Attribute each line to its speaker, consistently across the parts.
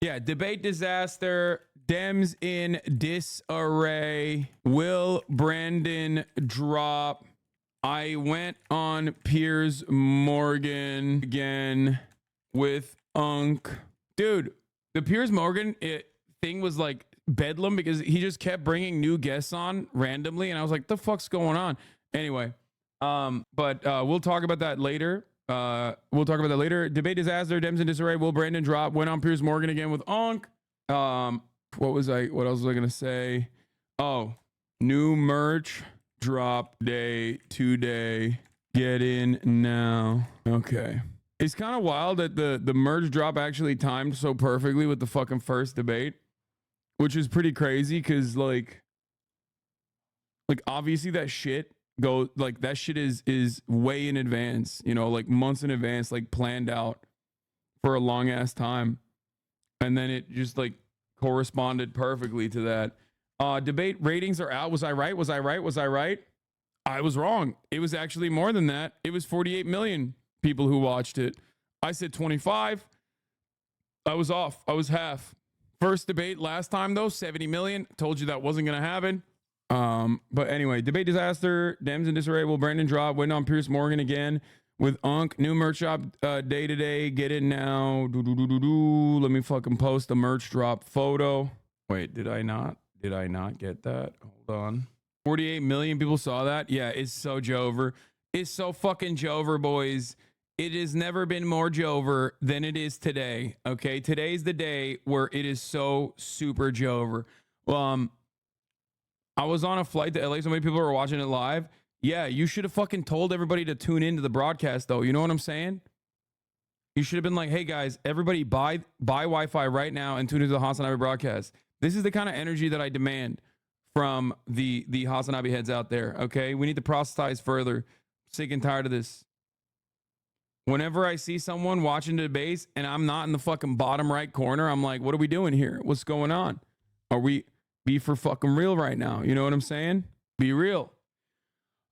Speaker 1: Yeah, debate disaster. Dems in disarray. Will Brandon drop? I went on Piers Morgan again with Unk. Dude, the Piers Morgan thing was like bedlam because he just kept bringing new guests on randomly. And I was like, the fuck's going on? Anyway, but we'll talk about that later. Debate disaster. Dems in disarray. Will Brandon drop? Went on Piers Morgan again with Unk. What else was I gonna say? Oh, new merch drop day today. Get in now. Okay. It's kind of wild that the merge drop actually timed so perfectly with the fucking first debate, which is pretty crazy because like obviously that shit is way in advance, you know, like months in advance, like planned out for a long ass time, and then it just like corresponded perfectly to that. Debate ratings are out. Was I right? I was wrong. It was actually more than that. It was 48 million people who watched it. I said 25. I was off. I was half. First debate last time though, 70 million. Told you that wasn't gonna happen. But anyway, debate disaster. Dems in disarray. Will Brandon drop? Went on Piers Morgan again with Unk. New merch shop day to day. Get in now. Let me fucking post a merch drop photo. Wait, did I not get that? Hold on. 48 million people saw that. Yeah, it's so Jover. It's so fucking Jover, boys. It has never been more Jover than it is today. Okay, today's the day where it is so super Jover. I was on a flight to LA. So many people were watching it live. Yeah, you should have fucking told everybody to tune into the broadcast, though. You know what I'm saying? You should have been like, hey guys, everybody buy Wi-Fi right now and tune into the Hasanabi broadcast. This is the kind of energy that I demand from the Hasanabi heads out there. Okay, we need to proselytize further. Sick and tired of this. Whenever I see someone watching the debates and I'm not in the fucking bottom right corner, I'm like, what are we doing here? What's going on? Are we be for fucking real right now? You know what I'm saying? Be real.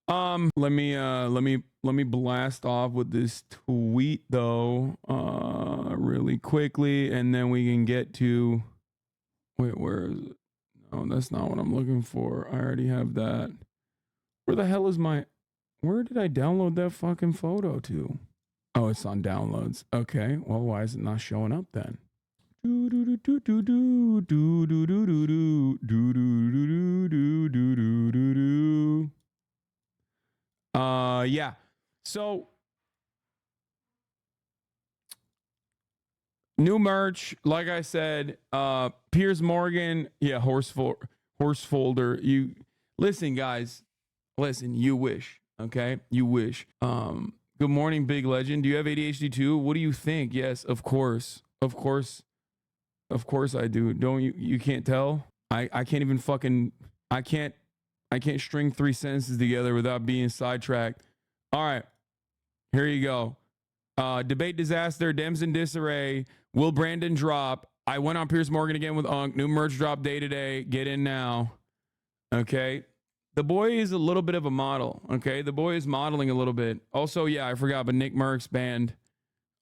Speaker 1: Let me blast off with this tweet though, really quickly, and then we can get to. Wait, where is it? No, that's not what I'm looking for. I already have that. Where the hell is my? Where did I download that fucking photo to? Oh, it's on downloads. Okay. Well, why is it not showing up then? Yeah. So new merch, like I said, Piers Morgan, yeah, horse folder. You listen, guys. Listen, you wish, okay? You wish. Good morning, big legend. Do you have ADHD too? What do you think? Yes, of course. Of course I do. Don't you? You can't tell? I can't even fucking I can't string 3 sentences together without being sidetracked. All right. Here you go. Debate disaster, Dems in disarray. Will Brandon drop? I went on Piers Morgan again with Unk. New merch drop day to day. Get in now. Okay. The boy is a little bit of a model. Okay. The boy is modeling a little bit. Also, yeah, I forgot, but Nick Merckx banned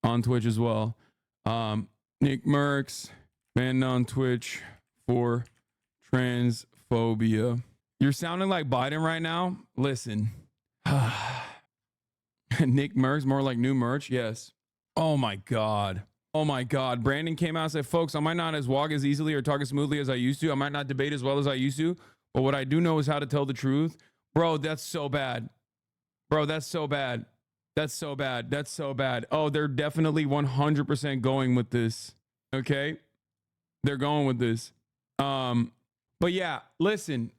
Speaker 1: on Twitch as well. Nick Merckx banned on Twitch for transphobia. You're sounding like Biden right now. Listen. Nick Merckx, more like new merch. Yes. Oh my God. Oh my God. Brandon came out and said, folks, I might not as walk as easily or talk as smoothly as I used to. I might not debate as well as I used to. But what I do know is how to tell the truth. Bro, that's so bad. Bro, that's so bad. That's so bad. That's so bad. Oh, they're definitely 100% going with this. Okay? They're going with this. But yeah, listen.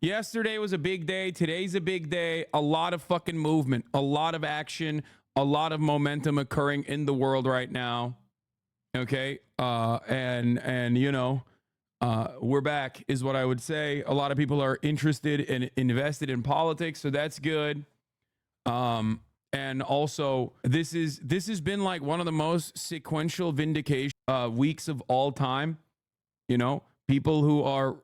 Speaker 1: Yesterday was a big day. Today's a big day. A lot of fucking movement, a lot of action, a lot of momentum occurring in the world right now. Okay? And you know, we're back is what I would say. A lot of people are interested and invested in politics, so that's good. And also this has been like one of the most sequential vindication weeks of all time. You know, people who are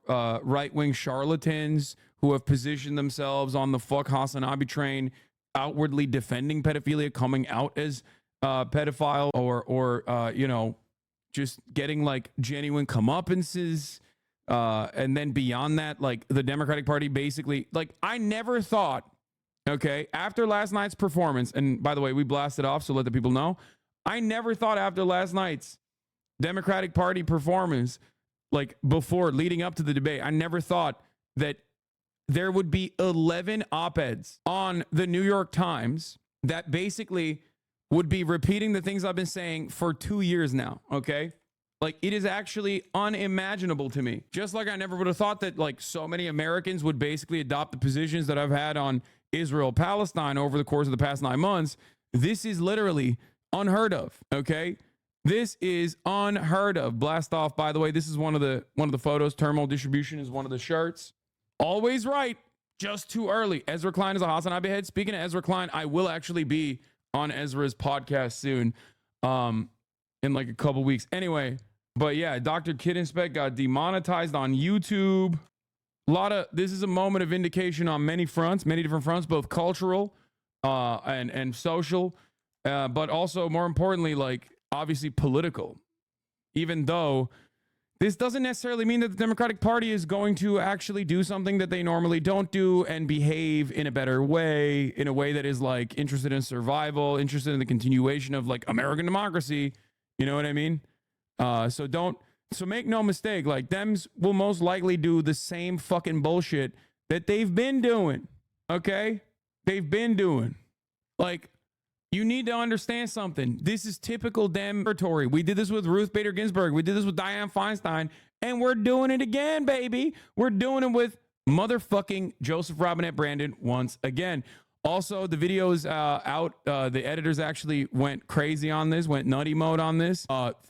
Speaker 1: right-wing charlatans who have positioned themselves on the fuck Hasanabi train, outwardly defending pedophilia, coming out as pedophile, or you know, just getting like genuine comeuppances. And then beyond that, like the Democratic Party basically, like I never thought, okay, after last night's performance, and by the way, we blasted off, so let the people know, I never thought after last night's Democratic Party performance, like before leading up to the debate, I never thought that there would be 11 op-eds on the New York Times that basically would be repeating the things I've been saying for 2 years now, okay? Like, it is actually unimaginable to me. Just like I never would have thought that, like, so many Americans would basically adopt the positions that I've had on Israel, Palestine over the course of the past 9 months. This is literally unheard of, okay? This is unheard of. Blast off, by the way. This is one of the photos. Terminal distribution is one of the shirts. Always right, just too early. Ezra Klein is a Hasanabi head. Speaking of Ezra Klein, I will actually be on Ezra's podcast soon, in like a couple weeks. Anyway. But yeah, Dr. Kid Inspect got demonetized on YouTube. This is a moment of vindication on many fronts, many different fronts, both cultural and social, but also more importantly, like obviously political. Even though this doesn't necessarily mean that the Democratic Party is going to actually do something that they normally don't do and behave in a better way, in a way that is like interested in survival, interested in the continuation of like American democracy. You know what I mean? So make no mistake, like Dems will most likely do the same fucking bullshit that they've been doing. Okay? They've been doing. Like, you need to understand something. This is typical Dem territory. We did this with Ruth Bader Ginsburg. We did this with Dianne Feinstein, and we're doing it again, baby. We're doing it with motherfucking Joseph Robinette Brandon once again. Also, the video is out. The editors actually went crazy on this, went nutty mode on this.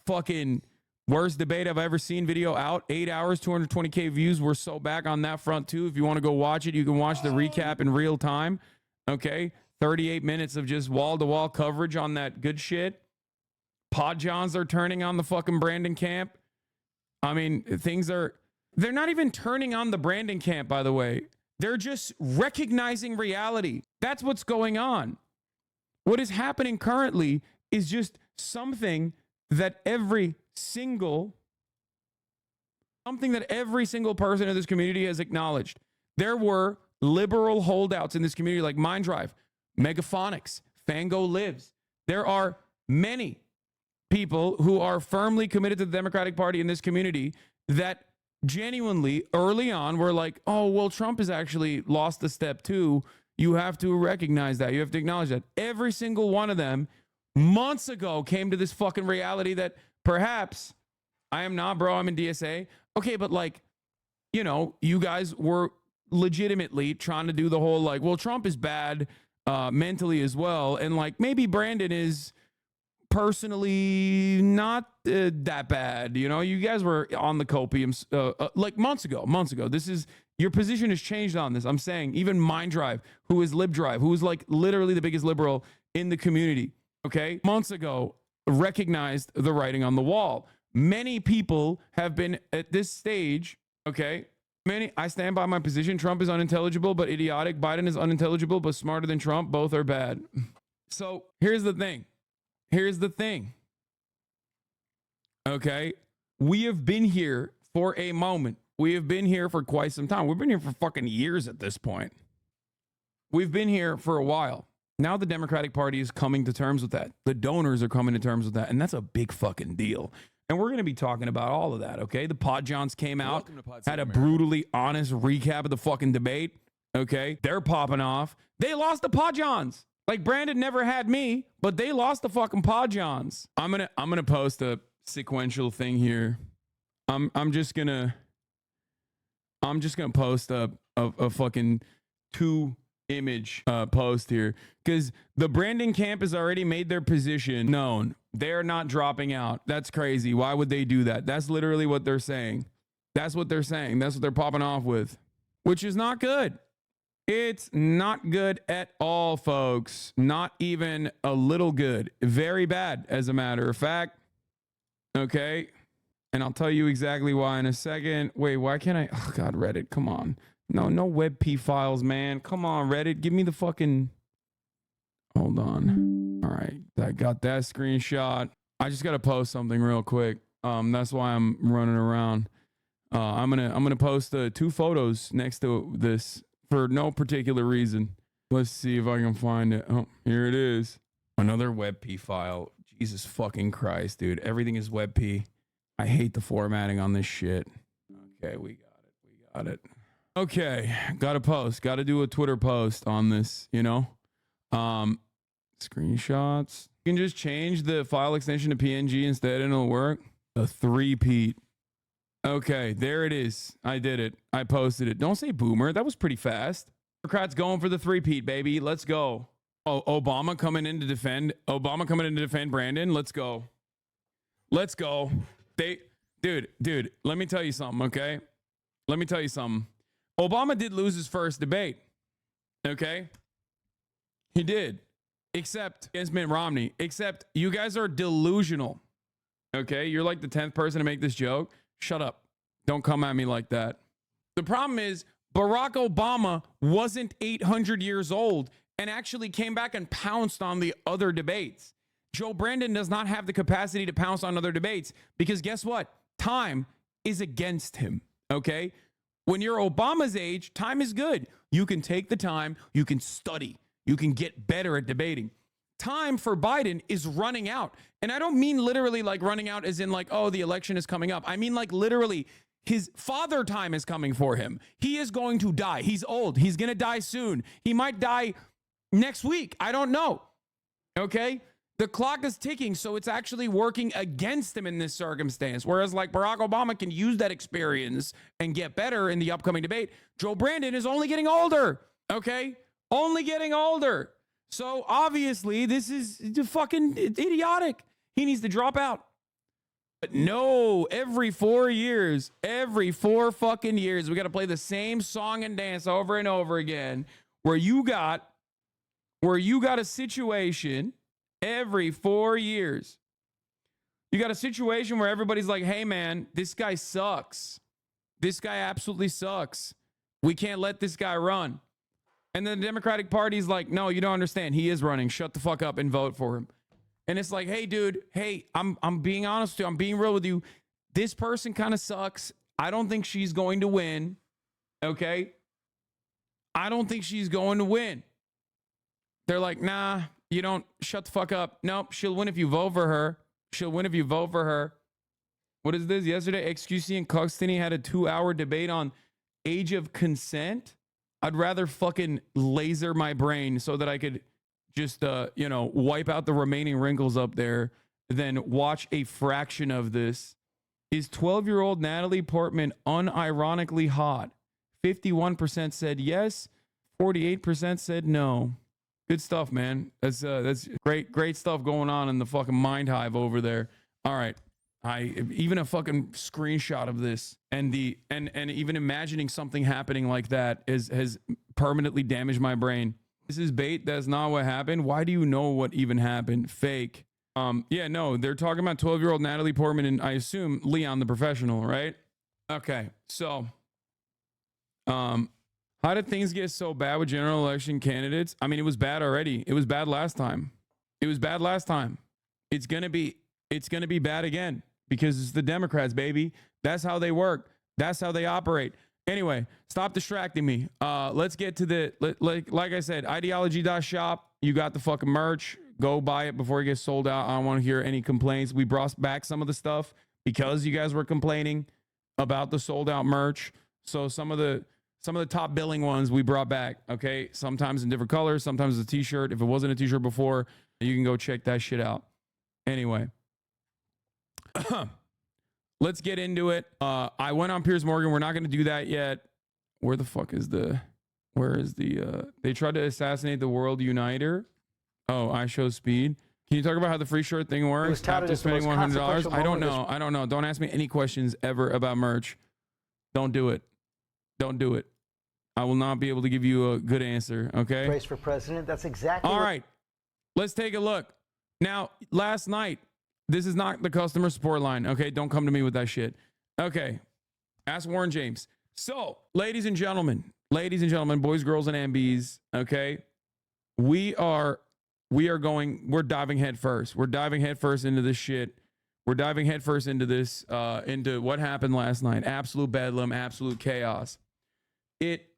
Speaker 1: Fucking worst debate I've ever seen video out. 8 hours, 220K views. We're so back on that front too. If you want to go watch it, you can watch the recap in real time. Okay. 38 minutes of just wall-to-wall coverage on that good shit. Pod Johns are turning on the fucking Brandon camp. I mean, they're not even turning on the Brandon camp, by the way. They're just recognizing reality. That's what's going on. What is happening currently is just something that every single person in this community has acknowledged. There were liberal holdouts in this community like Mind Drive, Megaphonics, Fango Lives. There are many people who are firmly committed to the Democratic Party in this community that genuinely early on were like, oh, well, Trump has actually lost a step too. You have to recognize that. You have to acknowledge that. Every single one of them months ago came to this fucking reality that perhaps I am not, bro. I'm in DSA. Okay, but like, you know, you guys were legitimately trying to do the whole like, well, Trump is bad mentally as well. And like maybe Brandon is personally not that bad. You know, you guys were on the copium like months ago. This is, your position has changed on this. I'm saying even Mind Drive, who is Lib Drive, who is like literally the biggest liberal in the community, okay, months ago recognized the writing on the wall. Many people have been at this stage, okay, I stand by my position. Trump is unintelligible but idiotic. Biden is unintelligible but smarter than Trump. Both are bad. So here's the thing. Okay, we have been here for a moment. We have been here for quite some time. We've been here for fucking years at this point. We've been here for a while. Now the Democratic Party is coming to terms with that. The donors are coming to terms with that. And that's a big fucking deal. And we're going to be talking about all of that, okay? The Pod Johns came out, had a brutally honest recap of the fucking debate, okay? They're popping off. They lost the Pod Johns. Like Brandon never had me, but they lost the fucking Pod Johns. I'm gonna post a sequential thing here. I'm just gonna post a fucking 2-image post here because the Brandon camp has already made their position known. They're not dropping out. That's crazy. Why would they do that? That's literally what they're saying. That's what they're saying. That's what they're popping off with, which is not good. It's not good at all, folks. Not even a little good. Very bad, as a matter of fact. Okay. And I'll tell you exactly why in a second. Wait, why can't I? Oh, God, Reddit. Come on. No WebP files, man. Come on, Reddit. Give me the fucking. Hold on. All right. I got that screenshot. I just got to post something real quick. That's why I'm running around. I'm gonna post 2 photos next to this for no particular reason. Let's see if I can find it. Oh, here it is. Another WebP file. Jesus fucking Christ, dude. Everything is WebP. I hate the formatting on this shit. Okay, we got it. Okay, gotta post. Gotta do a Twitter post on this, you know? Screenshots. You can just change the file extension to PNG instead and it'll work. A 3-peat. Okay, there it is. I did it. I posted it. Don't say boomer. That was pretty fast. Democrats going for the 3-peat, baby. Let's go. Oh, Obama coming in to defend Brandon. Let's go. Dude, let me tell you something, okay? Let me tell you something. Obama did lose his first debate. Okay? He did. Except against Mitt Romney. Except you guys are delusional. Okay? You're like the 10th person to make this joke. Shut up. Don't come at me like that. The problem is Barack Obama wasn't 800 years old and actually came back and pounced on the other debates. Joe Brandon does not have the capacity to pounce on other debates because guess what? Time is against him. Okay? When you're Obama's age, time is good. You can take the time, you can study, you can get better at debating. Time for Biden is running out. And I don't mean literally like running out as in like, oh, the election is coming up. I mean like literally his father time is coming for him. He is going to die. He's old. He's going to die soon. He might die next week. I don't know. Okay? The clock is ticking, so it's actually working against him in this circumstance. Whereas like Barack Obama can use that experience and get better in the upcoming debate. Joe Brandon is only getting older, okay? Only getting older. So obviously this is fucking idiotic. He needs to drop out. But no, every 4 fucking years, we got to play the same song and dance over and over again where you got a situation every 4 years. You got a situation where everybody's like, hey, man, this guy sucks. This guy absolutely sucks. We can't let this guy run. And then the Democratic Party's like, no, you don't understand. He is running. Shut the fuck up and vote for him. And it's like, hey, dude, hey, I'm being honest with you. I'm being real with you. This person kind of sucks. I don't think she's going to win. Okay? I don't think she's going to win. They're like, nah. You don't shut the fuck up. Nope, she'll win if you vote for her. What is this? Yesterday, XQC and Coxtony had a 2-hour debate on age of consent. I'd rather fucking laser my brain so that I could just, wipe out the remaining wrinkles up there than watch a fraction of this. Is 12-year-old Natalie Portman unironically hot? 51% said yes. 48% said no. Good stuff, man. That's great stuff going on in the fucking mind hive over there. All right. Even a fucking screenshot of this and even imagining something happening like that has permanently damaged my brain. This is bait. That's not what happened. Why do you know what even happened? Fake. Yeah, no, they're talking about 12-year-old Natalie Portman and I assume Leon the professional, right? Okay. So, how did things get so bad with general election candidates? I mean, it was bad already. It was bad last time. It's going to be bad again because it's the Democrats, baby. That's how they work. That's how they operate. Anyway, stop distracting me. Let's get to like I said, ideology.shop. You got the fucking merch. Go buy it before it gets sold out. I don't want to hear any complaints. We brought back some of the stuff because you guys were complaining about the sold out merch. So some of the top billing ones we brought back, okay? Sometimes in different colors, sometimes it's a t-shirt. If it wasn't a t-shirt before, you can go check that shit out. Anyway. Let's get into it. I went on Piers Morgan. We're not going to do that yet. Where is the they tried to assassinate the World Uniter. Oh, I show speed. Can you talk about how the free shirt thing works? After spending $100. I don't know. Don't ask me any questions ever about merch. Don't do it. I will not be able to give you a good answer. Okay.
Speaker 2: Race for president. That's exactly.
Speaker 1: All right. Let's take a look. Now, last night, this is not the customer support line. Okay. Don't come to me with that shit. Okay. Ask Warren James. So, ladies and gentlemen, boys, girls, and MBs. Okay. We're diving head first. We're diving head first into this shit. We're diving headfirst into this, into what happened last night. Absolute bedlam, absolute chaos. It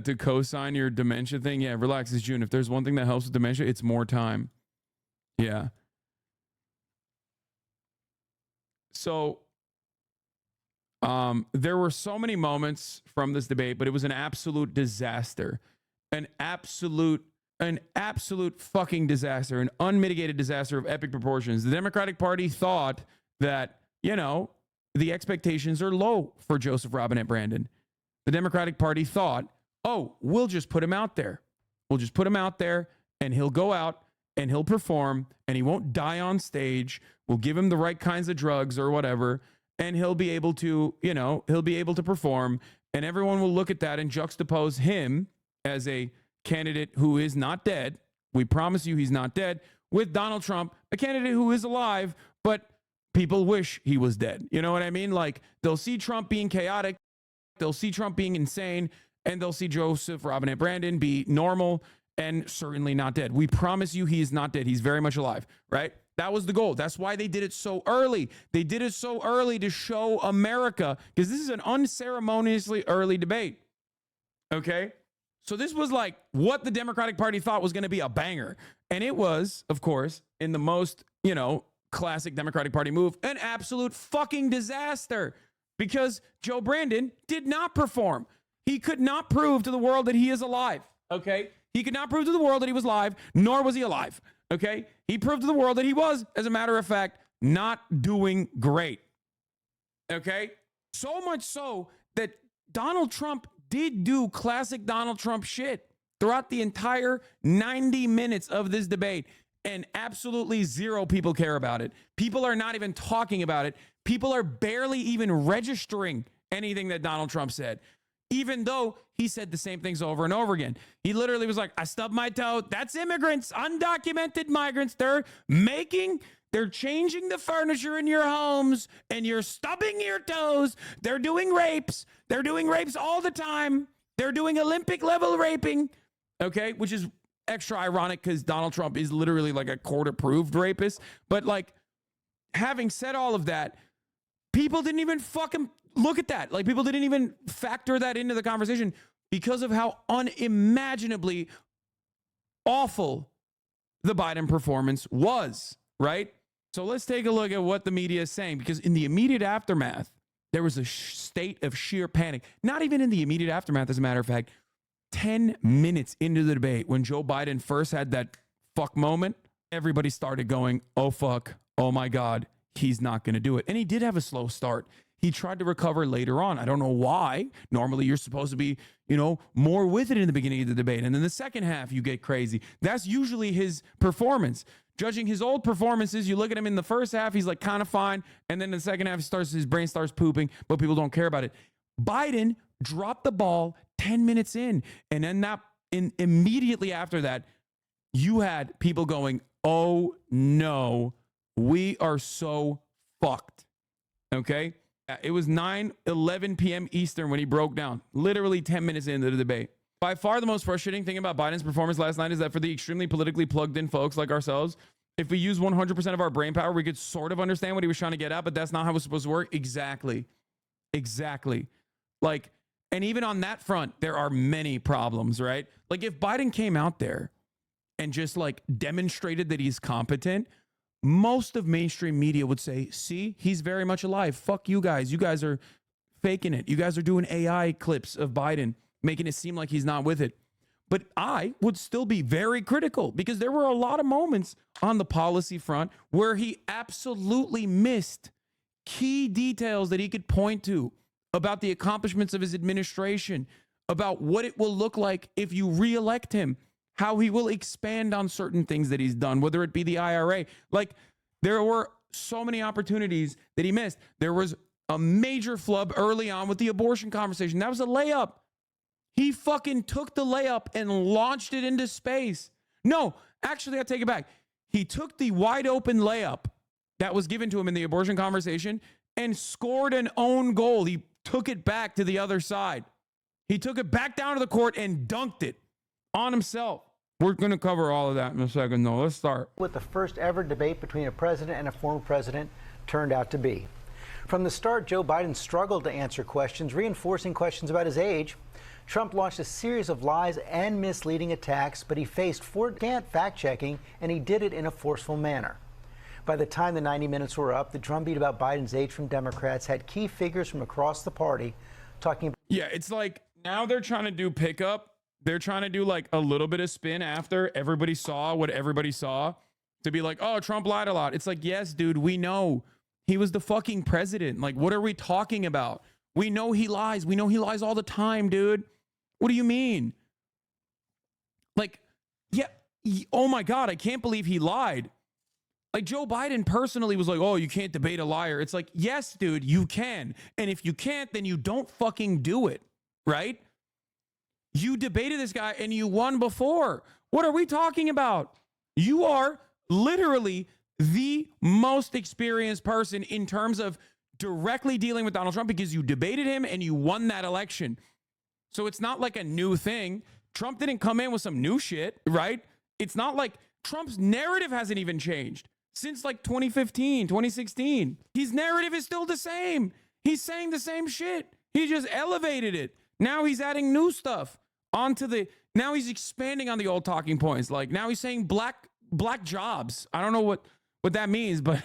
Speaker 1: to co-sign your dementia thing. Yeah, relax. It's June. If there's one thing that helps with dementia, it's more time. Yeah. So there were so many moments from this debate, but it was an absolute disaster. An absolute fucking disaster, an unmitigated disaster of epic proportions. The Democratic Party thought that, you know, the expectations are low for Joseph Robinette Brandon. The Democratic Party thought, oh, we'll just put him out there. We'll just put him out there and he'll go out and he'll perform and he won't die on stage. We'll give him the right kinds of drugs or whatever. And he'll be able to, you know, he'll be able to perform. And everyone will look at that and juxtapose him as a candidate who is not dead. We promise you he's not dead. With Donald Trump, a candidate who is alive, but people wish he was dead. You know what I mean? Like, they'll see Trump being chaotic. They'll see Trump being insane. And they'll see Joseph Robinette Brandon be normal and certainly not dead. We promise you he is not dead. He's very much alive, right? That was the goal. That's why they did it so early. They did it so early to show America, because this is an unceremoniously early debate. Okay? So this was like what the Democratic Party thought was going to be a banger. And it was, of course, in the most, you know, classic Democratic Party move, an absolute fucking disaster, because Joe Brandon did not perform. He could not prove to the world that he is alive. Okay? He could not prove to the world that he was live, nor was he alive. Okay? He proved to the world that he was, as a matter of fact, not doing great. Okay? So much so that Donald Trump did do classic Donald Trump shit throughout the entire 90 minutes of this debate, and absolutely zero people care about it. People are not even talking about it. People are barely even registering anything that Donald Trump said, even though he said the same things over and over again. He literally was like, I stubbed my toe. That's immigrants, undocumented migrants. They're changing the furniture in your homes and you're stubbing your toes. They're doing rapes. They're doing rapes all the time. They're doing Olympic level raping. Okay, which is extra ironic because Donald Trump is literally like a court approved rapist. But like, having said all of that, people didn't even fucking look at that. Like, people didn't even factor that into the conversation because of how unimaginably awful the Biden performance was, right? So let's take a look at what the media is saying, because in the immediate aftermath, there was a state of sheer panic. Not even in the immediate aftermath, as a matter of fact, 10 minutes into the debate, when Joe Biden first had that fuck moment, everybody started going, oh fuck, oh my God, he's not going to do it. And he did have a slow start. He tried to recover later on. I don't know why. Normally, you're supposed to be, you know, more with it in the beginning of the debate. And then the second half, you get crazy. That's usually his performance. Judging his old performances, you look at him in the first half, he's like kind of fine. And then in the second half, his brain starts pooping, but people don't care about it. Biden dropped the ball 10 minutes in. And then immediately after that, you had people going, oh no, we are so fucked. Okay? It was 9:11 p.m. Eastern when he broke down, literally 10 minutes into the debate. By far the most frustrating thing about Biden's performance last night is that for the extremely politically plugged in folks like ourselves, if we use 100% of our brain power, we could sort of understand what he was trying to get at, but that's not how it's supposed to work. Exactly. Like, and even on that front, there are many problems, right? Like, if Biden came out there and just like demonstrated that he's competent, most of mainstream media would say, see, he's very much alive. Fuck you guys. You guys are faking it. You guys are doing AI clips of Biden, making it seem like he's not with it. But I would still be very critical, because there were a lot of moments on the policy front where he absolutely missed key details that he could point to about the accomplishments of his administration, about what it will look like if you reelect him, how he will expand on certain things that he's done, whether it be the IRA. Like, there were so many opportunities that he missed. There was a major flub early on with the abortion conversation. That was a layup. He fucking took the layup and launched it into space. No, actually, I take it back. He took the wide open layup that was given to him in the abortion conversation and scored an own goal. He took it back to the other side. He took it back down to the court and dunked it on himself. We're going to cover all of that in a second, though. Let's start.
Speaker 2: What the first ever debate between a president and a former president turned out to be. From the start, Joe Biden struggled to answer questions, reinforcing questions about his age. Trump launched a series of lies and misleading attacks, but he faced scant fact-checking, and he did it in a forceful manner. By the time the 90 minutes were up, the drumbeat about Biden's age from Democrats had key figures from across the party talking.
Speaker 1: Yeah, it's like now they're trying to do pickup. They're trying to do like a little bit of spin after everybody saw what everybody saw to be like, oh, Trump lied a lot. It's like, yes, dude, we know he was the fucking president. Like, what are we talking about? We know he lies. We know he lies all the time, dude. What do you mean? Like, yeah. Oh my God, I can't believe he lied. Like Joe Biden personally was like, oh, you can't debate a liar. It's like, yes, dude, you can. And if you can't, then you don't fucking do it, right? You debated this guy and you won before. What are we talking about? You are literally the most experienced person in terms of directly dealing with Donald Trump because you debated him and you won that election. So it's not like a new thing. Trump didn't come in with some new shit, right? It's not like Trump's narrative hasn't even changed since like 2015, 2016. His narrative is still the same. He's saying the same shit. He just elevated it. Now he's adding new stuff onto now he's expanding on the old talking points. Like now he's saying black jobs. I don't know what that means, but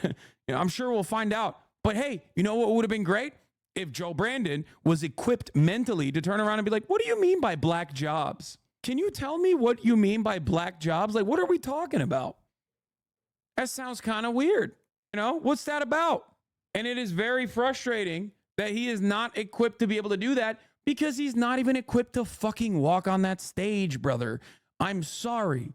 Speaker 1: I'm sure we'll find out. But hey, you know what would have been great? If Joe Brandon was equipped mentally to turn around and be like, what do you mean by black jobs? Can you tell me what you mean by black jobs? Like, what are we talking about? That sounds kind of weird. You know, what's that about? And it is very frustrating that he is not equipped to be able to do that because he's not even equipped to fucking walk on that stage, brother. I'm sorry.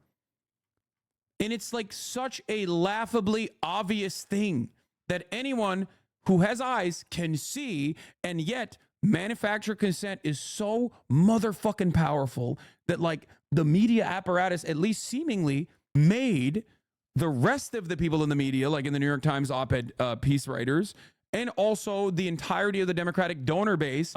Speaker 1: And it's like such a laughably obvious thing that anyone who has eyes can see, and yet manufactured consent is so motherfucking powerful that like the media apparatus, at least seemingly, made the rest of the people in the media, like in the New York Times op-ed piece writers, and also the entirety of the Democratic donor base,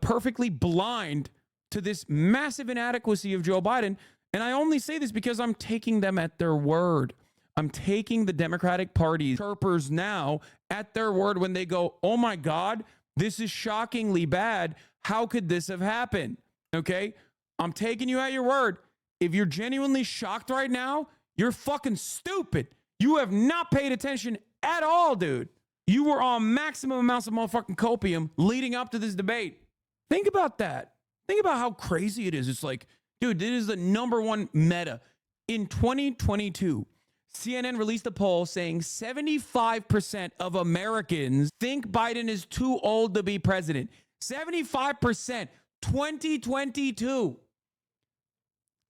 Speaker 1: perfectly blind to this massive inadequacy of Joe Biden. And I only say this because I'm taking them at their word. I'm taking the Democratic Party chirpers now at their word when they go, oh my God, this is shockingly bad. How could this have happened? Okay, I'm taking you at your word. If you're genuinely shocked right now, you're fucking stupid. You have not paid attention at all, dude. You were on maximum amounts of motherfucking copium leading up to this debate. Think about that. Think about how crazy it is. It's like, dude, this is the #1 meta. In 2022, CNN released a poll saying 75% of Americans think Biden is too old to be president. 75%, 2022.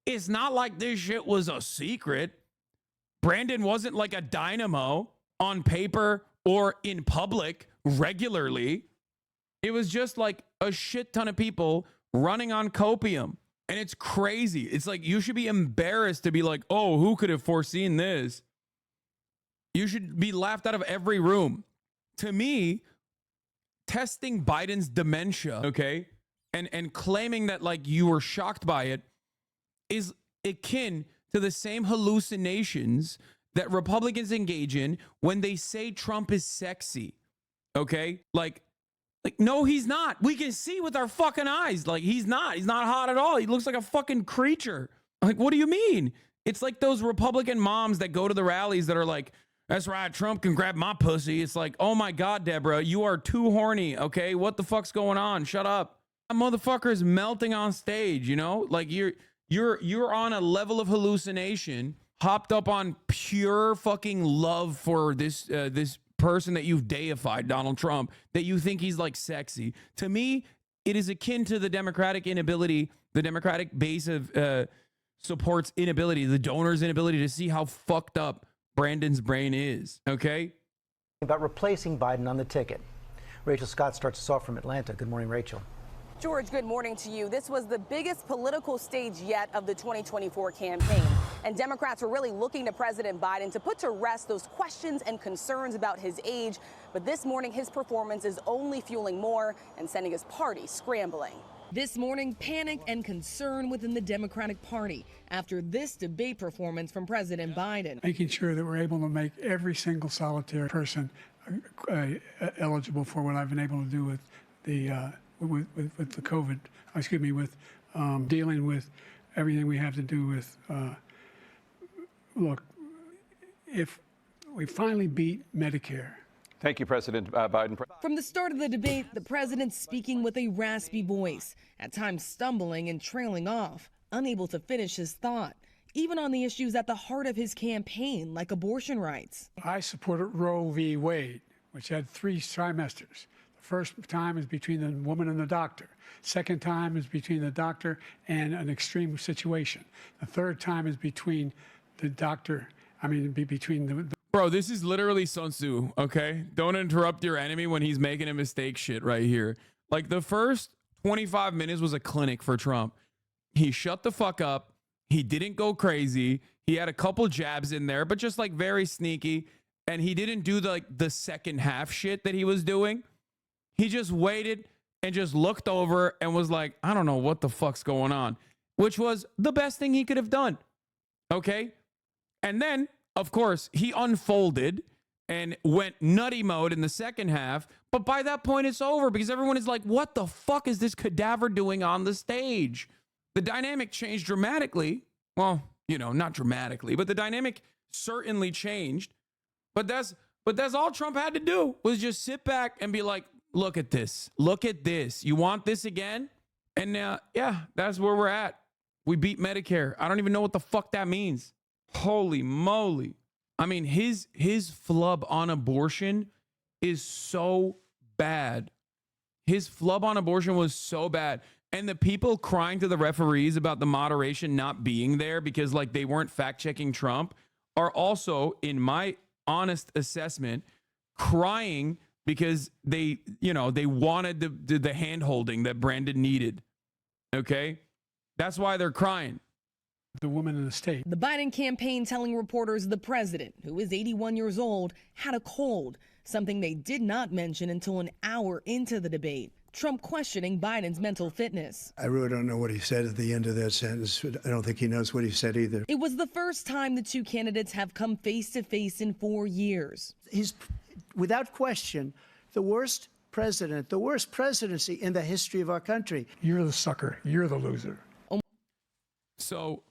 Speaker 1: It's not like this shit was a secret. Brandon wasn't like a dynamo on paper or in public regularly. It was just like a shit ton of people running on copium. And it's crazy. It's like you should be embarrassed to be like, oh, who could have foreseen this? You should be laughed out of every room. To me, testing Biden's dementia, okay, and claiming that like you were shocked by it is akin to the same hallucinations that Republicans engage in when they say Trump is sexy, okay? Like, no, he's not. We can see with our fucking eyes. Like, he's not hot at all. He looks like a fucking creature. Like, what do you mean? It's like those Republican moms that go to the rallies that are like, that's right, Trump can grab my pussy. It's like, oh my God, Deborah, you are too horny, okay? What the fuck's going on? Shut up. That motherfucker is melting on stage, you know? Like, you're on a level of hallucination, hopped up on pure fucking love for this person that you've deified, Donald Trump, that you think he's like sexy. To me, it is akin to the Democratic inability, the Democratic base of support's inability, the donors' inability to see how fucked up Brandon's brain is, okay?
Speaker 2: About replacing Biden on the ticket. Rachel Scott starts us off from Atlanta. Good morning, Rachel.
Speaker 3: George, good morning to you. This was the biggest political stage yet of the 2024 campaign. And Democrats were really looking to President Biden to put to rest those questions and concerns about his age. But this morning, his performance is only fueling more and sending his party scrambling. This morning, panic and concern within the Democratic Party after this debate performance from President Biden.
Speaker 4: Making sure that we're able to make every single solitary person eligible for what I've been able to do with the with the COVID. Excuse me, with dealing with everything we have to do with. Look, if we finally beat Medicare.
Speaker 5: Thank you, President Biden.
Speaker 3: From the start of the debate, the president speaking with a raspy voice, at times stumbling and trailing off, unable to finish his thought, even on the issues at the heart of his campaign, like abortion rights.
Speaker 4: I supported Roe v. Wade, which had 3 trimesters. The first time is between the woman and the doctor. Second time is between the doctor and an extreme situation. The third time is between the doctor, between the
Speaker 1: Bro, this is literally Sun Tzu, okay? Don't interrupt your enemy when he's making a mistake shit right here. Like, the first 25 minutes was a clinic for Trump. He shut the fuck up. He didn't go crazy. He had a couple jabs in there, but just like very sneaky. And he didn't do the second half shit that he was doing. He just waited and just looked over and was like, I don't know what the fuck's going on, which was the best thing he could have done. Okay? And then, of course, he unfolded and went nutty mode in the second half. But by that point, it's over because everyone is like, what the fuck is this cadaver doing on the stage? The dynamic changed dramatically. Well, you know, not dramatically, but the dynamic certainly changed. But that's all Trump had to do was just sit back and be like, look at this. Look at this. You want this again? And yeah, that's where we're at. We beat Medicare. I don't even know what the fuck that means. Holy moly. I mean, his flub on abortion is so bad. His flub on abortion was so bad. And the people crying to the referees about the moderation not being there because like they weren't fact checking Trump are also, in my honest assessment, crying because they wanted the hand holding that Brandon needed. Okay? That's why they're crying.
Speaker 4: The woman in the state.
Speaker 3: The Biden campaign telling reporters the president, who is 81 years old, had a cold, something they did not mention until an hour into the debate. Trump questioning Biden's mental fitness.
Speaker 6: I really don't know what he said at the end of that sentence. I don't think he knows what he said either.
Speaker 3: It was the first time the two candidates have come face to face in 4 years.
Speaker 7: He's, without question, the worst president, the worst presidency in the history of our country.
Speaker 4: You're the sucker. You're the loser.
Speaker 1: So,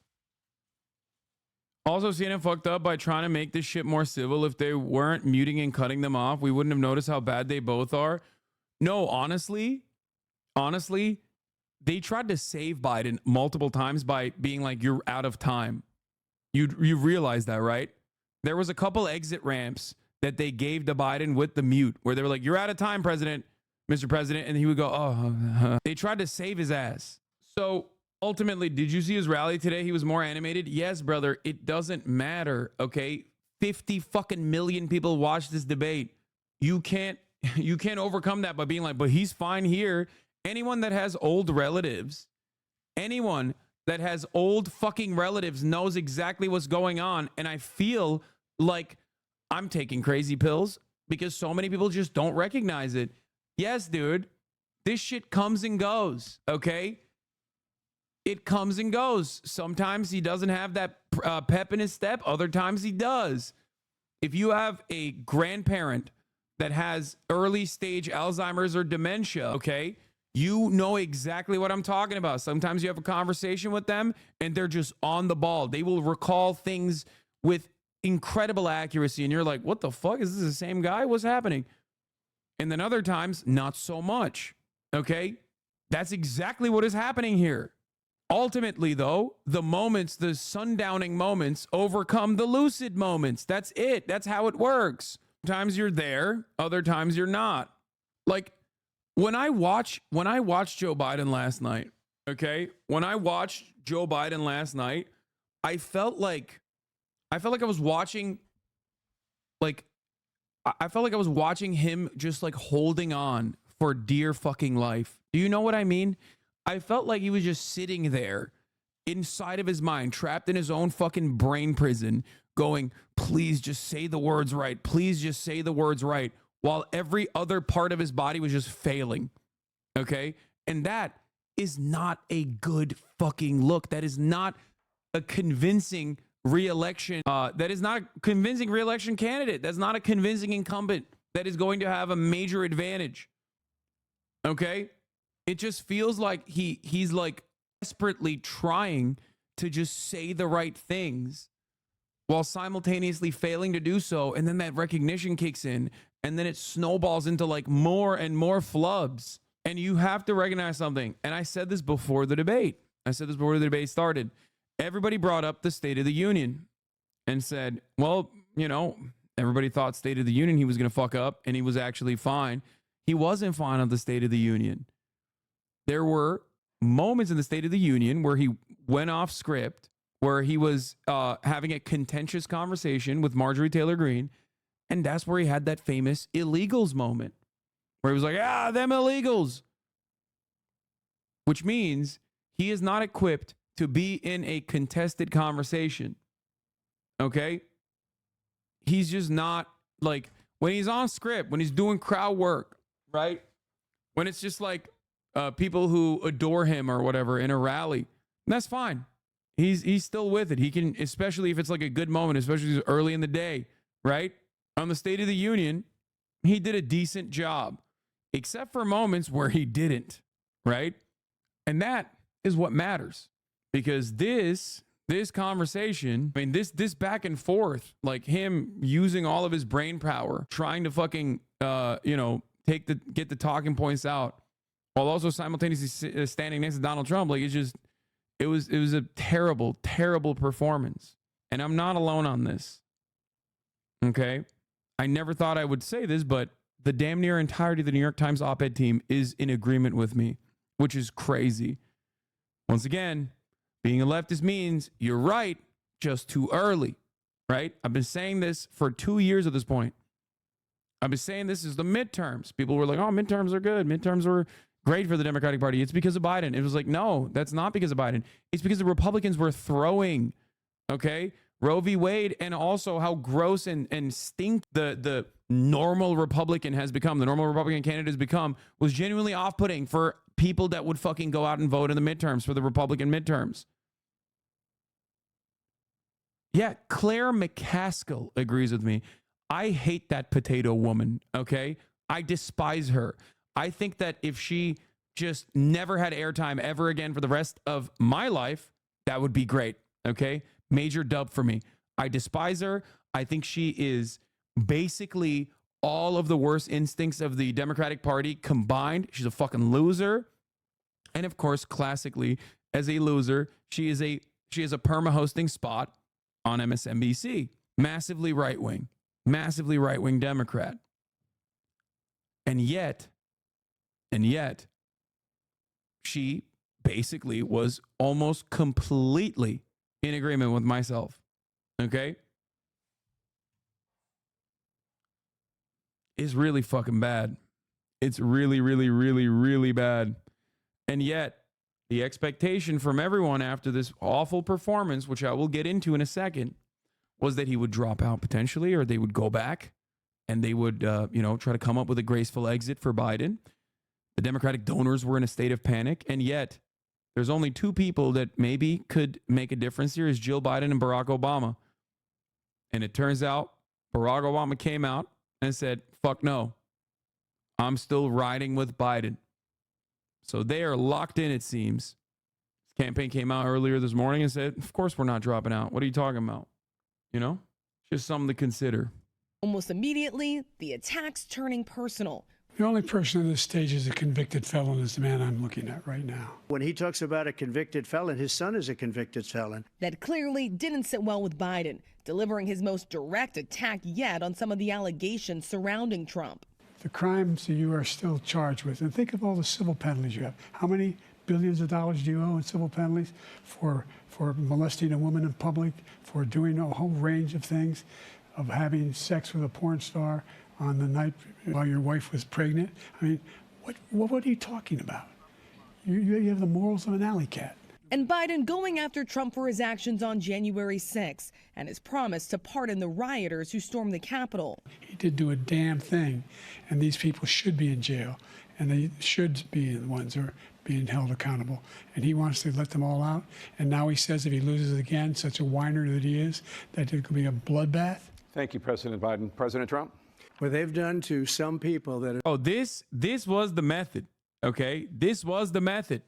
Speaker 1: also CNN fucked up by trying to make this shit more civil. If they weren't muting and cutting them off, we wouldn't have noticed how bad they both are. No, honestly, they tried to save Biden multiple times by being like, you're out of time. You realize that, right? There was a couple exit ramps that they gave to Biden with the mute where they were like, you're out of time, Mr. President. And he would go, oh, They tried to save his ass. So ultimately, did you see his rally today? He was more animated. Yes, brother. It doesn't matter. Okay. 50 fucking million people watched this debate. You can't overcome that by being like, but he's fine here. Anyone that has old relatives, anyone that has old fucking relatives knows exactly what's going on. And I feel like I'm taking crazy pills because so many people just don't recognize it. Yes, dude, this shit comes and goes. Okay. It comes and goes. Sometimes he doesn't have that pep in his step. Other times he does. If you have a grandparent that has early stage Alzheimer's or dementia, okay, you know exactly what I'm talking about. Sometimes you have a conversation with them and they're just on the ball. They will recall things with incredible accuracy. And you're like, what the fuck? Is this the same guy? What's happening? And then other times, not so much. Okay. That's exactly what is happening here. Ultimately, though, the moments, the sundowning moments overcome the lucid moments. That's it. That's how it works. Sometimes you're there, other times you're not. Like when I watched Joe Biden last night, okay? When I watched Joe Biden last night, I felt like I was watching him just like holding on for dear fucking life. Do you know what I mean? I felt like he was just sitting there inside of his mind, trapped in his own fucking brain prison, going, please just say the words right. Please just say the words right. While every other part of his body was just failing. Okay. And that is not a good fucking look. That is not a convincing re-election. That is not a convincing re-election candidate. That's not a convincing incumbent that is going to have a major advantage. Okay? It just feels like he's like desperately trying to just say the right things while simultaneously failing to do so. And then that recognition kicks in, and then it snowballs into like more and more flubs. And you have to recognize something. And I said this before the debate. I said this before the debate started. Everybody brought up the State of the Union and said, well, you know, everybody thought State of the Union he was going to fuck up, and he was actually fine. He wasn't fine on the State of the Union. There were moments in the State of the Union where he went off script, where he was having a contentious conversation with Marjorie Taylor Greene, and that's where he had that famous illegals moment, where he was like, ah, them illegals. Which means he is not equipped to be in a contested conversation. Okay? He's just not, like, when he's on script, when he's doing crowd work, right? When it's just like people who adore him or whatever in a rally, that's fine. He's still with it. He can, especially if it's like a good moment, especially early in the day, right? On the State of the Union, he did a decent job, except for moments where he didn't, right? And that is what matters, because this conversation, I mean, this back and forth, like him using all of his brain power, trying to fucking, get the talking points out, while also simultaneously standing next to Donald Trump, like it was a terrible, terrible performance. And I'm not alone on this. Okay? I never thought I would say this, but the damn near entirety of the New York Times op-ed team is in agreement with me, which is crazy. Once again, being a leftist means you're right, just too early, right? I've been saying this for 2 years at this point. I've been saying this is the midterms. People were like, oh, midterms are good. Midterms were great for the Democratic Party. It's because of Biden. It was like, no, that's not because of Biden. It's because the Republicans were throwing, okay, Roe v. Wade, and also how gross and stink the normal Republican has become, the normal Republican candidate has become, was genuinely off-putting for people that would fucking go out and vote in the midterms, for the Republican midterms. Yeah, Claire McCaskill agrees with me. I hate that potato woman, okay? I despise her. I think that if she just never had airtime ever again for the rest of my life, that would be great, okay? Major dub for me. I despise her. I think she is basically all of the worst instincts of the Democratic Party combined. She's a fucking loser. And of course, classically, as a loser, she is a perma-hosting spot on MSNBC. Massively right-wing Democrat. And yet, she basically was almost completely in agreement with myself. Okay? It's really fucking bad. It's really, really, really, really bad. And yet, the expectation from everyone after this awful performance, which I will get into in a second, was that he would drop out potentially, or they would go back and they would, try to come up with a graceful exit for Biden. The Democratic donors were in a state of panic. And yet, there's only two people that maybe could make a difference here, is Jill Biden and Barack Obama. And it turns out Barack Obama came out and said, fuck no, I'm still riding with Biden. So they are locked in, it seems. His campaign came out earlier this morning and said, of course we're not dropping out. What are you talking about? You know, just something to consider.
Speaker 3: Almost immediately, the attacks turning personal.
Speaker 4: The only person on this stage is a convicted felon is the man I'm looking at right now.
Speaker 7: When he talks about a convicted felon, his son is a convicted felon.
Speaker 3: That clearly didn't sit well with Biden, delivering his most direct attack yet on some of the allegations surrounding Trump.
Speaker 4: The crimes that you are still charged with, and think of all the civil penalties you have. How many billions of dollars do you owe in civil penalties for molesting a woman in public, for doing a whole range of things, of having sex with a porn star on the night while your wife was pregnant? I mean, what are you talking about? You have the morals of an alley cat.
Speaker 3: And Biden going after Trump for his actions on January 6th and his promise to pardon the rioters who stormed the Capitol.
Speaker 4: He did do a damn thing, and these people should be in jail, and they should be the ones who are being held accountable. And he wants to let them all out. And now he says if he loses again, such a whiner that he is, that it could be a bloodbath.
Speaker 5: Thank you, President Biden. President Trump?
Speaker 6: What they've done to some people that are
Speaker 1: Oh, this was the method. Okay, this was the method.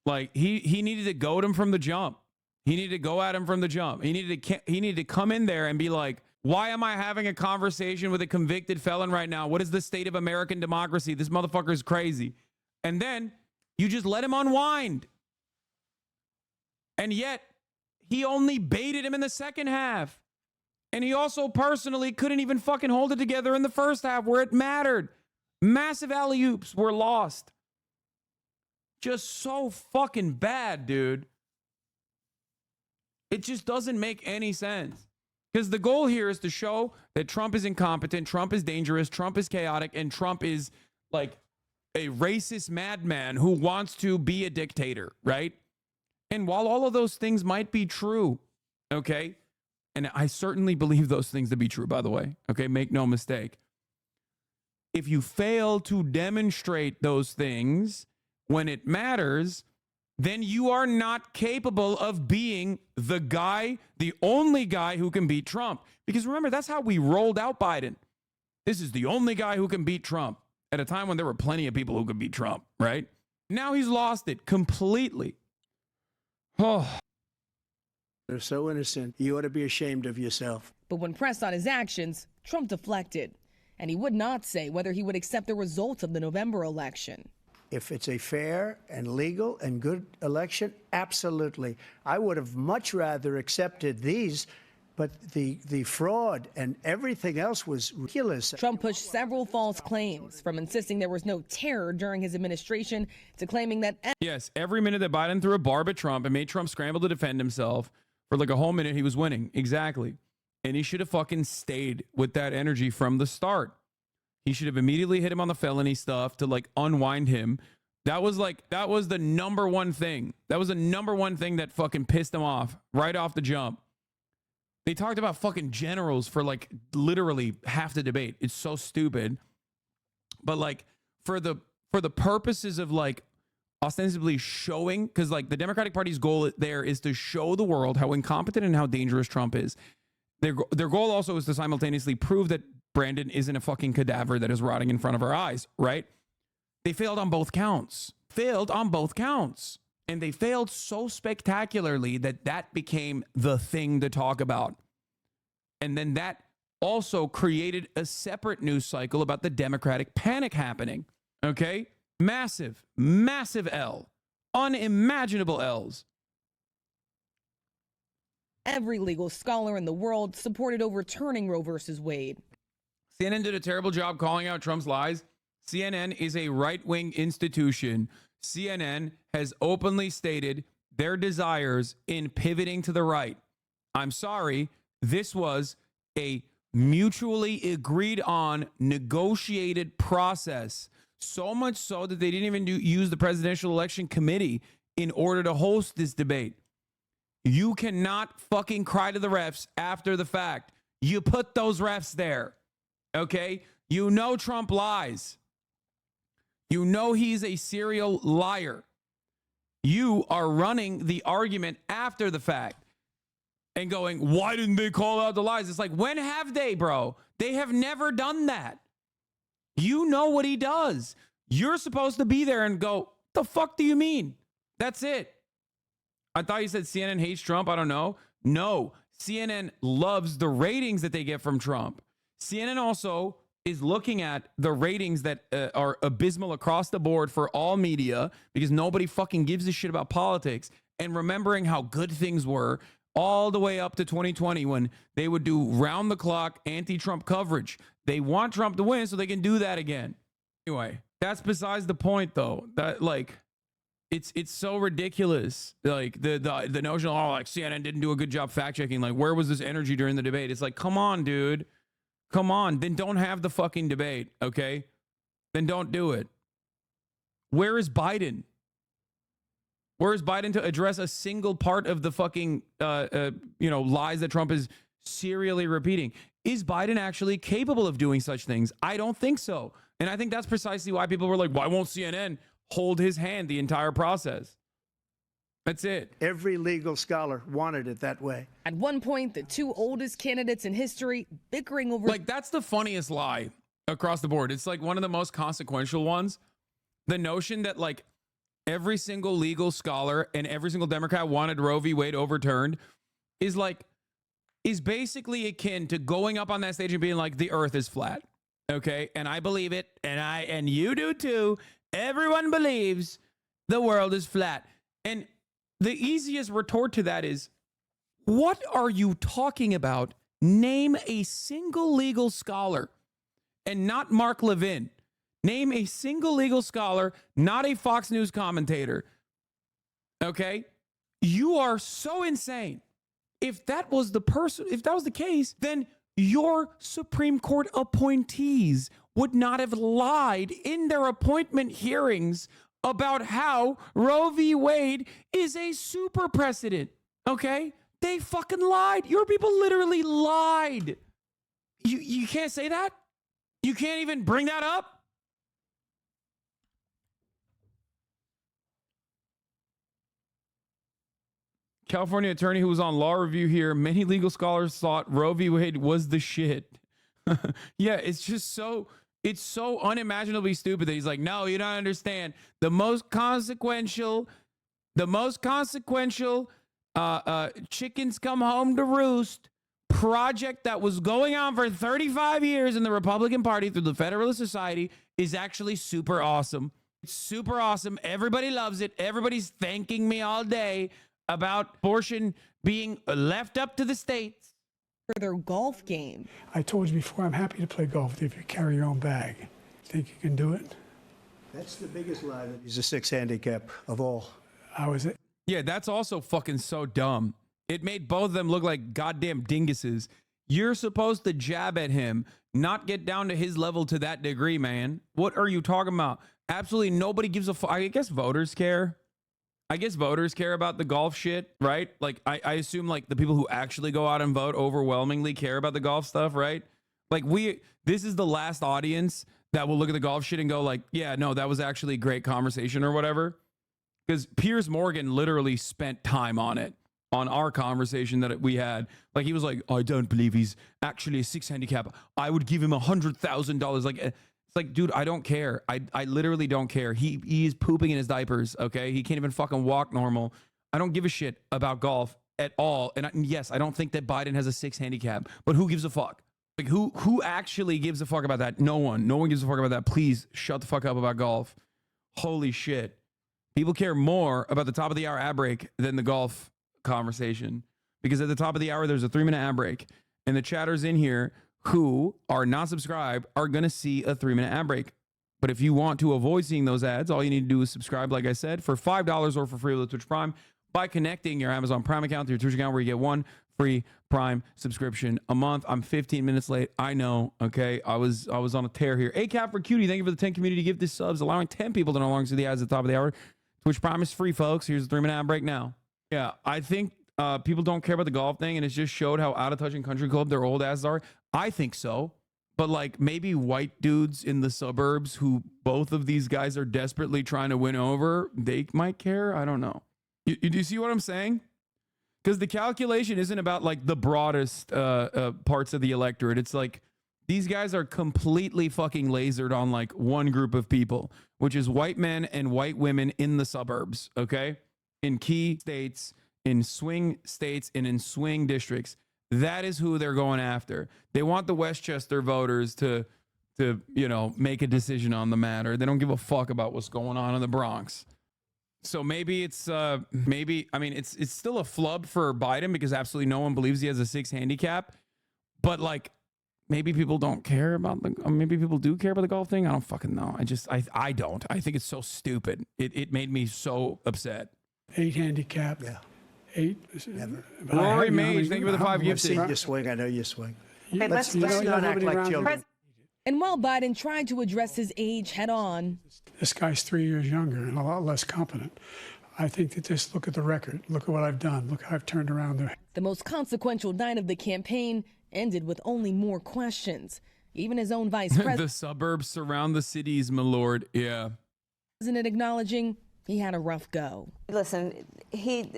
Speaker 1: Like he needed to goad him from the jump. He needed to go at him from the jump. He needed to come in there and be like, why am I having a conversation with a convicted felon right now? What is the state of American democracy? This motherfucker is crazy. And then you just let him unwind. And yet he only baited him in the second half. And he also personally couldn't even fucking hold it together in the first half where it mattered. Massive alley-oops were lost. Just so fucking bad, dude. It just doesn't make any sense. Because the goal here is to show that Trump is incompetent, Trump is dangerous, Trump is chaotic, and Trump is like a racist madman who wants to be a dictator, right? And while all of those things might be true, okay, and I certainly believe those things to be true, by the way, okay, make no mistake. If you fail to demonstrate those things when it matters, then you are not capable of being the guy, the only guy who can beat Trump. Because remember, that's how we rolled out Biden. This is the only guy who can beat Trump at a time when there were plenty of people who could beat Trump, right? Now he's lost it completely. Oh.
Speaker 7: They're so innocent. You ought to be ashamed of yourself.
Speaker 3: But when pressed on his actions, Trump deflected. And he would not say whether he would accept the results of the November election.
Speaker 7: If it's a fair and legal and good election, absolutely. I would have much rather accepted these, but the fraud and everything else was ridiculous.
Speaker 3: Trump pushed several false claims, from insisting there was no terror during his administration to claiming that...
Speaker 1: Yes, every minute that Biden threw a barb at Trump and made Trump scramble to defend himself, for like a whole minute, he was winning. Exactly. And he should have fucking stayed with that energy from the start. He should have immediately hit him on the felony stuff to like unwind him. That was the number one thing. That was the number one thing that fucking pissed him off right off the jump. They talked about fucking generals for like literally half the debate. It's so stupid. But like for the purposes of like ostensibly showing, because like the Democratic Party's goal there is to show the world how incompetent and how dangerous Trump is. Their goal also is to simultaneously prove that Brandon isn't a fucking cadaver that is rotting in front of our eyes, right? They failed on both counts. And they failed so spectacularly that became the thing to talk about. And then that also created a separate news cycle about the Democratic panic happening. Okay? Massive, massive L. Unimaginable L's.
Speaker 3: Every legal scholar in the world supported overturning Roe versus Wade.
Speaker 1: CNN did a terrible job calling out Trump's lies. CNN is a right-wing institution. CNN has openly stated their desires in pivoting to the right. I'm sorry, this was a mutually agreed on, negotiated process. So much so that they didn't even use the Presidential Election Committee in order to host this debate. You cannot fucking cry to the refs after the fact. You put those refs there. Okay? You know Trump lies. You know he's a serial liar. You are running the argument after the fact and going, why didn't they call out the lies? It's like, when have they, bro? They have never done that. You know what he does. You're supposed to be there and go, the fuck do you mean? That's it. I thought you said CNN hates Trump. I don't know. No, CNN loves the ratings that they get from Trump. CNN also is looking at the ratings that are abysmal across the board for all media because nobody fucking gives a shit about politics, and remembering how good things were all the way up to 2020 when they would do round the clock anti-Trump coverage. They want Trump to win so they can do that again. Anyway, that's besides the point though. That like it's so ridiculous. Like the notion of, oh, like CNN didn't do a good job fact checking. Like, where was this energy during the debate? It's like, come on, dude. Come on. Then don't have the fucking debate, okay? Then don't do it. Where is Biden? Where's Biden to address a single part of the fucking, lies that Trump is serially repeating? Is Biden actually capable of doing such things? I don't think so. And I think that's precisely why people were like, why won't CNN hold his hand the entire process? That's it.
Speaker 7: Every legal scholar wanted it that way.
Speaker 3: At one point, the two oldest candidates in history bickering over.
Speaker 1: Like, that's the funniest lie across the board. It's like one of the most consequential ones. The notion that like every single legal scholar and every single Democrat wanted Roe v. Wade overturned is basically akin to going up on that stage and being like, the earth is flat. Okay. And I believe it. And you do too. Everyone believes the world is flat. And the easiest retort to that is, what are you talking about? Name a single legal scholar, and not Mark Levin. Name a single legal scholar, not a Fox News commentator. Okay? You are so insane. If that was the case, then your Supreme Court appointees would not have lied in their appointment hearings about how Roe v. Wade is a super precedent. Okay? They fucking lied. Your people literally lied. You can't say that? You can't even bring that up? California attorney who was on Law Review here, many legal scholars thought Roe v. Wade was the shit. Yeah, it's just it's so unimaginably stupid that he's like, no, you don't understand. The most consequential chickens come home to roost project that was going on for 35 years in the Republican Party through the Federalist Society is actually super awesome. It's super awesome. Everybody loves it. Everybody's thanking me all day about abortion being left up to the states.
Speaker 3: For their golf game.
Speaker 4: I told you before, I'm happy to play golf if you carry your own bag. Think you can do it?
Speaker 7: That's the biggest lie. He's a 6 handicap of all.
Speaker 4: How is it?
Speaker 1: Yeah, that's also fucking so dumb. It made both of them look like goddamn dinguses. You're supposed to jab at him, not get down to his level to that degree, man. What are you talking about? Absolutely nobody gives a fuck. I guess voters care. I guess voters care about the golf shit, right? Like, I assume like the people who actually go out and vote overwhelmingly care about the golf stuff, right? Like this is the last audience that will look at the golf shit and go like, yeah, no, that was actually a great conversation or whatever. Because Piers Morgan literally spent time on it, on our conversation that we had. Like, he was like, I don't believe he's actually a 6 handicap. I would give him $100,000. Like, it's like, dude, I don't care. I literally don't care. He is pooping in his diapers, okay? He can't even fucking walk normal. I don't give a shit about golf at all. And yes, I don't think that Biden has a 6 handicap, but who gives a fuck? Like, who actually gives a fuck about that? No one. No one gives a fuck about that. Please shut the fuck up about golf. Holy shit. People care more about the top of the hour ad break than the golf conversation. Because at the top of the hour, there's a 3-minute ad break. And the chatters in here who are not subscribed are going to see a 3-minute ad break. But if you want to avoid seeing those ads, all you need to do is subscribe, like I said, for $5 or for free with Twitch Prime by connecting your Amazon Prime account to your Twitch account, where you get 1 free Prime subscription a month. I'm 15 minutes late. I know. Okay. I was on a tear here. ACAP for Cutie. Thank you for the 10 community gift subs, allowing 10 people to no longer see the ads at the top of the hour. Twitch Prime is free, folks. Here's a 3-minute ad break now. Yeah. I think people don't care about the golf thing, and it just showed how out of touch in country club their old asses are. I think so. But like, maybe white dudes in the suburbs who both of these guys are desperately trying to win over, they might care. I don't know. You see what I'm saying? Because the calculation isn't about like the broadest parts of the electorate. It's like these guys are completely fucking lasered on like one group of people, which is white men and white women in the suburbs, okay? In key states, in swing states, and in swing districts. That is who they're going after. They want the Westchester voters to make a decision on the matter. They don't give a fuck about what's going on in the Bronx. So maybe it's it's still a flub for Biden because absolutely no one believes he has a 6 handicap. But like, maybe people don't care about maybe people do care about the golf thing. I don't fucking know. I don't. I think it's so stupid. It made me so upset.
Speaker 4: 8 handicap.
Speaker 7: Yeah.
Speaker 4: 8.
Speaker 7: Never.
Speaker 1: Rory Mage, thank you for the 5
Speaker 7: I've
Speaker 1: gifted.
Speaker 7: seen you swing. I know you swing.
Speaker 2: Hey, let's not act like children.
Speaker 3: And while Biden tried to address his age head on,
Speaker 4: This guy's 3 years younger and a lot less competent. I think that just look at the record. Look at what I've done. Look how I've turned around
Speaker 3: The most consequential night of the campaign ended with only more questions. Even his own vice president.
Speaker 1: The suburbs surround the cities, my lord. Yeah.
Speaker 3: President acknowledging he had a rough go.
Speaker 8: Listen, he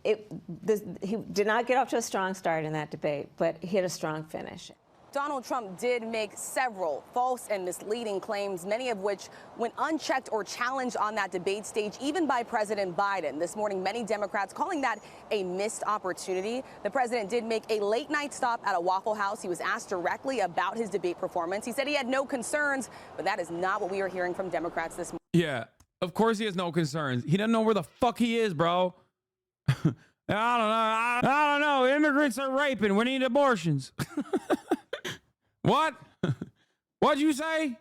Speaker 8: did not get off to a strong start in that debate, but he had a strong finish.
Speaker 9: Donald Trump did make several false and misleading claims, many of which went unchecked or challenged on that debate stage, even by President Biden. This morning, many Democrats calling that a missed opportunity. The president did make a late night stop at a Waffle House. He was asked directly about his debate performance. He said he had no concerns, but that is not what we are hearing from Democrats this morning.
Speaker 1: Yeah, of course he has no concerns. He doesn't know where the fuck he is, bro. I don't know. Immigrants are raping. We need abortions. What? What'd you say?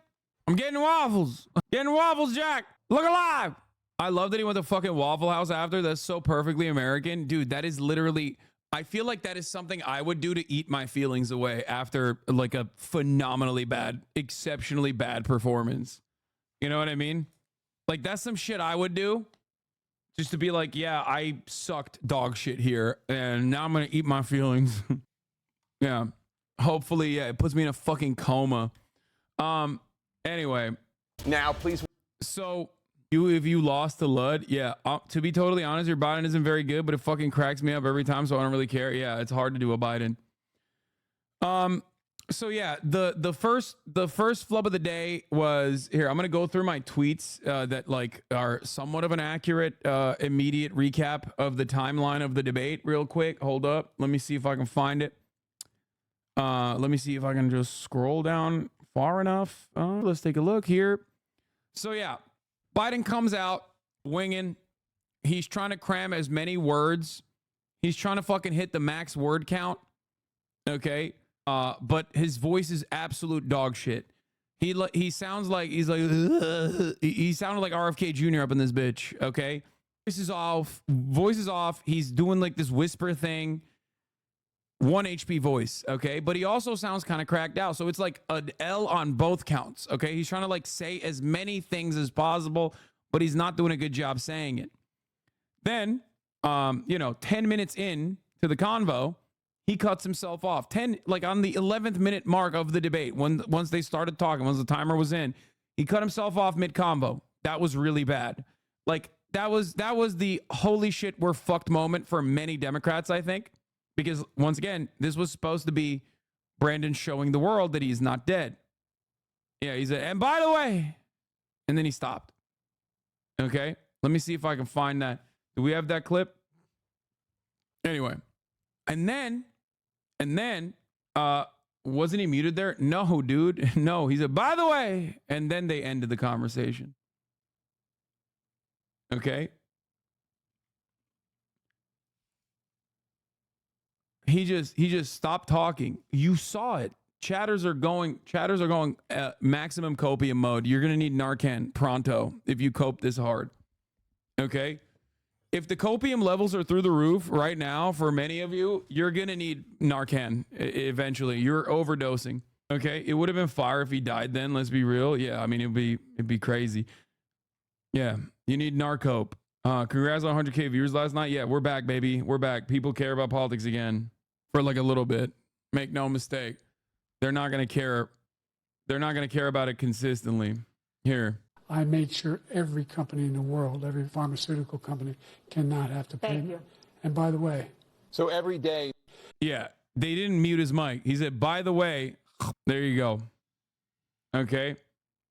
Speaker 1: I'm getting waffles. Getting waffles, Jack. Look alive. I love that he went to fucking Waffle House after. That's so perfectly American. Dude, that is literally, I feel like that is something I would do to eat my feelings away after like a phenomenally bad, exceptionally bad performance. You know what I mean? Like that's some shit I would do just to be like, yeah, I sucked dog shit here and now I'm going to eat my feelings. Yeah. Hopefully, yeah, it puts me in a fucking coma. Anyway.
Speaker 5: Now, please.
Speaker 1: So, if you lost to Lud, yeah, to be totally honest, your Biden isn't very good, but it fucking cracks me up every time, so I don't really care. Yeah, it's hard to do a Biden. So yeah, the first flub of the day was here. I'm gonna go through my tweets that like are somewhat of an accurate immediate recap of the timeline of the debate real quick. Hold up. Let me see if I can find it. Let me see if I can just scroll down far enough. Let's take a look here. So yeah, Biden comes out winging. He's trying to cram as many words. He's trying to fucking hit the max word count. Okay. But his voice is absolute dog shit. He sounds like he sounded like RFK Jr. up in this bitch. Okay. Voice is off. He's doing like this whisper thing. 1 HP voice, okay? But he also sounds kind of cracked out. So it's like an L on both counts, okay? He's trying to like say as many things as possible, but he's not doing a good job saying it. Then, 10 minutes in to the convo, he cuts himself off. Like on the 11th minute mark of the debate, once they started talking, once the timer was in, he cut himself off mid-convo. That was really bad. Like that was the holy shit, we're fucked moment for many Democrats, I think. Because once again, this was supposed to be Brandon showing the world that he's not dead. Yeah, he said, and by the way, and then he stopped. Okay, let me see if I can find that. Do we have that clip? Anyway, and then, wasn't he muted there? No, dude. No, he said, by the way, and then they ended the conversation. Okay. He just stopped talking. You saw it. Chatters are going maximum copium mode. You're going to need Narcan pronto if you cope this hard. Okay? If the copium levels are through the roof right now for many of you, you're going to need Narcan eventually. You're overdosing. Okay? It would have been fire if he died then, let's be real. Yeah, I mean it'd be crazy. Yeah, you need Narcope. Congrats on 100K viewers last night. Yeah, we're back, baby. We're back. People care about politics again. For like a little bit. Make no mistake. They're not going to care. They're not going to care about it consistently. Here.
Speaker 4: I made sure every company in the world, every pharmaceutical company cannot have to pay.
Speaker 8: Thank you.
Speaker 4: And by the way.
Speaker 5: So every day.
Speaker 1: Yeah. They didn't mute his mic. He said, by the way, there you go. Okay.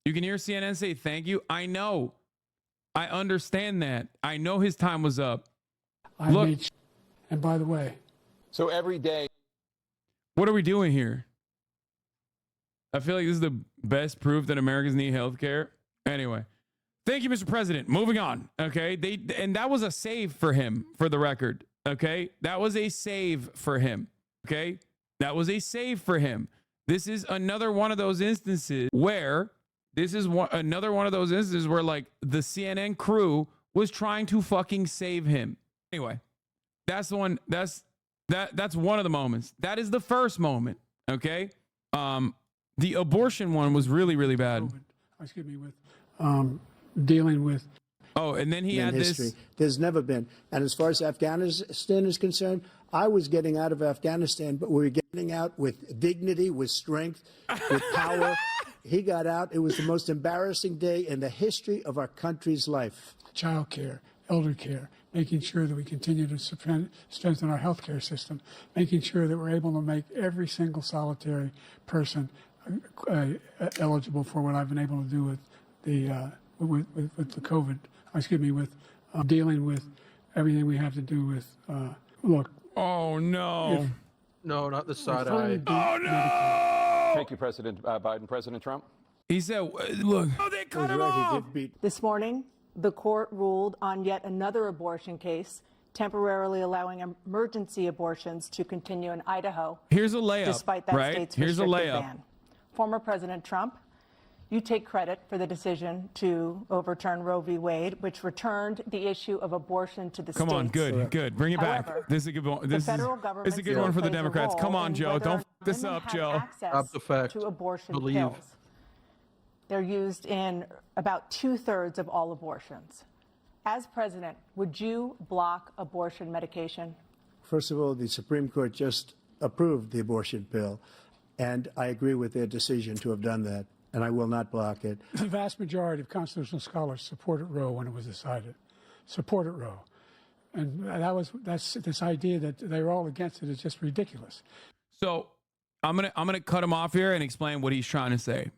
Speaker 1: You can hear CNN say thank you. I know. I understand that. I know his time was up. Look.
Speaker 4: And by the way.
Speaker 5: So every day.
Speaker 1: What are we doing here? I feel like this is the best proof that Americans need health care. Anyway, thank you, Mr. President. Moving on. Okay. And that was a save for him, for the record. Okay. That was a save for him. Okay. That was a save for him. This is another one of those instances where like the CNN crew was trying to fucking save him. Anyway, that's the one. That's one of the moments. That is the first moment. Okay. The abortion one was really, really bad.
Speaker 4: Excuse me, with dealing with
Speaker 1: Oh, and then he
Speaker 7: in
Speaker 1: had
Speaker 7: history.
Speaker 1: this.
Speaker 7: There's never been. And as far as Afghanistan is concerned, I was getting out of Afghanistan, but we were getting out with dignity, with strength, with power. He got out. It was the most embarrassing day in the history of our country's life.
Speaker 4: Child care, elder care, making sure that we continue to strengthen our healthcare system, making sure that we're able to make every single solitary person eligible for what I've been able to do with the with the COVID. With dealing with everything we have to do with. Look.
Speaker 1: Oh no.
Speaker 10: No, not the side eye.
Speaker 1: Oh no.
Speaker 5: Thank you, President Biden. President Trump?
Speaker 1: He said, look. Oh, they cut him off.
Speaker 11: This morning, the court ruled on yet another abortion case, temporarily allowing emergency abortions to continue in Idaho.
Speaker 1: Here's a layup,
Speaker 11: despite that
Speaker 1: right?
Speaker 11: state's
Speaker 1: Here's a
Speaker 11: restrictive
Speaker 1: layup.
Speaker 11: ban. Former President Trump, you take credit for the decision to overturn Roe v. Wade, which returned the issue of abortion to the states.
Speaker 1: Come on, good. Bring it back.
Speaker 11: However,
Speaker 1: This is a good one. This is a good one for the Democrats. Come on, Joe. Don't f this up, Joe.
Speaker 10: Stop the fact.
Speaker 11: To abortion
Speaker 10: Believe.
Speaker 11: pills. They're used in about 2/3 of all abortions. As president, would you block abortion medication?
Speaker 7: First of all, the Supreme Court just approved the abortion bill, and I agree with their decision to have done that, and I will not block it.
Speaker 4: The vast majority of constitutional scholars supported Roe when it was decided. Supported Roe. And that's this idea that they were all against it is just ridiculous.
Speaker 1: So I'm gonna cut him off here and explain what he's trying to say.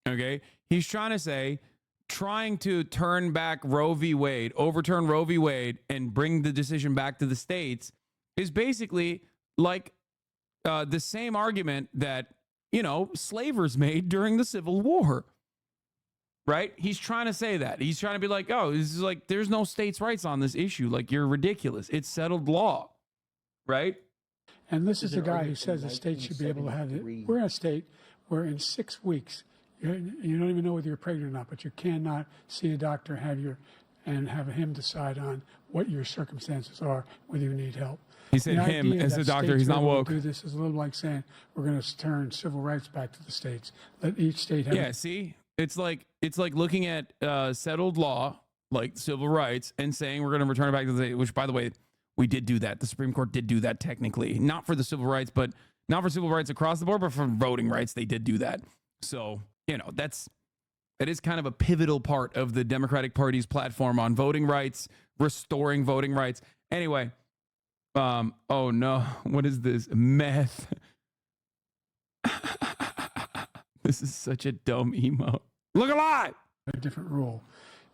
Speaker 1: Okay, he's trying to say, trying to turn back Roe v. Wade, overturn Roe v. Wade, and bring the decision back to the states is basically like the same argument that slavers made during the Civil War. Right? He's trying to say that. He's trying to be like, oh, this is like, there's no states' rights on this issue. Like, you're ridiculous. It's settled law. Right?
Speaker 4: And this is the guy who says the state should be able to have it. We're in a state where in 6 weeks, you don't even know whether you're pregnant or not, but you cannot see a doctor and have him decide on what your circumstances are, whether you need help.
Speaker 1: He said him as a doctor. He's not woke.
Speaker 4: Do this is a little like saying we're going to turn civil rights back to the states. Let each state have.
Speaker 1: Yeah, see, it's like looking at settled law, like civil rights, and saying we're going to return it back to the state. Which, by the way, we did do that. The Supreme Court did do that technically, not for the civil rights, but not for civil rights across the board, but for voting rights, they did do that. So that is kind of a pivotal part of the Democratic Party's platform on voting rights, restoring voting rights. Anyway. Oh no, what is this? Meth. This is such a dumb emo. Look alive!
Speaker 4: A different rule.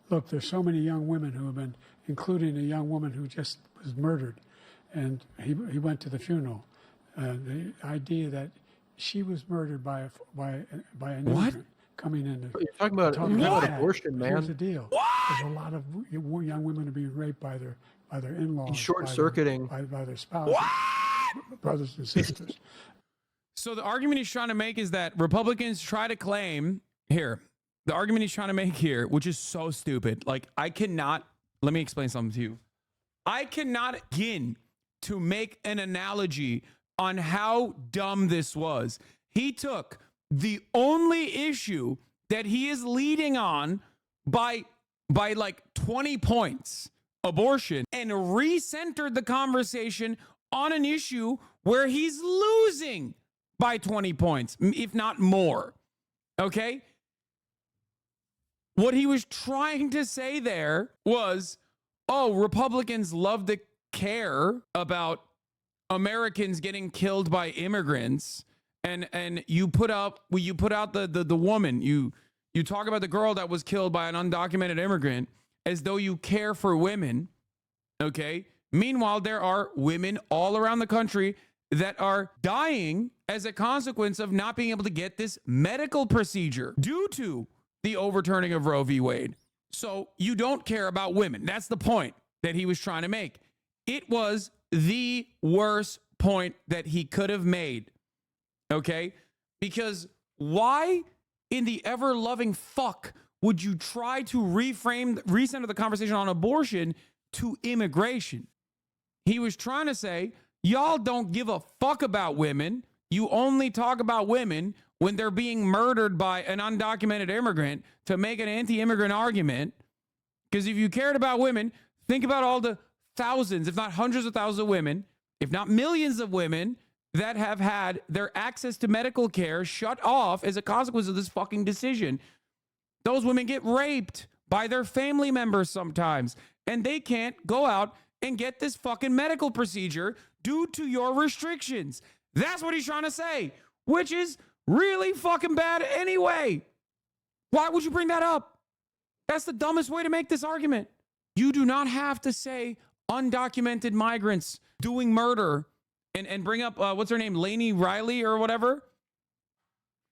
Speaker 4: Look, there's so many young women who have been, including a young woman who just was murdered, and he went to the funeral. The idea that she was murdered by an immigrant coming in.
Speaker 10: You're talking about abortion, man.
Speaker 4: Here's the deal. There's a lot of young women are being raped by their in-laws,
Speaker 10: short-circuiting
Speaker 4: by their spouses, brothers and sisters.
Speaker 1: So the argument he's trying to make is that Republicans try to claim here. The argument he's trying to make here, which is so stupid. Like, let me explain something to you. I cannot begin to make an analogy on how dumb this was. He took the only issue that he is leading on by like 20 points, abortion, and recentered the conversation on an issue where he's losing by 20 points, if not more. Okay? What he was trying to say there was, oh, Republicans love to care about Americans getting killed by immigrants, and you put out the woman, you talk about the girl that was killed by an undocumented immigrant as though you care for women, okay? Meanwhile, there are women all around the country that are dying as a consequence of not being able to get this medical procedure due to the overturning of Roe v. Wade. So you don't care about women. That's the point that he was trying to make. It was the worst point that he could have made, okay? Because why in the ever-loving fuck would you try to recenter the conversation on abortion to immigration? He was trying to say, y'all don't give a fuck about women. You only talk about women when they're being murdered by an undocumented immigrant to make an anti-immigrant argument, Because if you cared about women, think about all the thousands, if not hundreds of thousands of women, if not millions of women that have had their access to medical care shut off as a consequence of this fucking decision. Those women get raped by their family members sometimes, and they can't go out and get this fucking medical procedure due to your restrictions. That's what he's trying to say, which is really fucking bad anyway. Why would you bring that up? That's the dumbest way to make this argument. You do not have to say undocumented migrants doing murder and bring up, what's her name, Lainey Riley or whatever.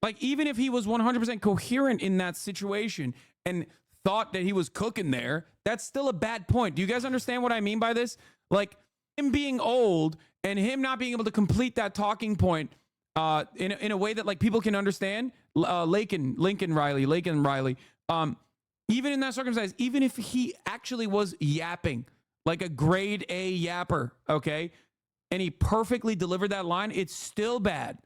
Speaker 1: Like, even if he was 100% coherent in that situation and thought that he was cooking there, that's still a bad point. Do you guys understand what I mean by this? Like, him being old and him not being able to complete that talking point in a way that, like, people can understand. Lincoln Riley. Even in that circumstance, even if he actually was yapping, like a grade A yapper, okay, and he perfectly delivered that line, it's still bad.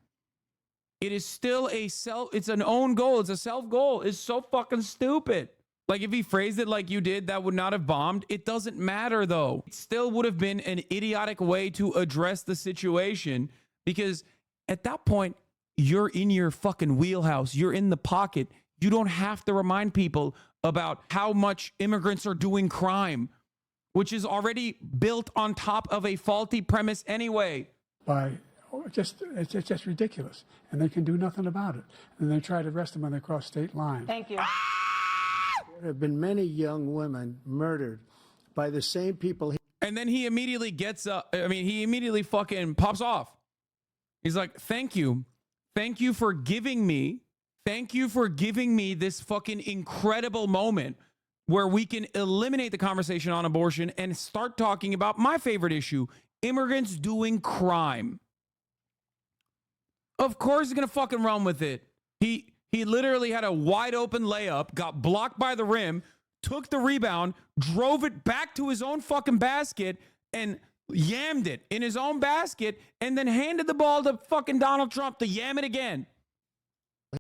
Speaker 1: It is still it's an own goal. It's a self goal. It's so fucking stupid. Like, if he phrased it like you did, that would not have bombed. It doesn't matter, though. It still would have been an idiotic way to address the situation, because at that point, you're in your fucking wheelhouse. You're in the pocket. You don't have to remind people about how much immigrants are doing crime, which is already built on top of a faulty premise anyway.
Speaker 4: It's just ridiculous, and they can do nothing about it. And they try to arrest them when they cross state lines.
Speaker 11: Thank you.
Speaker 7: There have been many young women murdered by the same people.
Speaker 1: And then he immediately gets up. I mean, he immediately fucking pops off. He's like, thank you. Thank you for giving me this fucking incredible moment where we can eliminate the conversation on abortion and start talking about my favorite issue, immigrants doing crime. Of course he's going to fucking run with it. He literally had a wide open layup, got blocked by the rim, took the rebound, drove it back to his own fucking basket, and yammed it in his own basket, and then handed the ball to fucking Donald Trump to yam it again.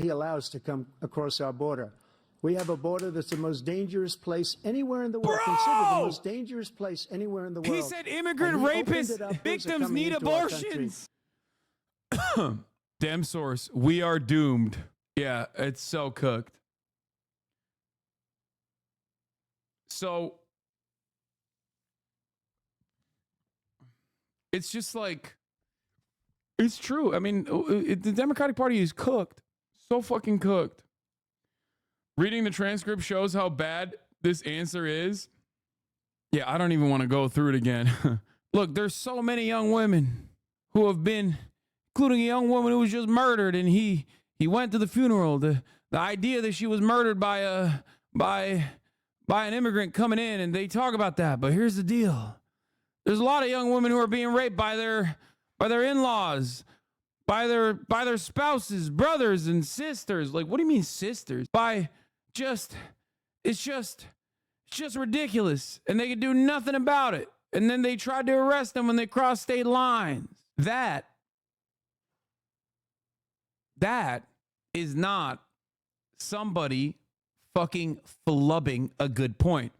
Speaker 7: He allows to come across our border. We have a border that's the most dangerous place anywhere in the world.
Speaker 1: Bro!
Speaker 7: Considered the most dangerous place anywhere in the world.
Speaker 1: He said immigrant rapist victims need abortions. Dem source, we are doomed. Yeah, it's so cooked. So it's just like, it's true. I mean, the Democratic Party is cooked. So fucking cooked. Reading the transcript shows how bad this answer is. Yeah, I don't even want to go through it again. Look, there's so many young women who have been, including a young woman who was just murdered, and he went to the funeral. The idea that she was murdered by an immigrant coming in, and they talk about that. But here's the deal. There's a lot of young women who are being raped by their in-laws, by their spouses, brothers and sisters. Like, what do you mean sisters? It's just ridiculous. And they can do nothing about it. And then they tried to arrest them when they crossed state lines. That is not somebody fucking flubbing a good point.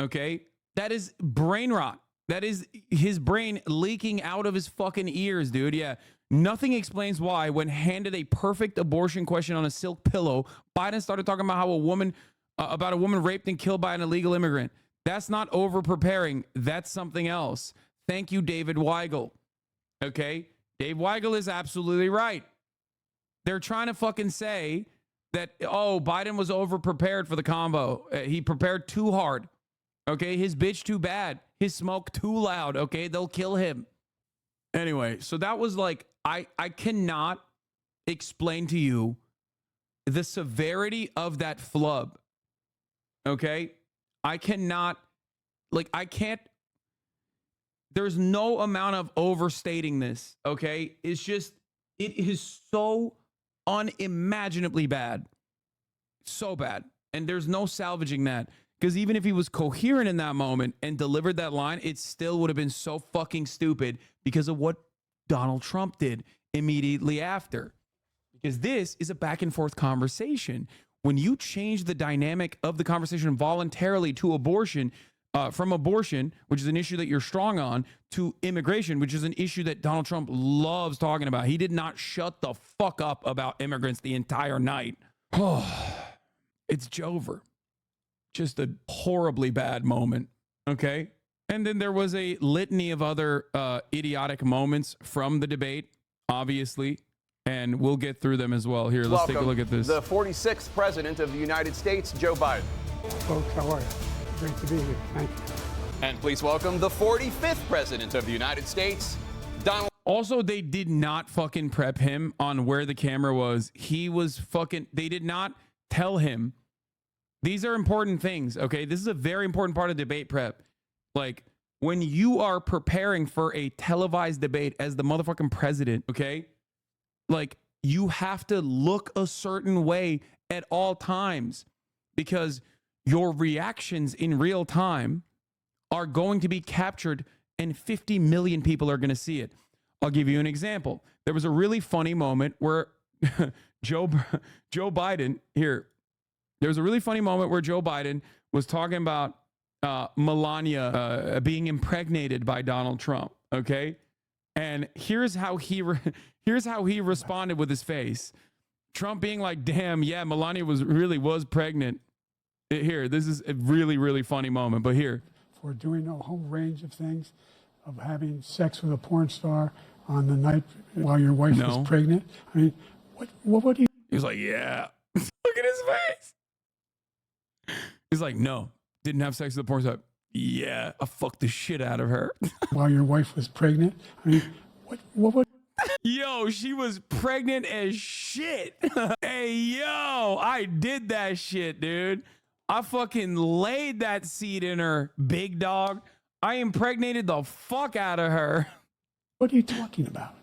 Speaker 1: Okay? That is brain rot. That is his brain leaking out of his fucking ears, dude. Yeah. Nothing explains why, when handed a perfect abortion question on a silk pillow, Biden started talking about how a woman raped and killed by an illegal immigrant. That's not over preparing. That's something else. Thank you, David Weigel. Okay? Dave Weigel is absolutely right. They're trying to fucking say that, oh, Biden was over prepared for the convo. He prepared too hard. Okay? His bitch too bad. His smoke too loud. Okay? They'll kill him. Anyway, so that was like, I cannot explain to you the severity of that flub. Okay? I can't, there's no amount of overstating this. Okay? It's just, it is so unimaginably bad. So bad. And there's no salvaging that. Because even if he was coherent in that moment and delivered that line, it still would have been so fucking stupid because of what Donald Trump did immediately after. Because this is a back and forth conversation when you change the dynamic of the conversation voluntarily to abortion, from abortion, which is an issue that you're strong on, to immigration, which is an issue that Donald Trump loves talking about. He did not shut the fuck up about immigrants the entire night. Oh, it's over. Just a horribly bad moment. Okay. And then there was a litany of other idiotic moments from the debate, obviously, and we'll get through them as well. Here, let's take a look at this.
Speaker 5: The 46th president of the United States, Joe Biden.
Speaker 4: Folks, how are you? Great to be here. Thank you.
Speaker 5: And please welcome the 45th president of the United States, Donald.
Speaker 1: Also, they did not fucking prep him on where the camera was. He was fucking, they did not tell him. These are important things, okay? This is a very important part of debate prep. Like, when you are preparing for a televised debate as the motherfucking president, okay? Like, you have to look a certain way at all times because your reactions in real time are going to be captured and 50 million people are going to see it. I'll give you an example. There was a really funny moment where Joe Biden, here, there was a really funny moment where Joe Biden was talking about Melania being impregnated by Donald Trump, okay? And here's how he responded with his face. Trump being like, damn, yeah, Melania was pregnant. Here, this is a really, really funny moment, but here.
Speaker 4: For doing a whole range of things, of having sex with a porn star on the night while your wife was pregnant. I mean, what do you?
Speaker 1: He was like, yeah. Look at his face. He's like, no, didn't have sex with a porn star. Yeah, I fucked the shit out of her.
Speaker 4: While your wife was pregnant. I mean, what?
Speaker 1: Yo, she was pregnant as shit. Hey, yo, I did that shit, dude. I fucking laid that seed in her, big dog. I impregnated the fuck out of her.
Speaker 4: What are you talking about?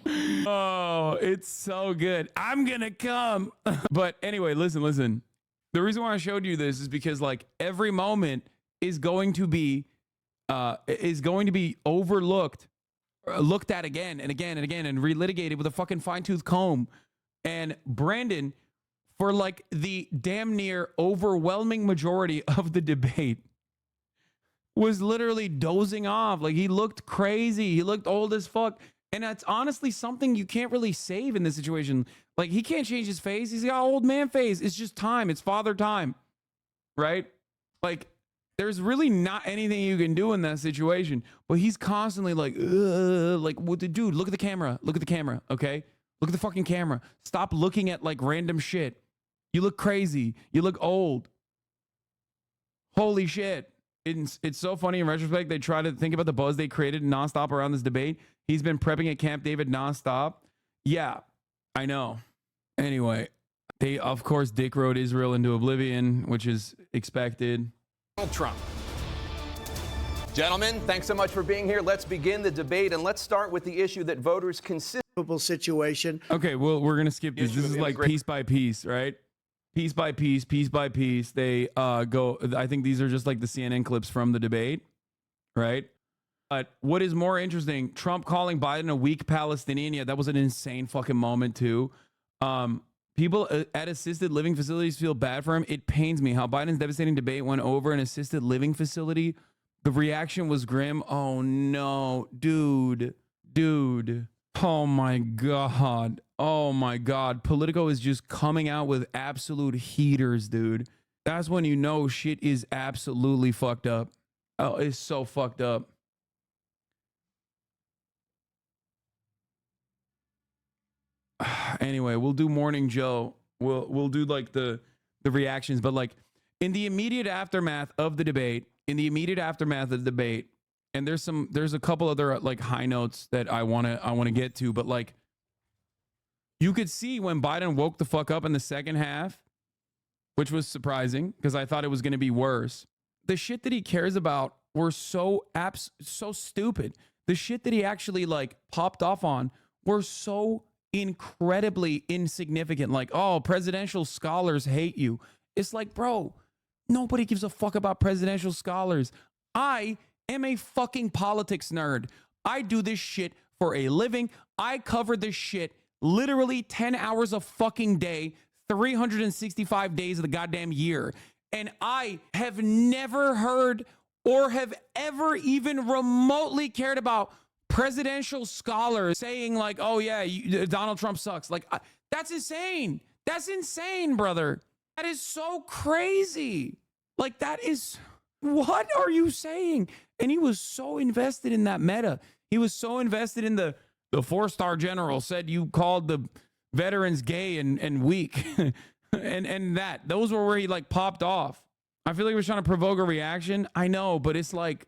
Speaker 1: Oh, it's so good. I'm gonna come. But anyway, listen. The reason why I showed you this is because like every moment is going to be overlooked, looked at again and again and again and relitigated with a fucking fine-tooth comb. And Brandon, for like the damn near overwhelming majority of the debate, was literally dozing off. Like he looked crazy. He looked old as fuck. And that's honestly something you can't really save in this situation. Like he can't change his face. He's got old man face. It's just time. It's father time. Right? Like there's really not anything you can do in that situation. But he's constantly like, what the dude, look at the camera. Look at the camera. Okay? Look at the fucking camera. Stop looking at like random shit. You look crazy. You look old. Holy shit. It's so funny in retrospect. They try to think about the buzz they created nonstop around this debate. He's been prepping at Camp David nonstop. Yeah, I know. Anyway, they, of course, Dick rode Israel into oblivion, which is expected.
Speaker 5: Donald Trump. Gentlemen, thanks so much for being here. Let's begin the debate, and let's start with the issue that voters consider.
Speaker 7: Situation.
Speaker 1: Okay, well, we're going to skip this. This is like piece by piece, right? Piece by piece, piece by piece. They go, I think these are just like the CNN clips from the debate, right? But what is more interesting, Trump calling Biden a weak Palestinian. Yeah, that was an insane fucking moment too. People at assisted living facilities feel bad for him. It pains me how Biden's devastating debate went over an assisted living facility. The reaction was grim. Oh no, dude. Oh my God. Oh my God. Politico is just coming out with absolute heaters, dude. That's when you know shit is absolutely fucked up. Oh, it's so fucked up. Anyway, we'll do Morning Joe. We'll do like the reactions, but like in the immediate aftermath of the debate, and there's a couple other like high notes that I want to get to, but like you could see when Biden woke the fuck up in the second half, which was surprising because I thought it was going to be worse. The shit that he cares about were so stupid. The shit that he actually like popped off on were so incredibly insignificant. Like, oh, presidential scholars hate you. It's like, bro, nobody gives a fuck about presidential scholars. I am a fucking politics nerd. I do this shit for a living. I cover this shit literally 10 hours a fucking day, 365 days of the goddamn year. And I have never heard or have ever even remotely cared about presidential scholars saying like, oh yeah, Donald Trump sucks. Like, that's insane. That's insane, brother. That is so crazy. Like, that is, what are you saying? And he was so invested in that meta. He was so invested in the 4-star general said you called the veterans gay and weak. and that, those were where he like popped off. I feel like he was trying to provoke a reaction. I know, but it's like,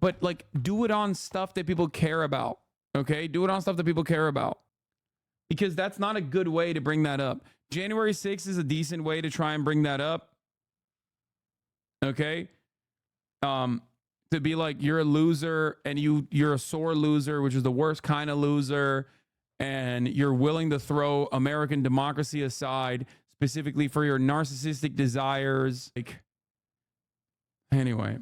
Speaker 1: but like, do it on stuff that people care about. Okay. Do it on stuff that people care about, because that's not a good way to bring that up. January 6th is a decent way to try and bring that up. Okay. To be like, you're a loser and you're a sore loser, which is the worst kind of loser. And you're willing to throw American democracy aside specifically for your narcissistic desires. Like, anyway,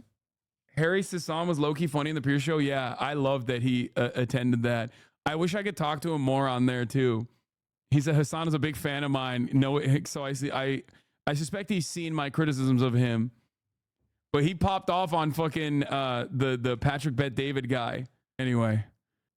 Speaker 1: Harry Sasson was low-key funny in the Pierce show. Yeah, I love that he attended that. I wish I could talk to him more on there too. He said Hassan is a big fan of mine. No, so I suspect he's seen my criticisms of him. But he popped off on fucking the Patrick Bet-David guy. Anyway,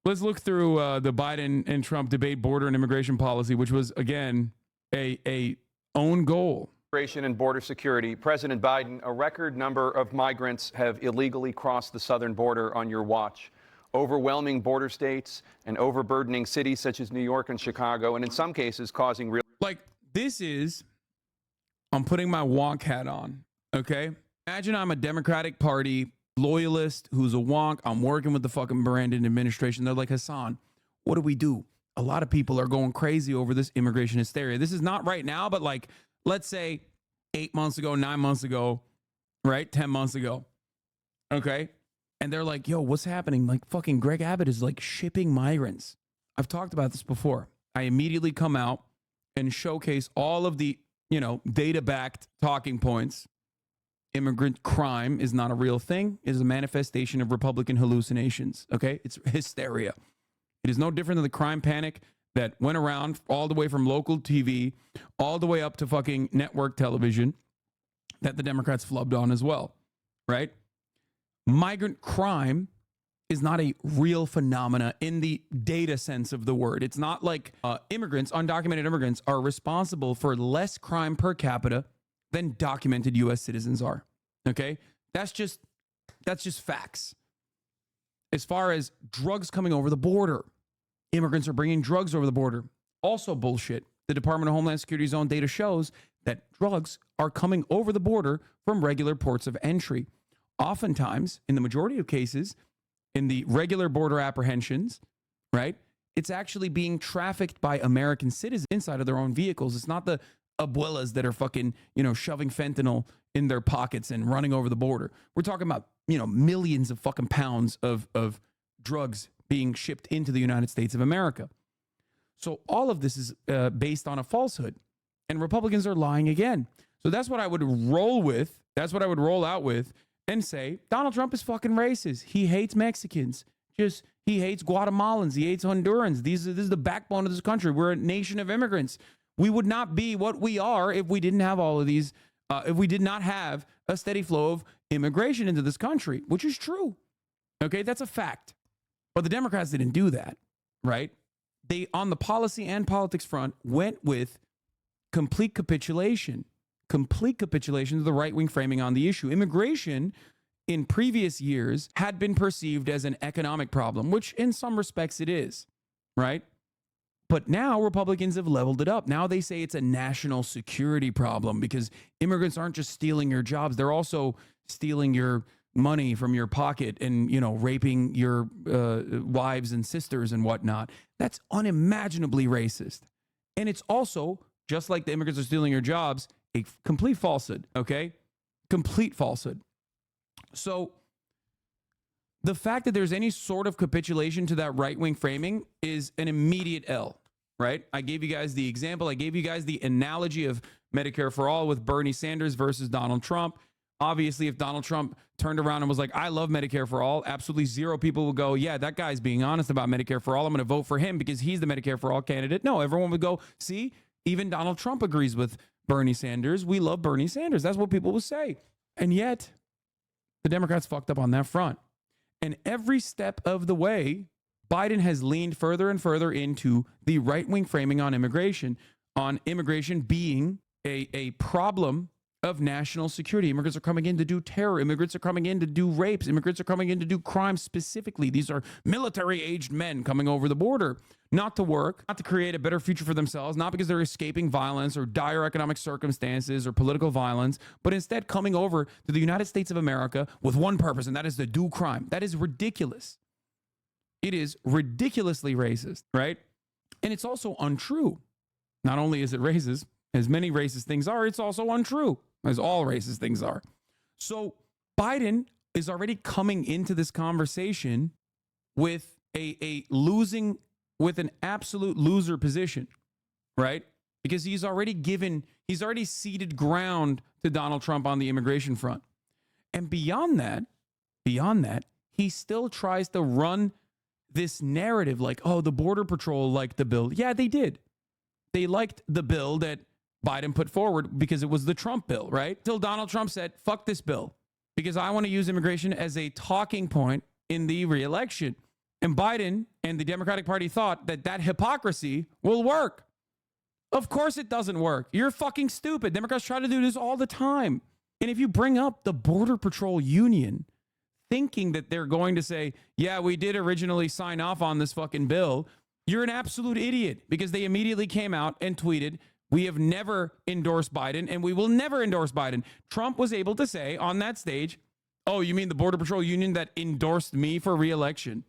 Speaker 1: let's look through the Biden and Trump debate border and immigration policy, which was, again, a own goal.
Speaker 5: Immigration and border security. President Biden, a record number of migrants have illegally crossed the southern border on your watch. Overwhelming border states and overburdening cities such as New York and Chicago, and in some cases causing real...
Speaker 1: Like, this is, I'm putting my wonk hat on, okay? Imagine I'm a Democratic Party loyalist who's a wonk. I'm working with the fucking Brandon administration. They're like, Hassan, what do we do? A lot of people are going crazy over this immigration hysteria. This is not right now, but like, let's say 8 months ago, 9 months ago, right? 10 months ago. Okay. And they're like, yo, what's happening? Like, fucking Greg Abbott is like shipping migrants. I've talked about this before. I immediately come out and showcase all of the, data-backed talking points. Immigrant crime is not a real thing. It is a manifestation of Republican hallucinations. Okay. It's hysteria. It is no different than the crime panic that went around all the way from local TV, all the way up to fucking network television that the Democrats flubbed on as well. Right. Migrant crime is not a real phenomena in the data sense of the word. It's not like immigrants, undocumented immigrants, are responsible for less crime per capita than documented U.S. citizens are. Okay? That's just facts. As far as drugs coming over the border, immigrants are bringing drugs over the border. Also bullshit. The Department of Homeland Security's own data shows that drugs are coming over the border from regular ports of entry. Oftentimes, in the majority of cases, in the regular border apprehensions, right, it's actually being trafficked by American citizens inside of their own vehicles. It's not the abuelas that are fucking, shoving fentanyl in their pockets and running over the border. We're talking about, millions of fucking pounds of drugs being shipped into the United States of America. So all of this is based on a falsehood, and Republicans are lying again. So that's what I would roll with. That's what I would roll out with and say, Donald Trump is fucking racist. He hates Mexicans. He hates Guatemalans. He hates Hondurans. This is the backbone of this country. We're a nation of immigrants. We would not be what we are if we didn't have all of these, if we did not have a steady flow of immigration into this country, which is true. Okay, that's a fact. But the Democrats didn't do that, right? They, on the policy and politics front, went with complete capitulation to the right-wing framing on the issue. Immigration in previous years had been perceived as an economic problem, which in some respects it is, right? But now Republicans have leveled it up. Now they say it's a national security problem because immigrants aren't just stealing your jobs. They're also stealing your money from your pocket and, raping your wives and sisters and whatnot. That's unimaginably racist. And it's also, just like the immigrants are stealing your jobs, a complete falsehood, okay? Complete falsehood. So the fact that there's any sort of capitulation to that right-wing framing is an immediate L, right? I gave you guys the example. I gave you guys the analogy of Medicare for All with Bernie Sanders versus Donald Trump. Obviously, if Donald Trump turned around and was like, I love Medicare for All, absolutely zero people would go, yeah, that guy's being honest about Medicare for All. I'm going to vote for him because he's the Medicare for All candidate. No, everyone would go, see, Even Donald Trump agrees with Bernie Sanders. We love Bernie Sanders. That's what people will say. And yet, the Democrats fucked up on that front. And every step of the way, Biden has leaned further and further into the right-wing framing on immigration being a problem of national security. Immigrants are coming in to do terror. Immigrants are coming in to do rapes. Immigrants are coming in to do crimes specifically. These are military-aged men coming over the border, not to work, not to create a better future for themselves, not because they're escaping violence or dire economic circumstances or political violence, but instead coming over to the United States of America with one purpose, and that is to do crime. That is ridiculous. It is ridiculously racist, right? And it's also untrue. Not only is it racist, as many racist things are, it's also untrue, as all racist things are. So Biden is already coming into this conversation with with an absolute loser position, right? Because he's already ceded ground to Donald Trump on the immigration front. And beyond that, he still tries to run this narrative like, oh, the Border Patrol liked the bill. Yeah, they did. They liked the bill that Biden put forward because it was the Trump bill, right? Till Donald Trump said, fuck this bill, because I want to use immigration as a talking point in the reelection. And Biden and the Democratic Party thought that hypocrisy will work. Of course it doesn't work. You're fucking stupid. Democrats try to do this all the time. And if you bring up the Border Patrol Union, thinking that they're going to say, yeah, we did originally sign off on this fucking bill, you're an absolute idiot, because they immediately came out and tweeted, we have never endorsed Biden and we will never endorse Biden. Trump was able to say on that stage, oh, you mean the Border Patrol Union that endorsed me for re-election?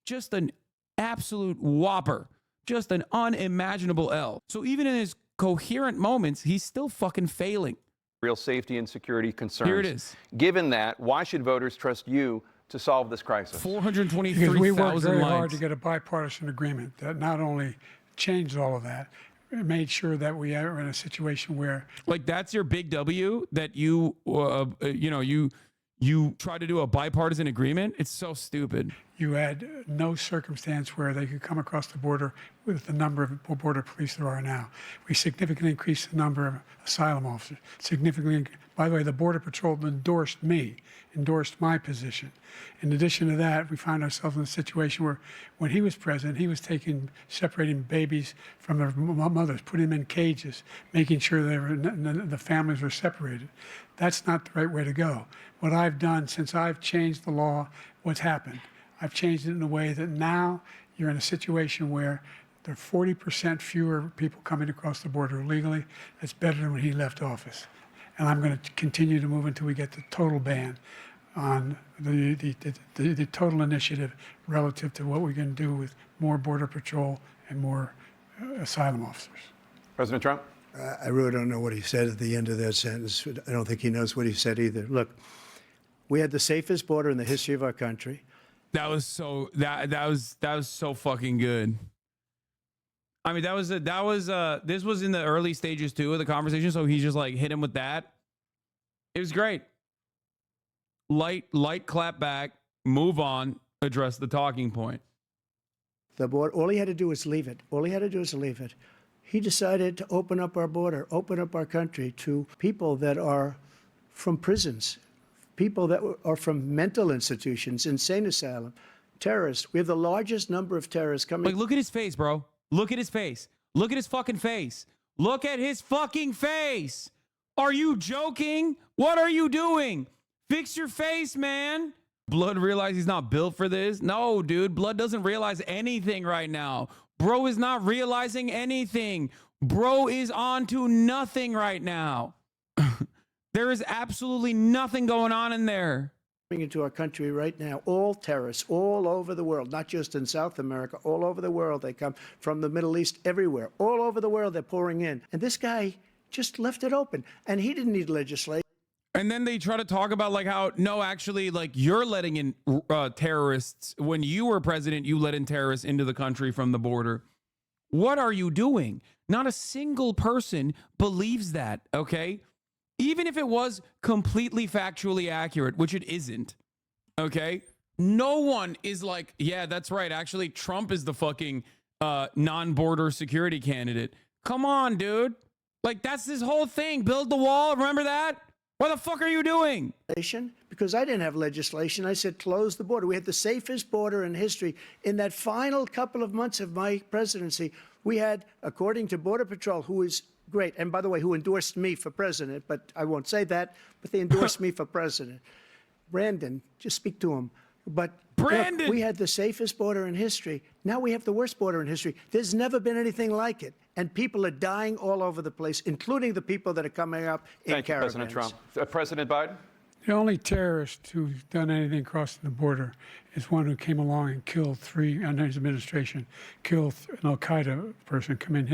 Speaker 1: Just an absolute whopper, just an unimaginable L. So even in his coherent moments, he's still fucking failing.
Speaker 5: Real safety and security concerns.
Speaker 1: Here it is.
Speaker 5: Given that, why should voters trust you to solve this crisis?
Speaker 1: 423,000
Speaker 4: Because we worked very hard
Speaker 1: likes.
Speaker 4: to get a bipartisan agreement that not only changed all of that, it made sure that we are in a situation where,
Speaker 1: Like, that's your big W, that you try to do a bipartisan agreement. It's so stupid.
Speaker 4: you had no circumstance where they could come across the border with the number of border police there are now. We significantly increased the number of asylum officers. By the way, the Border Patrol endorsed my position. In addition to that, we found ourselves in a situation where when he was president, he was separating babies from their mothers, putting them in cages, making sure the families were separated. That's not the right way to go. What I've done since I've changed the law, what's happened? I've changed it in a way that now you're in a situation where there are 40% fewer people coming across the border illegally. That's better than when he left office. And I'm going to continue to move until we get the total ban on the total initiative relative to what we're going to do with more Border Patrol and more asylum officers.
Speaker 5: President Trump?
Speaker 6: I really don't know what he said at the end of that sentence. I don't think he knows what he said either. Look, we had the safest border in the history of our country.
Speaker 1: That was so so fucking good. I mean, this was in the early stages too of the conversation, so he just like hit him with that. It was great. Light clap back, move on, address the talking point.
Speaker 7: The border, all he had to do was leave it. All he had to do was leave it. He decided to open up our border, open up our country to people that are from prisons, people that are from mental institutions, insane asylum, terrorists. We have the largest number of terrorists coming.
Speaker 1: Like, look at his face, bro. Look at his face. Look at his fucking face. Look at his fucking face. Are you joking? What are you doing? Fix your face, man. Blood realize he's not built for this? No, dude. Blood doesn't realize anything right now. Bro is not realizing anything. Bro is on to nothing right now. There is absolutely nothing going on in there.
Speaker 7: Into our country right now, all terrorists all over the world, not just in South America, all over the world. They come from the Middle East, everywhere, all over the world. They're pouring in. And this guy just left it open, and he didn't need legislation.
Speaker 1: And then they try to talk about like how, no, actually, like you're letting in terrorists. When you were president, you let in terrorists into the country from the border. What are you doing? Not a single person believes that, okay? Even if it was completely factually accurate, which it isn't, okay? No one is like, yeah, that's right. Actually, Trump is the fucking non-border security candidate. Come on, dude. Like, that's this whole thing. Build the wall. Remember that? What the fuck are you doing?
Speaker 7: Because I didn't have legislation. I said close the border. We had the safest border in history. In that final couple of months of my presidency, we had, according to Border Patrol, who is great, and by the way, who endorsed me for president, but I won't say that, but they endorsed me for president. Brandon, just speak to him. But
Speaker 1: Brandon,
Speaker 7: look, we had the safest border in history. Now we have the worst border in history. There's never been anything like it. And people are dying all over the place, including the people that are coming up in
Speaker 5: Thank you,
Speaker 7: caravans.
Speaker 5: President Trump. President Biden?
Speaker 4: The only terrorist who's done anything crossing the border is one who came along and killed three, under his administration, killed an Al-Qaeda person come in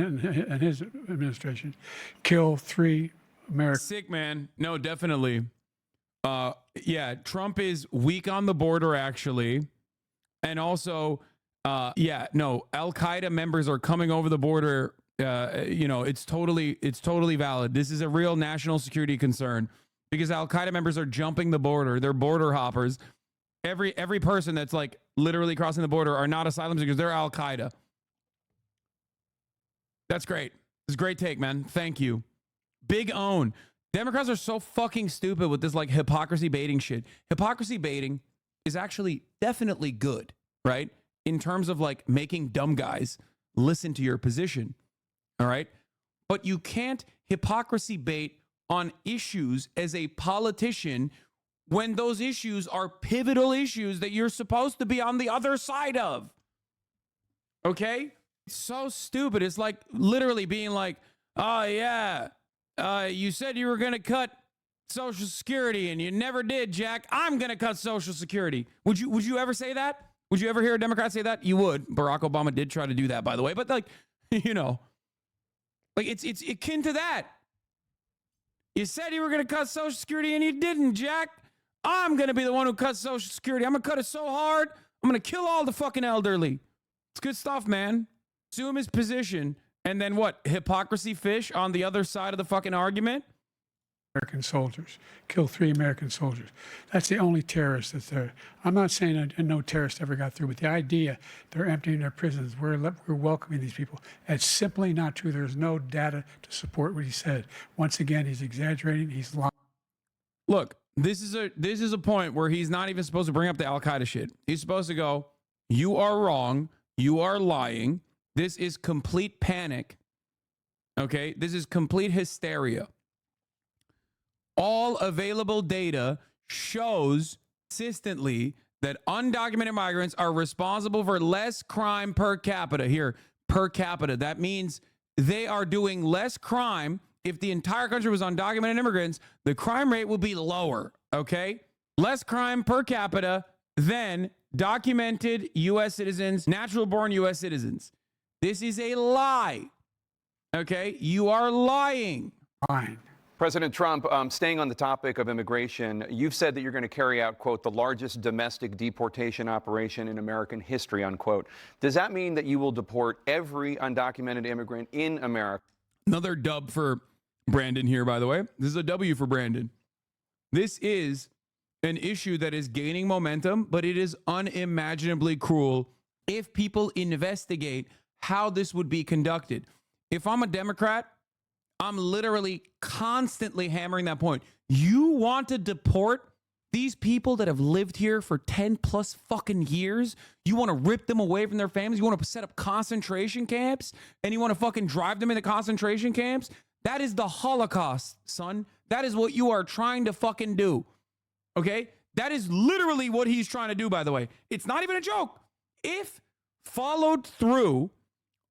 Speaker 4: his administration, kill 3 Americans.
Speaker 1: Sick, man. No, definitely. Yeah, Trump is weak on the border, actually. And also, yeah, no, Al-Qaeda members are coming over the border. You know, it's totally valid. This is a real national security concern because Al-Qaeda members are jumping the border. They're border hoppers. Every person that's like literally crossing the border are not asylum seekers. They're Al-Qaeda. That's great. It's a great take, man. Thank you. Big own. Democrats are so fucking stupid with this like hypocrisy baiting shit. Hypocrisy baiting is actually definitely good, right? In terms of like making dumb guys listen to your position. All right. But you can't hypocrisy bait on issues as a politician when those issues are pivotal issues that you're supposed to be on the other side of. Okay? It's so stupid. It's like literally being like, oh, yeah, you said you were going to cut Social Security and you never did, Jack. I'm going to cut Social Security. Would you ever say that? Would you ever hear a Democrat say that? You would. Barack Obama did try to do that, by the way. But like, you know, like it's akin to that. You said you were going to cut Social Security and you didn't, Jack. I'm going to be the one who cuts Social Security. I'm going to cut it so hard, I'm going to kill all the fucking elderly. It's good stuff, man. Assume his position. And then what? Hypocrisy fish on the other side of the fucking argument?
Speaker 4: American soldiers, kill 3 American soldiers. That's the only terrorist that's there. I'm not saying that no terrorist ever got through, but the idea they're emptying their prisons, we're welcoming these people. That's simply not true. There's no data to support what he said. Once again, he's exaggerating. He's lying.
Speaker 1: Look, this is a point where he's not even supposed to bring up the Al-Qaeda shit. He's supposed to go, you are wrong. You are lying. This is complete panic. Okay? This is complete hysteria. All available data shows consistently that undocumented migrants are responsible for less crime per capita. Here, per capita. That means they are doing less crime. If the entire country was undocumented immigrants, the crime rate would be lower. Okay? Less crime per capita than documented U.S. citizens, natural-born U.S. citizens. This is a lie. Okay? You are lying.
Speaker 4: Fine.
Speaker 5: President Trump, staying on the topic of immigration, you've said that you're going to carry out, quote, the largest domestic deportation operation in American history, unquote. Does that mean that you will deport every undocumented immigrant in America?
Speaker 1: Another dub for Brandon here, by the way. This is a W for Brandon. This is an issue that is gaining momentum, but it is unimaginably cruel if people investigate how this would be conducted. If I'm a Democrat, I'm literally constantly hammering that point. You want to deport these people that have lived here for 10 plus fucking years? You want to rip them away from their families? You want to set up concentration camps and you want to fucking drive them into concentration camps? That is the Holocaust, son. That is what you are trying to fucking do. Okay? That is literally what he's trying to do, by the way. It's not even a joke. If followed through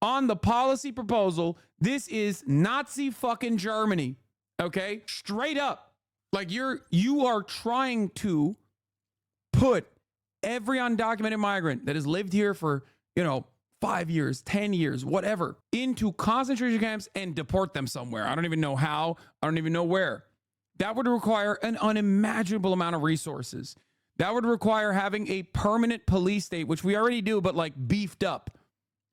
Speaker 1: on the policy proposal, this is Nazi fucking Germany. Okay? Straight up. Like you are trying to put every undocumented migrant that has lived here for, 5 years, 10 years, whatever, into concentration camps and deport them somewhere. I don't even know how. I don't even know where. That would require an unimaginable amount of resources. That would require having a permanent police state, which we already do, but like beefed up.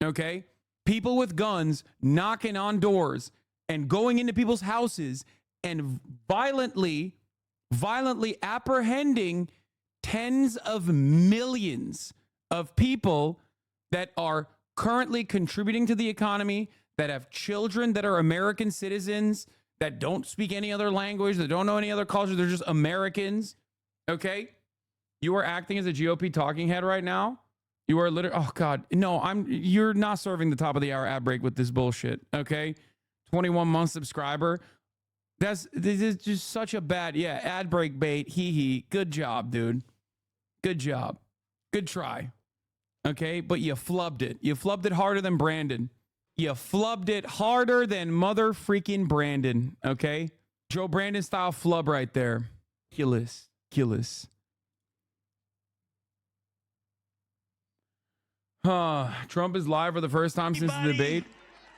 Speaker 1: Okay? People with guns knocking on doors and going into people's houses and violently apprehending tens of millions of people that are currently contributing to the economy, that have children that are American citizens, that don't speak any other language, that don't know any other culture. They're just Americans. Okay? You are acting as a GOP talking head right now. You are literally, oh God, no, you're not serving the top of the hour ad break with this bullshit. Okay? 21-month subscriber. This is just such a bad, ad break bait. Hee. Good job, dude. Good job. Good try. Okay? But you flubbed it. You flubbed it harder than Brandon. You flubbed it harder than mother freaking Brandon. Okay? Joe Brandon style flub right there. Ridiculous. Trump is live for the first time since the debate.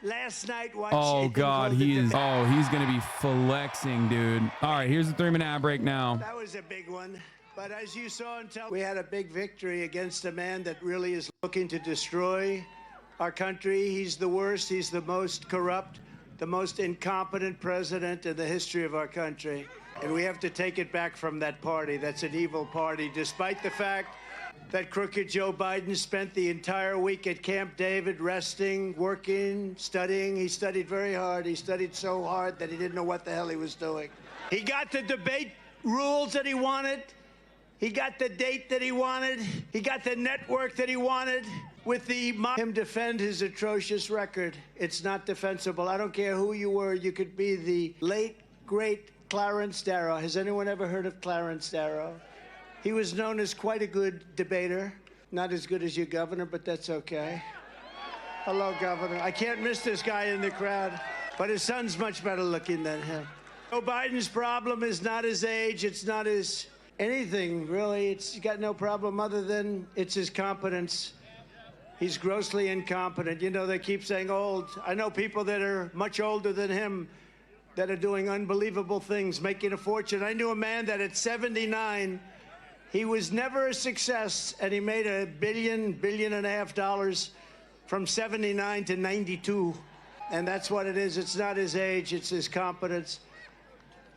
Speaker 7: Last night,
Speaker 1: Oh God, he's gonna be flexing, dude. All right, here's the 3-minute ad break now.
Speaker 7: That was a big one. But as you saw on television, we had a big victory against a man that really is looking to destroy our country. He's the worst. He's the most corrupt, the most incompetent president in the history of our country. And we have to take it back from that party. That's an evil party, despite the fact that crooked Joe Biden spent the entire week at Camp David resting, working, studying. He studied very hard. He studied so hard that he didn't know what the hell he was doing. He got the debate rules that he wanted. He got the date that he wanted. He got the network that he wanted. With him defend his atrocious record. It's not defensible. I don't care who you were. You could be the late, great Clarence Darrow. Has anyone ever heard of Clarence Darrow? He was known as quite a good debater. Not as good as your governor, but that's okay. Hello, Governor. I can't miss this guy in the crowd, but his son's much better looking than him. Joe Biden's problem is not his age. It's not his anything, really. He's got no problem other than it's his competence. He's grossly incompetent. You know, they keep saying old. I know people that are much older than him that are doing unbelievable things, making a fortune. I knew a man that at 79, he was never a success, and he made $1 billion and a half from 79 to 92. And that's what it is. It's not his age, it's his competence.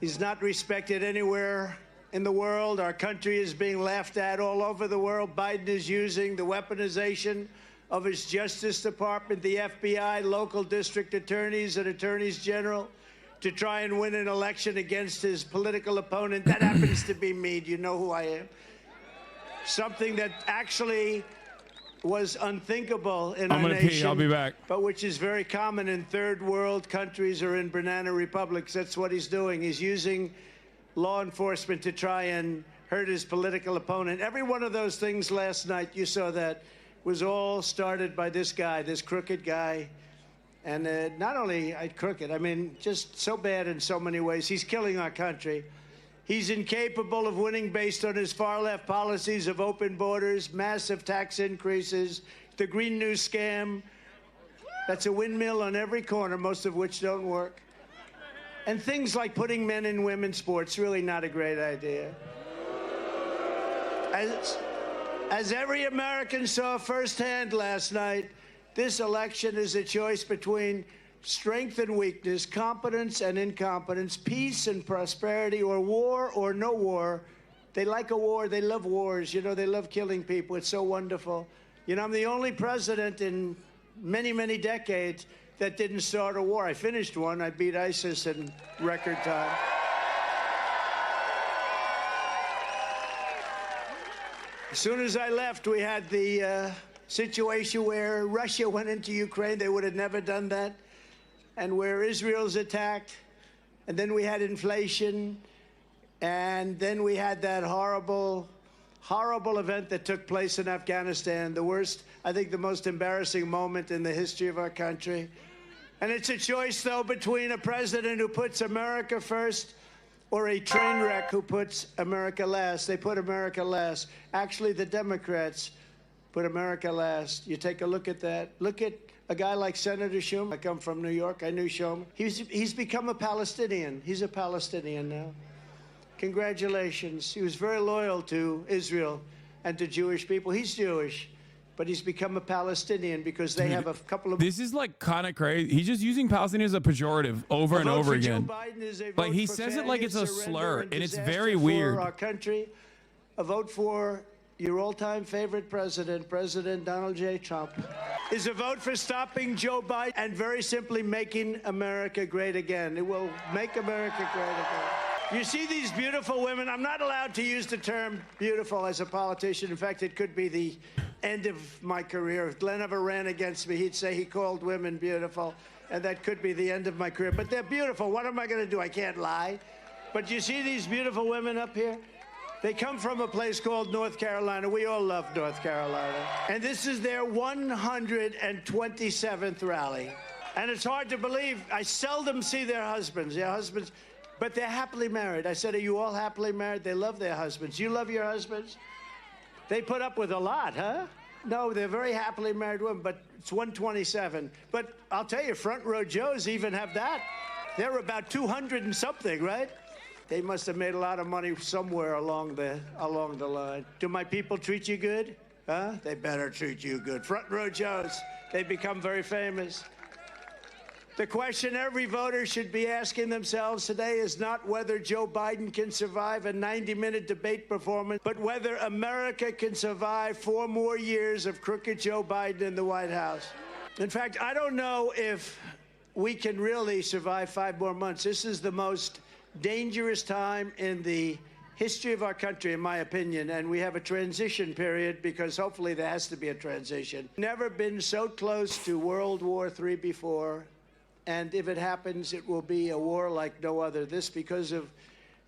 Speaker 7: He's not respected anywhere in the world. Our country is being laughed at all over the world. Biden is using the weaponization of his Justice Department, the FBI, local district attorneys and attorneys general to try and win an election against his political opponent. That happens to be me. Do you know who I am? Something that actually was unthinkable in our nation.
Speaker 1: Pee. I'll be back.
Speaker 7: But which is very common in third world countries or in banana republics. That's what he's doing. He's using law enforcement to try and hurt his political opponent. Every one of those things last night, you saw that, was all started by this guy, this crooked guy. And not only crooked, I mean, just so bad in so many ways. He's killing our country. He's incapable of winning based on his far-left policies of open borders, massive tax increases, the Green New Scam. That's a windmill on every corner, most of which don't work. And things like putting men in women's sports, really not a great idea. As every American saw firsthand last night, this election is a choice between strength and weakness, competence and incompetence, peace and prosperity, or war or no war. They like a war. They love wars. You know, they love killing people. It's so wonderful. You know, I'm the only president in many, many decades that didn't start a war. I finished one. I beat ISIS in record time. As soon as I left, we had the situation where Russia went into Ukraine. They would have never done that. And where Israel's attacked. And then we had inflation. And then we had that horrible, horrible event that took place in Afghanistan. The worst, I think the most embarrassing moment in the history of our country. And it's a choice, though, between a president who puts America first or a train wreck who puts America last. They put America last. Actually, the Democrats put America last. You take a look at that. Look at a guy like Senator Schumer. I come from New York. I knew Schumer. He's become a Palestinian. He's a Palestinian now. Congratulations. He was very loyal to Israel and to Jewish people. He's Jewish, but he's become a Palestinian because they have a couple of...
Speaker 1: This is like kind of crazy. He's just using Palestinian as a pejorative over and over again. Like he says it like it's a slur, and it's very weird.
Speaker 7: Our country, a vote for your all-time favorite president, President Donald J. Trump, is a vote for stopping Joe Biden and very simply making America great again. It will make America great again. You see these beautiful women. I'm not allowed to use the term beautiful as a politician. In fact, it could be the end of my career. If Glenn ever ran against me, he'd say he called women beautiful, and that could be the end of my career. But they're beautiful. What am I going to do? I can't lie. But you see these beautiful women up here? They come from a place called North Carolina. We all love North Carolina. And this is their 127th rally. And it's hard to believe. I seldom see their husbands. But they're happily married. I said, are you all happily married? They love their husbands. You love your husbands? They put up with a lot, huh? No, they're very happily married women, but it's 127. But I'll tell you, Front Row Joes even have that. They're about 200 and something, right? They must have made a lot of money somewhere along the line. Do my people treat you good? Huh? They better treat you good. Front Row Joes, they become very famous. The question every voter should be asking themselves today is not whether Joe Biden can survive a 90-minute debate performance, but whether America can survive 4 more years of crooked Joe Biden in the White House. In fact, I don't know if we can really survive 5 more months. This is the most dangerous time in the history of our country, in my opinion, and we have a transition period because hopefully there has to be a transition. Never been so close to World War III before. And if it happens, it will be a war like no other. This because of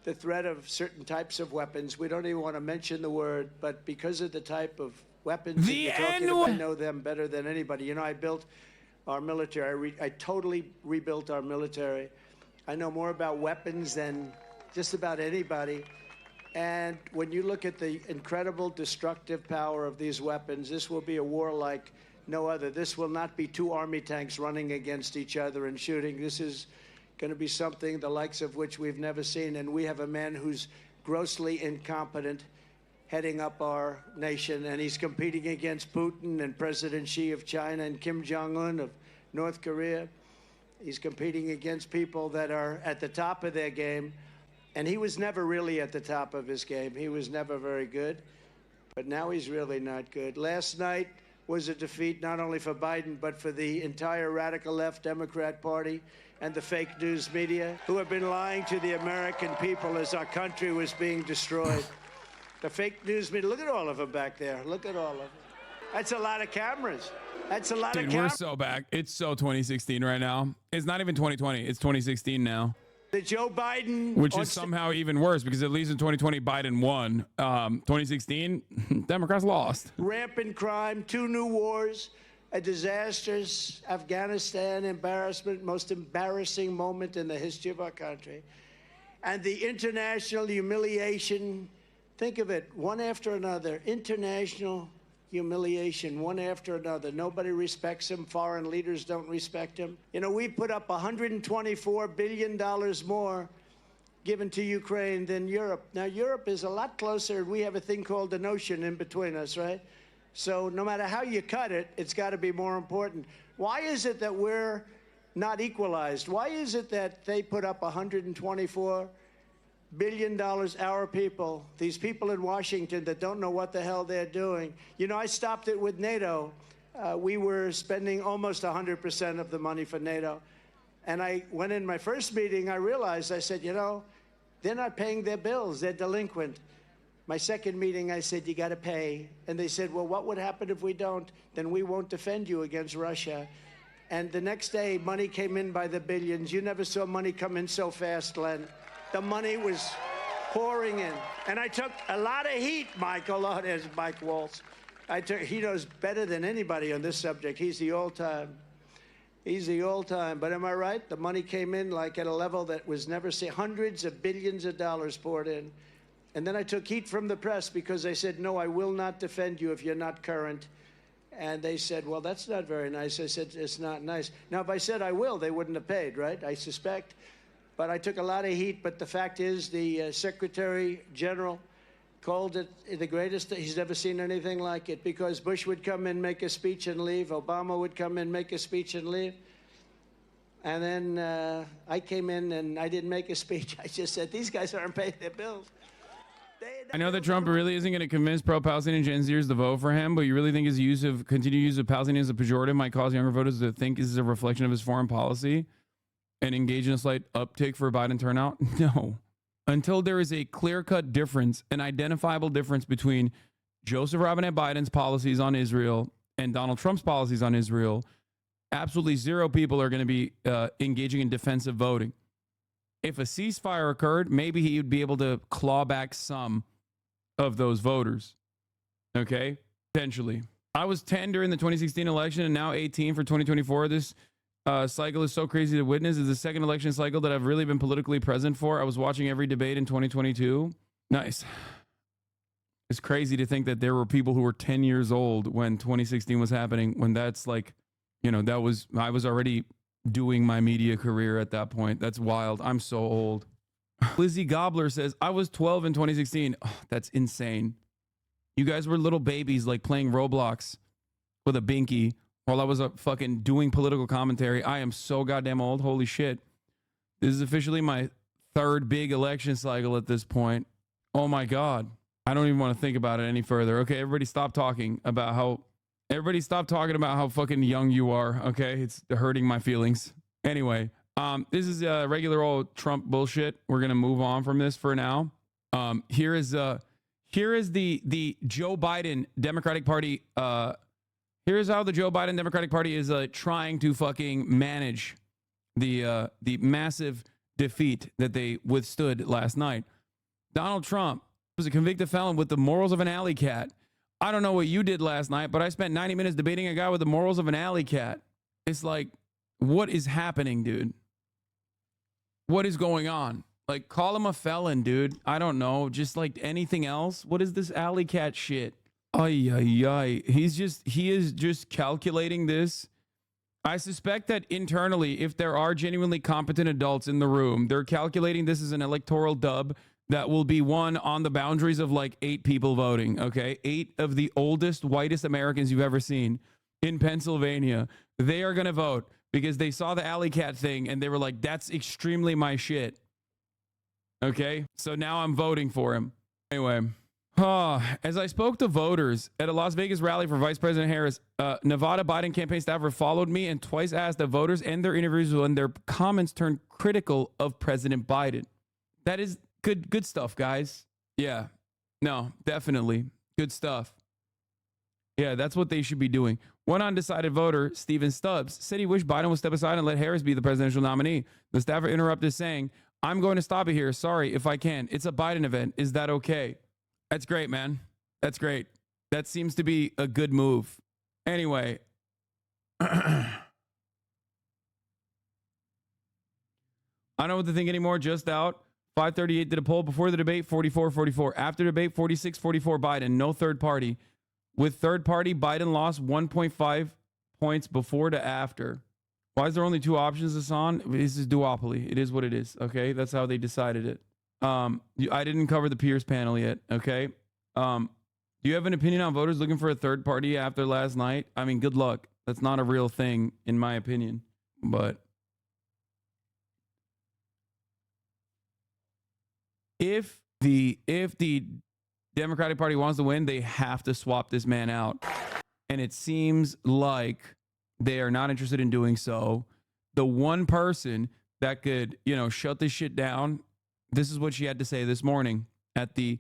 Speaker 7: the threat of certain types of weapons. We don't even want to mention the word, but because of the type of weapons that you're talking about, I know them better than anybody. You know, I built our military. I totally rebuilt our military. I know more about weapons than just about anybody. And when you look at the incredible destructive power of these weapons, this will be a war like no other. This will not be 2 army tanks running against each other and shooting. This is going to be something the likes of which we've never seen. And we have a man who's grossly incompetent heading up our nation. And he's competing against Putin and President Xi of China and Kim Jong-un of North Korea. He's competing against people that are at the top of their game. And he was never really at the top of his game. He was never very good. But now he's really not good. Last night was a defeat not only for Biden, but for the entire radical left Democrat Party and the fake news media who have been lying to the American people as our country was being destroyed. The fake news media, look at all of them back there. Look at all of them. That's a lot of cameras. That's a lot of cameras.
Speaker 1: We're so back. It's so 2016 right now. It's not even 2020. It's 2016 now.
Speaker 7: The Joe Biden,
Speaker 1: which is somehow even worse because at least in 2020 Biden won. 2016 Democrats lost.
Speaker 7: Rampant crime, 2 new wars, a disastrous Afghanistan embarrassment, most embarrassing moment in the history of our country, and the international humiliation. Think of it, one after another, international humiliation, one after another. Nobody respects him. Foreign leaders don't respect him. You know, we put up $124 billion more given to Ukraine than Europe. Now, Europe is a lot closer. We have a thing called an ocean in between us, right? So no matter how you cut it, it's got to be more important. Why is it that we're not equalized? Why is it that they put up $124 billion, our people, these people in Washington that don't know what the hell they're doing? You know, I stopped it with NATO. We were spending almost 100% of the money for NATO. And I went in my first meeting, I realized, I said, you know, they're not paying their bills. They're delinquent. My second meeting, I said, you got to pay. And they said, well, what would happen if we don't? Then we won't defend you against Russia. And the next day, money came in by the billions. You never saw money come in so fast, Glenn. The money was pouring in. And I took a lot of heat, Michael. Oh, there's Mike Waltz. He knows better than anybody on this subject. He's the all-time. He's the all-time. But am I right? The money came in like at a level that was never seen. Hundreds of billions of dollars poured in. And then I took heat from the press because they said, no, I will not defend you if you're not current. And they said, well, that's not very nice. I said, it's not nice. Now, if I said I will, they wouldn't have paid, right? I suspect. But I took a lot of heat. But the fact is, the Secretary General called it the greatest. He's never seen anything like it, because Bush would come in, make a speech, and leave. Obama would come in, make a speech, and leave. And then I came in, and I didn't make a speech. I just said, these guys aren't paying their bills.
Speaker 1: I know that Trump really isn't going to convince pro-Palestinian Gen Zers to vote for him, but you really think his continued use of Palestinians as a pejorative might cause younger voters to think this is a reflection of his foreign policy and engage in a slight uptick for Biden turnout? No. Until there is a clear-cut difference, an identifiable difference between Joseph Robinette Biden's policies on Israel and Donald Trump's policies on Israel, absolutely zero people are going to be engaging in defensive voting. If a ceasefire occurred, maybe he would be able to claw back some of those voters. Okay? Potentially. I was 10 during the 2016 election and now 18 for 2024. This cycle is so crazy to witness. It's the second election cycle that I've really been politically present for. I was watching every debate in 2022. Nice. It's crazy to think that there were people who were 10 years old when 2016 was happening, when that's like, you know, I was already doing my media career at that point. That's wild. I'm so old. Lizzie Gobbler says, I was 12 in 2016. Oh, that's insane. You guys were little babies like playing Roblox with a binky while I was fucking doing political commentary. I am so goddamn old. Holy shit. This is officially my third big election cycle at this point. Oh my God. I don't even want to think about it any further. Okay, everybody stop talking about how fucking young you are. Okay, it's hurting my feelings. Anyway, this is regular old Trump bullshit. We're gonna move on from this for now. Here is the Joe Biden Democratic Party. Here's how the Joe Biden Democratic Party is trying to fucking manage the massive defeat that they withstood last night. Donald Trump was a convicted felon with the morals of an alley cat. I don't know what you did last night, but I spent 90 minutes debating a guy with the morals of an alley cat. It's like, what is happening, dude? What is going on? Like, call him a felon, dude. I don't know. Just like anything else. What is this alley cat shit? Ay, ay, ay. He is just calculating this. I suspect that internally, if there are genuinely competent adults in the room, they're calculating this as an electoral dub that will be won on the boundaries of like 8 people voting, okay? 8 of the oldest, whitest Americans you've ever seen in Pennsylvania. They are going to vote because they saw the alley cat thing and they were like, that's extremely my shit. Okay? So now I'm voting for him. Anyway, as I spoke to voters at a Las Vegas rally for Vice President Harris, Nevada Biden campaign staffer followed me and twice asked the voters and their interviews when their comments turned critical of President Biden. That is good stuff, guys. Yeah. No, definitely. Good stuff. Yeah, that's what they should be doing. One undecided voter, Stephen Stubbs, said he wished Biden would step aside and let Harris be the presidential nominee. The staffer interrupted saying, I'm going to stop it here. Sorry, if I can. It's a Biden event. Is that okay? That's great, man. That's great. That seems to be a good move. Anyway. I don't know what to think anymore. Just out. 538 did a poll before the debate, 44-44. After debate, 46-44 Biden. No third party. With third party, Biden lost 1.5 points before to after. Why is there only 2 options, Hassan? This is duopoly. It is what it is, okay? That's how they decided it. I didn't cover the Pierce panel yet, okay? Do you have an opinion on voters looking for a third party after last night? I mean, good luck. That's not a real thing, in my opinion. But if the Democratic Party wants to win, they have to swap this man out. And it seems like they are not interested in doing so. The one person that could, shut this shit down, this is what she had to say this morning at the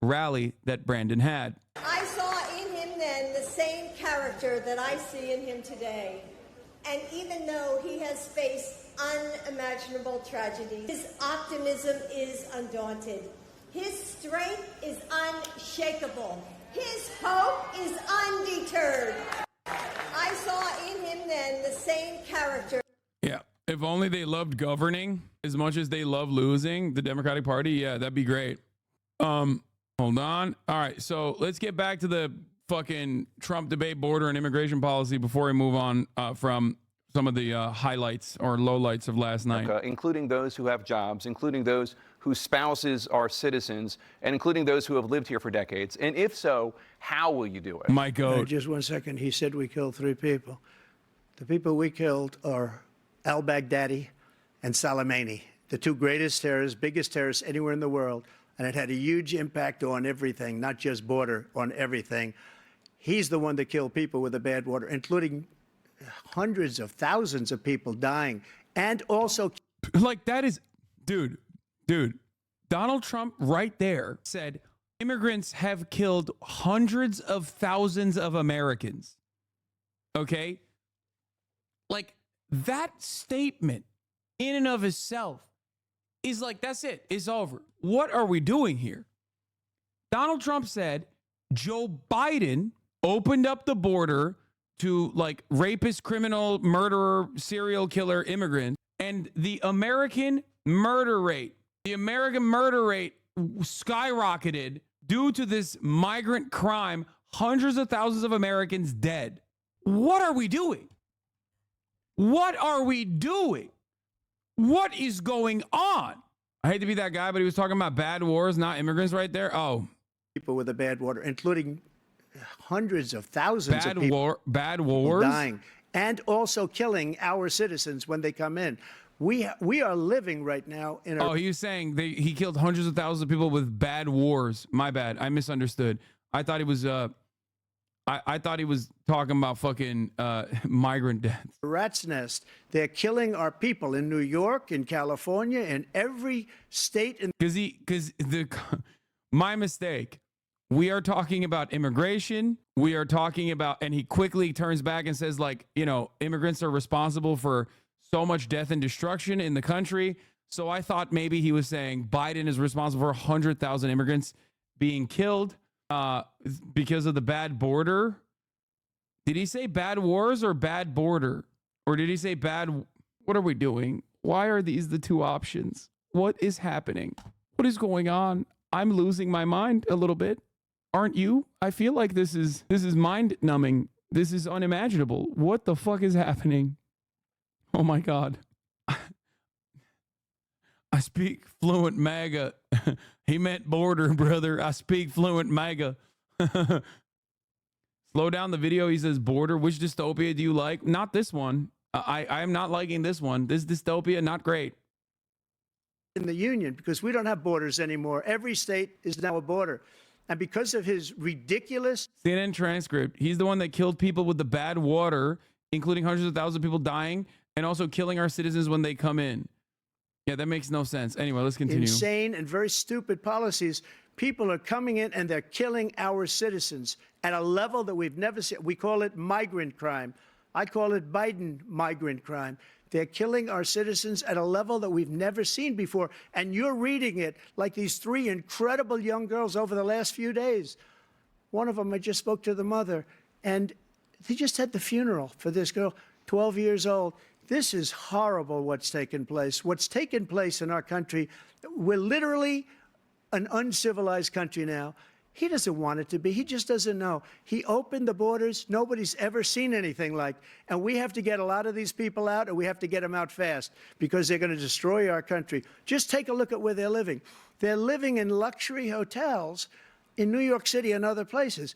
Speaker 1: rally that Brandon had.
Speaker 12: I saw in him then the same character that I see in him today. And even though he has faced unimaginable tragedies, his optimism is undaunted. His strength is unshakable. His hope is undeterred. I saw in him then the same character.
Speaker 1: Yeah. If only they loved governing as much as they love losing, the Democratic Party, yeah, that'd be great. Hold on. All right, so let's get back to the fucking Trump debate, border and immigration policy before we move on from some of the highlights or lowlights of last night.
Speaker 5: Including those who have jobs, including those whose spouses are citizens, and including those who have lived here for decades? And if so, how will you do it?
Speaker 1: My goat.
Speaker 6: Just 1 second. He said we killed 3 people. The people we killed are al-Baghdadi and Soleimani, the 2 greatest terrorists, biggest terrorists anywhere in the world.
Speaker 7: and it had a huge impact on everything, not just border, on everything. He's the one that killed people with the bad water, including hundreds of thousands of people dying, and also
Speaker 1: like that is, dude, Donald Trump right there said immigrants have killed hundreds of thousands of Americans. Okay? Like that statement in and of itself is like, that's it. It's over. What are we doing here? Donald Trump said Joe Biden opened up the border to like rapist, criminal, murderer, serial killer immigrant, and the American murder rate skyrocketed due to this migrant crime. Hundreds of thousands of Americans dead. What are we doing? What are we doing? What is going on? I hate to be that guy, but he was talking about bad wars, not immigrants right there. Oh.
Speaker 7: People with the bad water, including hundreds of thousands of people.
Speaker 1: Bad wars?
Speaker 7: Dying. And also killing our citizens when they come in. We are living right now in a...
Speaker 1: Oh, he was saying he killed hundreds of thousands of people with bad wars. My bad. I misunderstood. I thought he was... I thought he was talking about fucking migrant deaths.
Speaker 7: Rat's nest. They're killing our people in New York, in California, in every state.
Speaker 1: My mistake. We are talking about immigration. We are talking about, and he quickly turns back and says, like, you know, immigrants are responsible for so much death and destruction in the country. So I thought maybe he was saying Biden is responsible for 100,000 immigrants being killed because of the bad border. Did he say bad wars or bad border? Or did he say bad? What are we doing? Why are these the two options? What is happening? What is going on? I'm losing my mind a little bit. Aren't you? I feel like this is mind numbing. This is unimaginable. What the fuck is happening? Oh my God. I speak fluent MAGA. He meant border, brother. I speak fluent MAGA. Slow down the video. He says border. Which dystopia do you like? Not this one. I am not liking this one. This dystopia, not great.
Speaker 7: In the union, because we don't have borders anymore. Every state is now a border. And because of his ridiculous...
Speaker 1: CNN transcript, he's the one that killed people with the bad water, including hundreds of thousands of people dying, and also killing our citizens when they come in. Yeah, that makes no sense. Anyway, let's continue.
Speaker 7: Insane and very stupid policies. People are coming in and they're killing our citizens at a level that we've never seen. We call it migrant crime. I call it Biden migrant crime. They're killing our citizens at a level that we've never seen before. And you're reading it like these three incredible young girls over the last few days. One of them, I just spoke to the mother, and they just had the funeral for this girl, 12 years old. This is horrible what's taken place. What's taken place in our country, we're literally an uncivilized country now. He doesn't want it to be. He just doesn't know. He opened the borders. Nobody's ever seen anything like. And we have to get a lot of these people out, and we have to get them out fast because they're going to destroy our country. Just take a look at where they're living. They're living in luxury hotels in New York City and other places.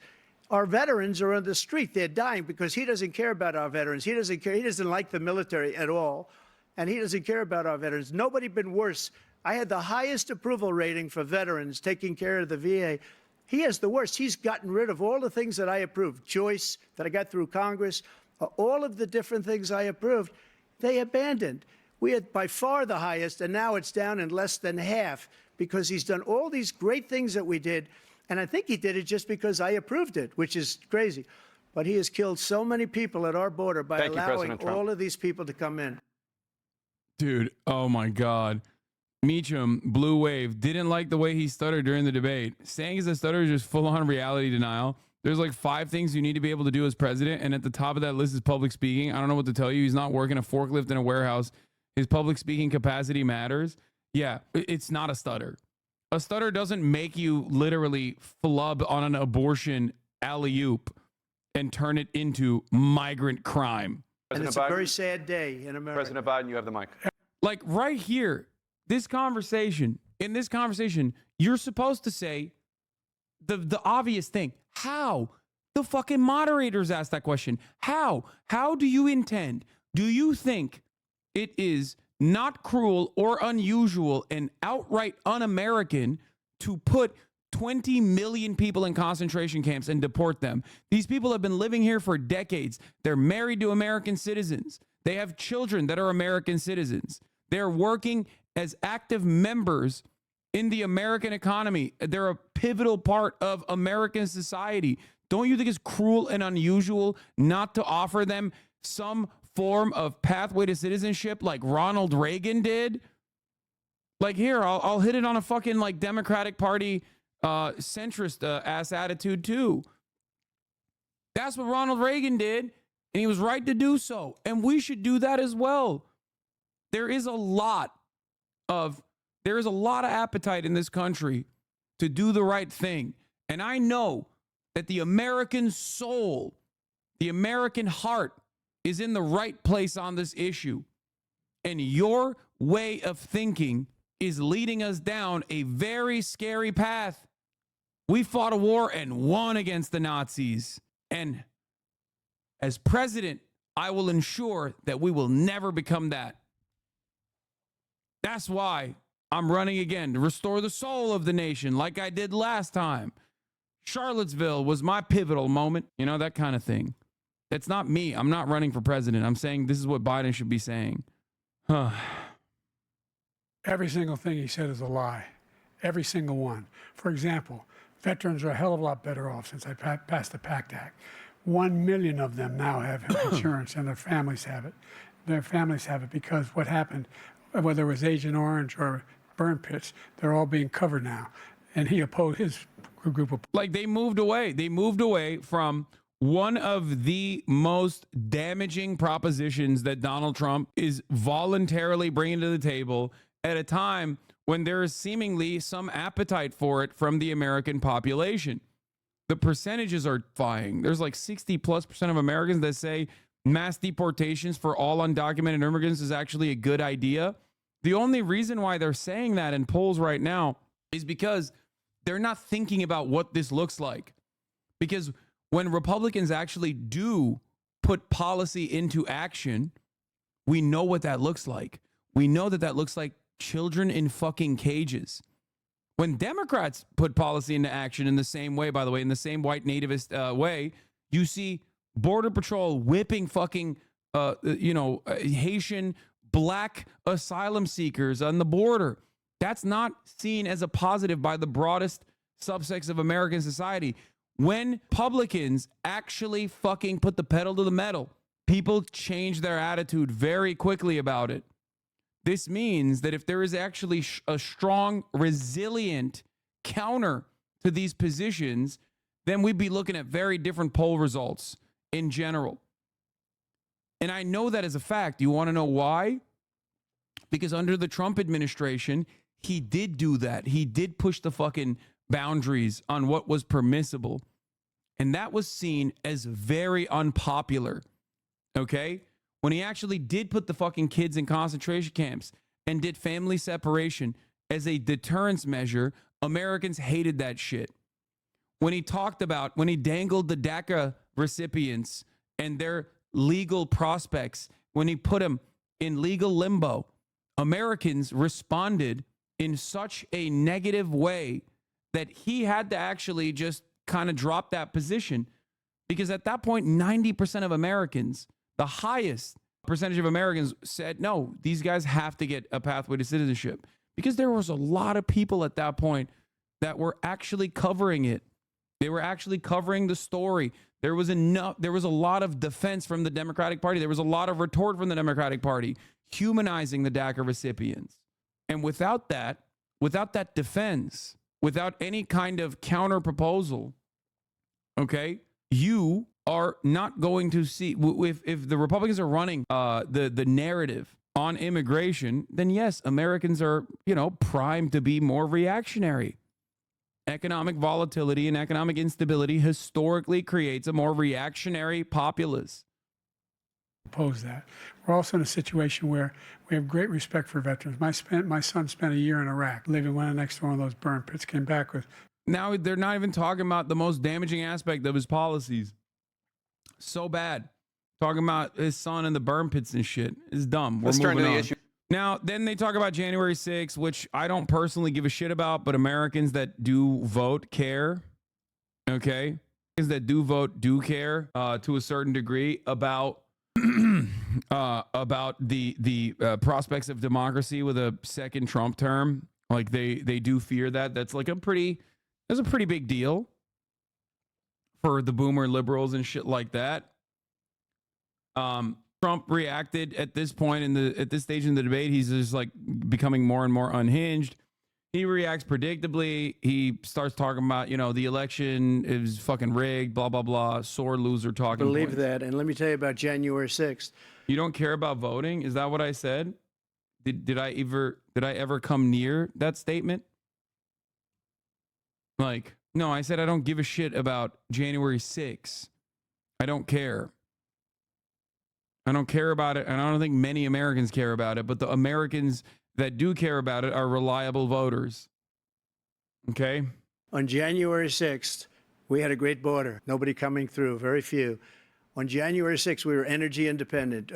Speaker 7: Our veterans are on the street. They're dying because he doesn't care about our veterans. He doesn't care. He doesn't like the military at all, and he doesn't care about our veterans. Nobody been worse. I had the highest approval rating for veterans taking care of the VA. He has the worst. He's gotten rid of all the things that I approved, choice that I got through Congress, all of the different things I approved, they abandoned. We had by far the highest, and now it's down in less than half because he's done all these great things that we did. And I think he did it just because I approved it, which is crazy. But he has killed so many people at our border by allowing all of these people to come in.
Speaker 1: Dude, oh my God. Meacham, Blue Wave, didn't like the way he stuttered during the debate. Saying he's a stutterer is just full-on reality denial. There's like 5 things you need to be able to do as president, and at the top of that list is public speaking. I don't know what to tell you. He's not working a forklift in a warehouse. His public speaking capacity matters. Yeah, it's not a stutter. A stutter doesn't make you literally flub on an abortion alley-oop and turn it into migrant crime.
Speaker 7: And it's a very sad day in America.
Speaker 5: President Biden, you have the mic.
Speaker 1: Like right here, in this conversation, you're supposed to say the obvious thing. How? The fucking moderators asked that question. How? How do you intend? Do you think it is not cruel or unusual and outright un-American to put 20 million people in concentration camps and deport them. These people have been living here for decades. They're married to American citizens. They have children that are American citizens. They're working as active members in the American economy. They're a pivotal part of American society. Don't you think it's cruel and unusual not to offer them some form of pathway to citizenship like Ronald Reagan did? Like, here, I'll hit it on a fucking like Democratic Party centrist ass attitude too. That's what Ronald Reagan did, and he was right to do so. And we should do that as well. There is a lot of appetite in this country to do the right thing. And I know that the American soul, the American heart is in the right place on this issue. And your way of thinking is leading us down a very scary path. We fought a war and won against the Nazis. And as president, I will ensure that we will never become that. That's why I'm running again, to restore the soul of the nation like I did last time. Charlottesville was my pivotal moment, you know, that kind of thing. It's not me. I'm not running for president. I'm saying this is what Biden should be saying.
Speaker 4: Every single thing he said is a lie. Every single one. For example, veterans are a hell of a lot better off since I passed the PACT Act. 1 million of them now have insurance, and their families have it. Their families have it because what happened, whether it was Agent Orange or burn pits, they're all being covered now. And he opposed his group of...
Speaker 1: Like, they moved away. They moved away from one of the most damaging propositions that Donald Trump is voluntarily bringing to the table at a time when there is seemingly some appetite for it from the American population. The percentages are flying. There's like 60+% of Americans that say mass deportations for all undocumented immigrants is actually a good idea. The only reason why they're saying that in polls right now is because they're not thinking about what this looks like. Because when Republicans actually do put policy into action, we know what that looks like. We know that that looks like children in fucking cages. When Democrats put policy into action in the same way, by the way, in the same white nativist way, you see Border Patrol whipping fucking, Haitian black asylum seekers on the border. That's not seen as a positive by the broadest subsects of American society. When publicans actually fucking put the pedal to the metal, people change their attitude very quickly about it. This means that if there is actually a strong, resilient counter to these positions, then we'd be looking at very different poll results in general. And I know that as a fact. You want to know why? Because under the Trump administration, he did do that. He did push the fucking boundaries on what was permissible. And that was seen as very unpopular. Okay? When he actually did put the fucking kids in concentration camps and did family separation as a deterrence measure, Americans hated that shit. When he dangled the DACA recipients and their legal prospects, when he put them in legal limbo, Americans responded in such a negative way that he had to actually just kind of drop that position. Because at that point, 90% of Americans, the highest percentage of Americans, said, no, these guys have to get a pathway to citizenship. Because there was a lot of people at that point that were actually covering it. They were actually covering the story. There was a lot of defense from the Democratic Party. There was a lot of retort from the Democratic Party, humanizing the DACA recipients. And without that defense, without any kind of counter proposal, okay, you are not going to see, if the Republicans are running the narrative on immigration, then yes, Americans are, primed to be more reactionary. Economic volatility and economic instability historically creates a more reactionary populace.
Speaker 4: Oppose that. We're also in a situation where we have great respect for veterans. My son spent a year in Iraq, living right next to one of those burn pits, came back with...
Speaker 1: Now they're not even talking about the most damaging aspect of his policies. So bad. Talking about his son in the burn pits and shit is dumb.
Speaker 5: Let's turn to the issue.
Speaker 1: Now, then they talk about January 6th, which I don't personally give a shit about, but Americans that do vote care. Okay? Americans that do vote do care to a certain degree about the prospects of democracy with a second Trump term. Like they do fear that. That's a pretty big deal for the boomer liberals and shit like that. Trump reacted at this point at this stage in the debate. He's just like becoming more and more unhinged. He reacts predictably. He starts talking about, the election is fucking rigged, blah, blah, blah, sore loser talking
Speaker 6: Believe
Speaker 1: points.
Speaker 6: that. And let me tell you about January 6th.
Speaker 1: You don't care about voting? Is that what I said? Did I ever come near that statement? Like, no, I said I don't give a shit about January 6th. I don't care. I don't care about it, and I don't think many Americans care about it, but the Americans that do care about it are reliable voters. Okay?
Speaker 6: On January 6th, we had a great border. Nobody coming through, very few. On January 6th, we were energy independent.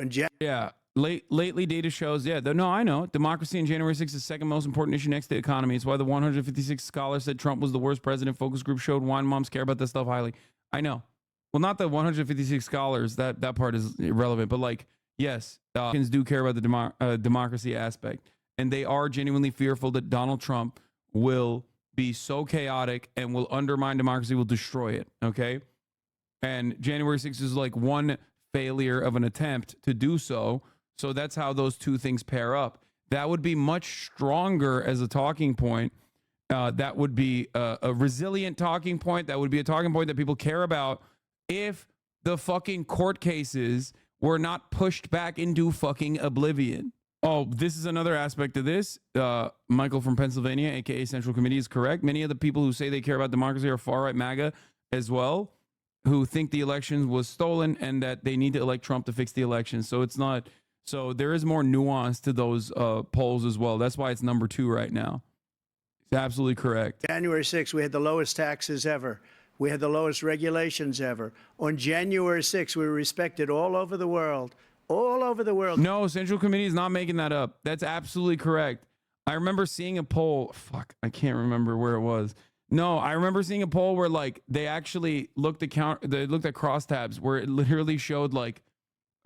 Speaker 1: Lately, data shows, I know. Democracy on January 6th is the second most important issue next to the economy. It's why the 156 scholars said Trump was the worst president. Focus group showed wine moms care about this stuff highly. I know. Well, not the 156 scholars. That part is irrelevant. But yes, Americans do care about the democracy aspect. And they are genuinely fearful that Donald Trump will be so chaotic and will undermine democracy, will destroy it. Okay? And January 6th is like one failure of an attempt to do so. So that's how those two things pair up. That would be much stronger as a talking point. That would be a resilient talking point. That would be a talking point that people care about if the fucking court cases were not pushed back into fucking oblivion. Oh, this is another aspect of this. Michael from Pennsylvania, aka Central Committee, is correct. Many of the people who say they care about democracy are far-right MAGA as well, who think the election was stolen and that they need to elect Trump to fix the election. So it's not. So there is more nuance to those polls as well. That's why it's number 2 right now. It's absolutely correct.
Speaker 6: January 6th, we had the lowest taxes ever. We had the lowest regulations ever. On January 6th, we were respected all over the world. All over the world.
Speaker 1: No, Central Committee is not making that up. That's absolutely correct. I remember seeing a poll. Fuck, I can't remember where it was. No, I remember seeing a poll where they actually looked at crosstabs where it literally showed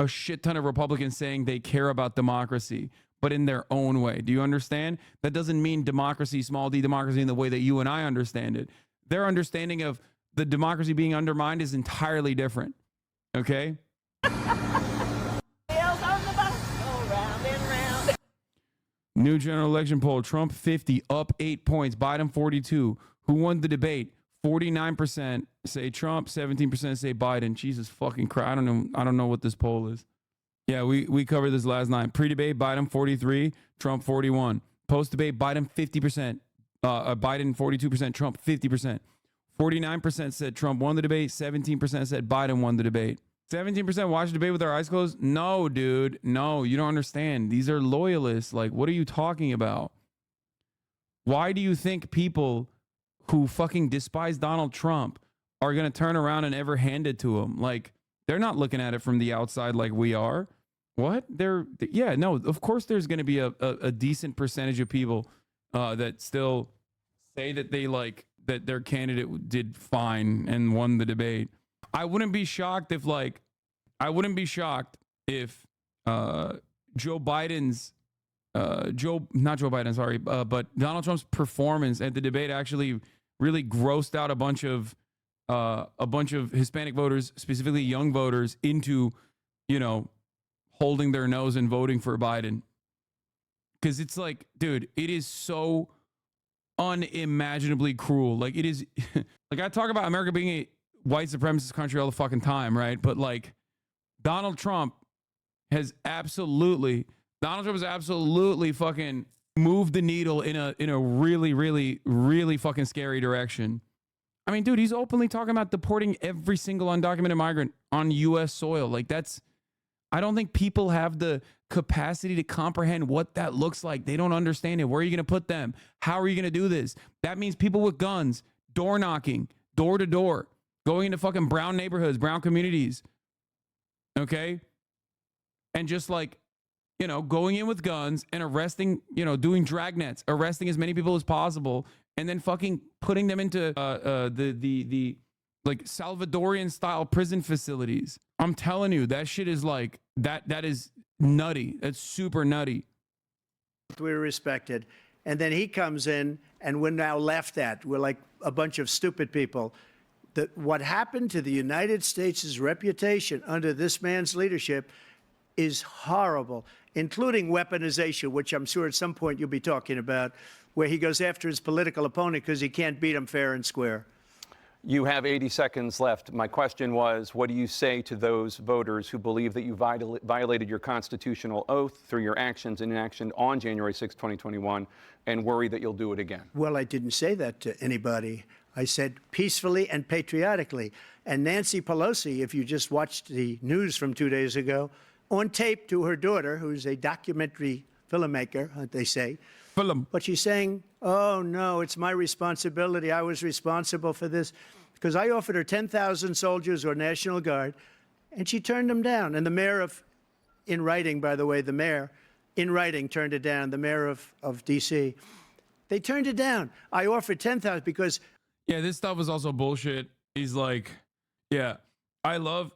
Speaker 1: a shit ton of Republicans saying they care about democracy, but in their own way. Do you understand? That doesn't mean democracy, small d democracy, in the way that you and I understand it. Their understanding of the democracy being undermined is entirely different. Okay? New general election poll. Trump 50, up 8 points. Biden 42. Who won the debate? 49% say Trump, 17% say Biden. Jesus fucking Christ. I don't know what this poll is. Yeah, we covered this last night. Pre-debate, Biden 43, Trump 41. Post-debate, Biden 50%. Biden 42%, Trump 50%. 49% said Trump won the debate. 17% said Biden won the debate. 17% watched the debate with our eyes closed. No, dude. No, you don't understand. These are loyalists. What are you talking about? Why do you think people who fucking despise Donald Trump are going to turn around and ever hand it to him? They're not looking at it from the outside like we are. What? No, of course there's going to be a decent percentage of people that still say that they that their candidate did fine and won the debate. I wouldn't be shocked if Joe Biden's not Joe Biden, sorry, but Donald Trump's performance at the debate actually really grossed out a bunch of Hispanic voters, specifically young voters, into, holding their nose and voting for Biden. Because it's dude, it is so unimaginably cruel. It is I talk about America being a white supremacist country all the fucking time, right? But Donald Trump has absolutely fucking moved the needle in a really, really, really fucking scary direction. I mean, dude, he's openly talking about deporting every single undocumented migrant on U.S. soil. I don't think people have the capacity to comprehend what that looks like. They don't understand it. Where are you going to put them? How are you going to do this? That means people with guns, door knocking, door to door, going into fucking brown neighborhoods, brown communities. Okay? And just you know, going in with guns and arresting, you know, doing dragnets, arresting as many people as possible, and then fucking putting them into the like Salvadorian style prison facilities. I'm telling you, that shit is like that is nutty. That's super nutty.
Speaker 6: We're respected. And then he comes in and we're now laughed at. We're like a bunch of stupid people. What happened to the United States' reputation under this man's leadership is horrible, including weaponization, which I'm sure at some point you'll be talking about, where he goes after his political opponent because he can't beat him fair and square.
Speaker 5: You have 80 seconds left. My question was, what do you say to those voters who believe that you violated your constitutional oath through your actions and inaction on January 6, 2021, and worry that you'll do it again?
Speaker 6: Well, I didn't say that to anybody. I said peacefully and patriotically. And Nancy Pelosi, if you just watched the news from 2 days ago, on tape to her daughter, who's a documentary filmmaker, they say, but she's saying, oh, no, it's my responsibility. I was responsible for this. Because I offered her 10,000 soldiers or National Guard, and she turned them down. And the mayor in writing, by the way, the mayor, in writing, turned it down, the mayor of D.C. They turned it down. I offered 10,000 because...
Speaker 1: Yeah, this stuff is also bullshit. He's like, yeah, I love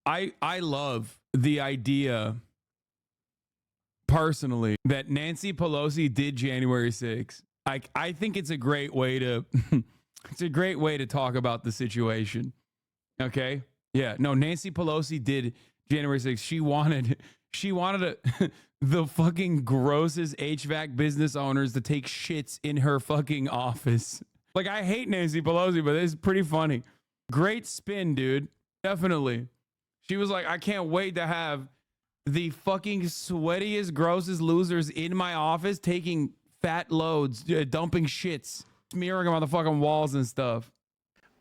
Speaker 1: the idea... personally, that Nancy Pelosi did January 6th. I think it's a great way to it's a great way to talk about the situation. Okay? Yeah, no, Nancy Pelosi did January 6th. She wanted the fucking grossest HVAC business owners to take shits in her fucking office. Like, I hate Nancy Pelosi, but it's pretty funny. Great spin, dude. Definitely. She was like, I can't wait to have the fucking sweatiest, grossest losers in my office taking fat loads, dumping shits, smearing them on the fucking walls and stuff.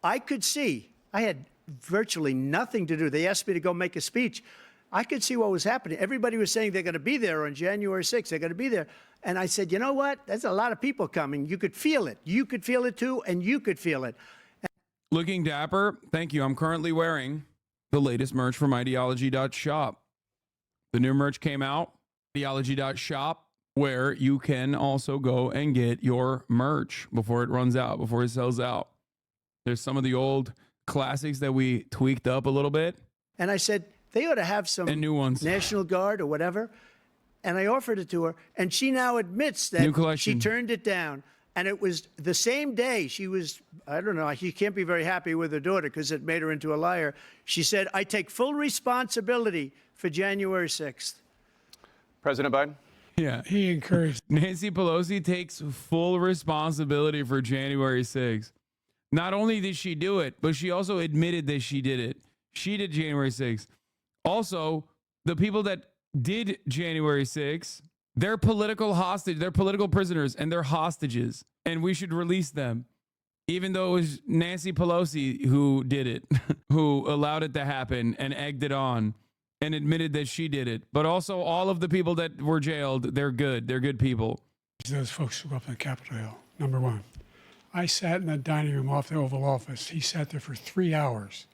Speaker 6: I could see. I had virtually nothing to do. They asked me to go make a speech. I could see what was happening. Everybody was saying they're going to be there on January 6th. They're going to be there. And I said, you know what? There's a lot of people coming. You could feel it. You could feel it too, and you could feel it.
Speaker 1: Looking dapper. Thank you. I'm currently wearing the latest merch from ideology.shop. The new merch came out, ideology.shop, where you can also go and get your merch before it runs out, before it sells out. There's some of the old classics that we tweaked up a little bit.
Speaker 6: And I said, they ought to have some
Speaker 1: and new ones.
Speaker 6: National Guard or whatever. And I offered it to her. And she now admits that she turned it down. And it was the same day she was, I don't know, she can't be very happy with her daughter because it made her into a liar. She said, I take full responsibility for January 6th.
Speaker 5: President Biden?
Speaker 1: Yeah. He encouraged. Nancy Pelosi takes full responsibility for January 6th. Not only did she do it, but she also admitted that she did it. She did January 6th. Also, the people that did January 6th, they're political hostage. They're political prisoners and they're hostages. And we should release them. Even though it was Nancy Pelosi who did it, who allowed it to happen and egged it on and admitted that she did it. But also all of the people that were jailed, they're good. They're good people.
Speaker 4: Those folks who go up on Capitol Hill, number one. I sat in the dining room off the Oval Office. He sat there for 3 hours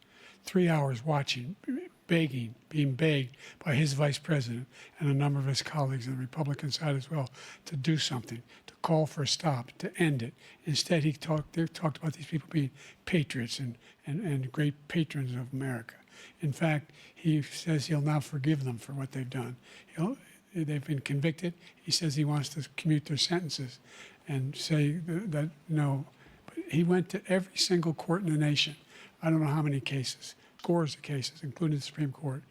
Speaker 4: watching, begging, being begged by his vice president and a number of his colleagues on the Republican side as well to do something, to call for a stop, to end it. Instead, they talked about these people being patriots and great patrons of America. In fact, he says he'll now forgive them for what they've done. They've been convicted. He says he wants to commute their sentences and say that no. But he went to every single court in the nation. I don't know how many cases, scores of cases, including the Supreme Court.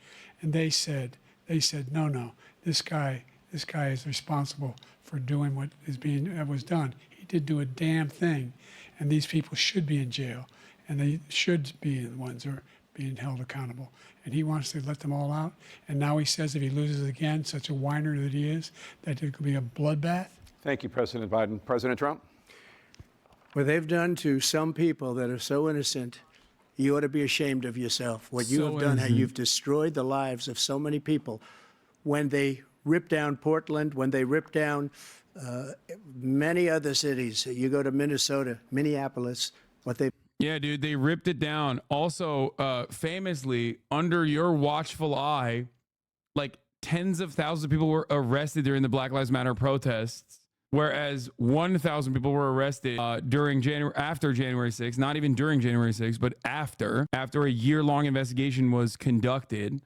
Speaker 4: And they said, no, this guy is responsible for doing what was done. He did do a damn thing. And these people should be in jail. And they should be the ones who are being held accountable. And he wants to let them all out. And now he says if he loses again, such a whiner that he is, that it could be a bloodbath.
Speaker 5: Thank you, President Biden. President Trump?
Speaker 6: What they've done to some people that are so innocent, you ought to be ashamed of yourself. What you have done, how you've destroyed the lives of so many people. When they ripped down Portland, when they ripped down many other cities, you go to Minnesota, Minneapolis, what they...
Speaker 1: Yeah, dude, they ripped it down. Also, famously, under your watchful eye, like tens of thousands of people were arrested during the Black Lives Matter protests, whereas 1,000 people were arrested after January 6th, not even during January 6th, but after a year-long investigation was conducted.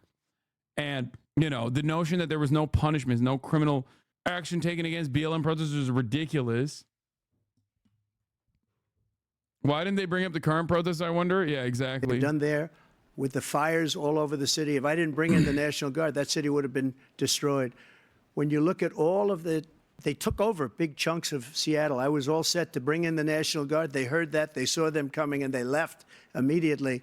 Speaker 1: And, you know, the notion that there was no punishments, no criminal action taken against BLM protesters is ridiculous. Why didn't they bring up the current protests, I wonder? Yeah, exactly.
Speaker 6: Done there with the fires all over the city. If I didn't bring in the National Guard, that city would have been destroyed. When you look at all of they took over big chunks of Seattle. I was all set to bring in the National Guard. They heard that, they saw them coming, and they left immediately.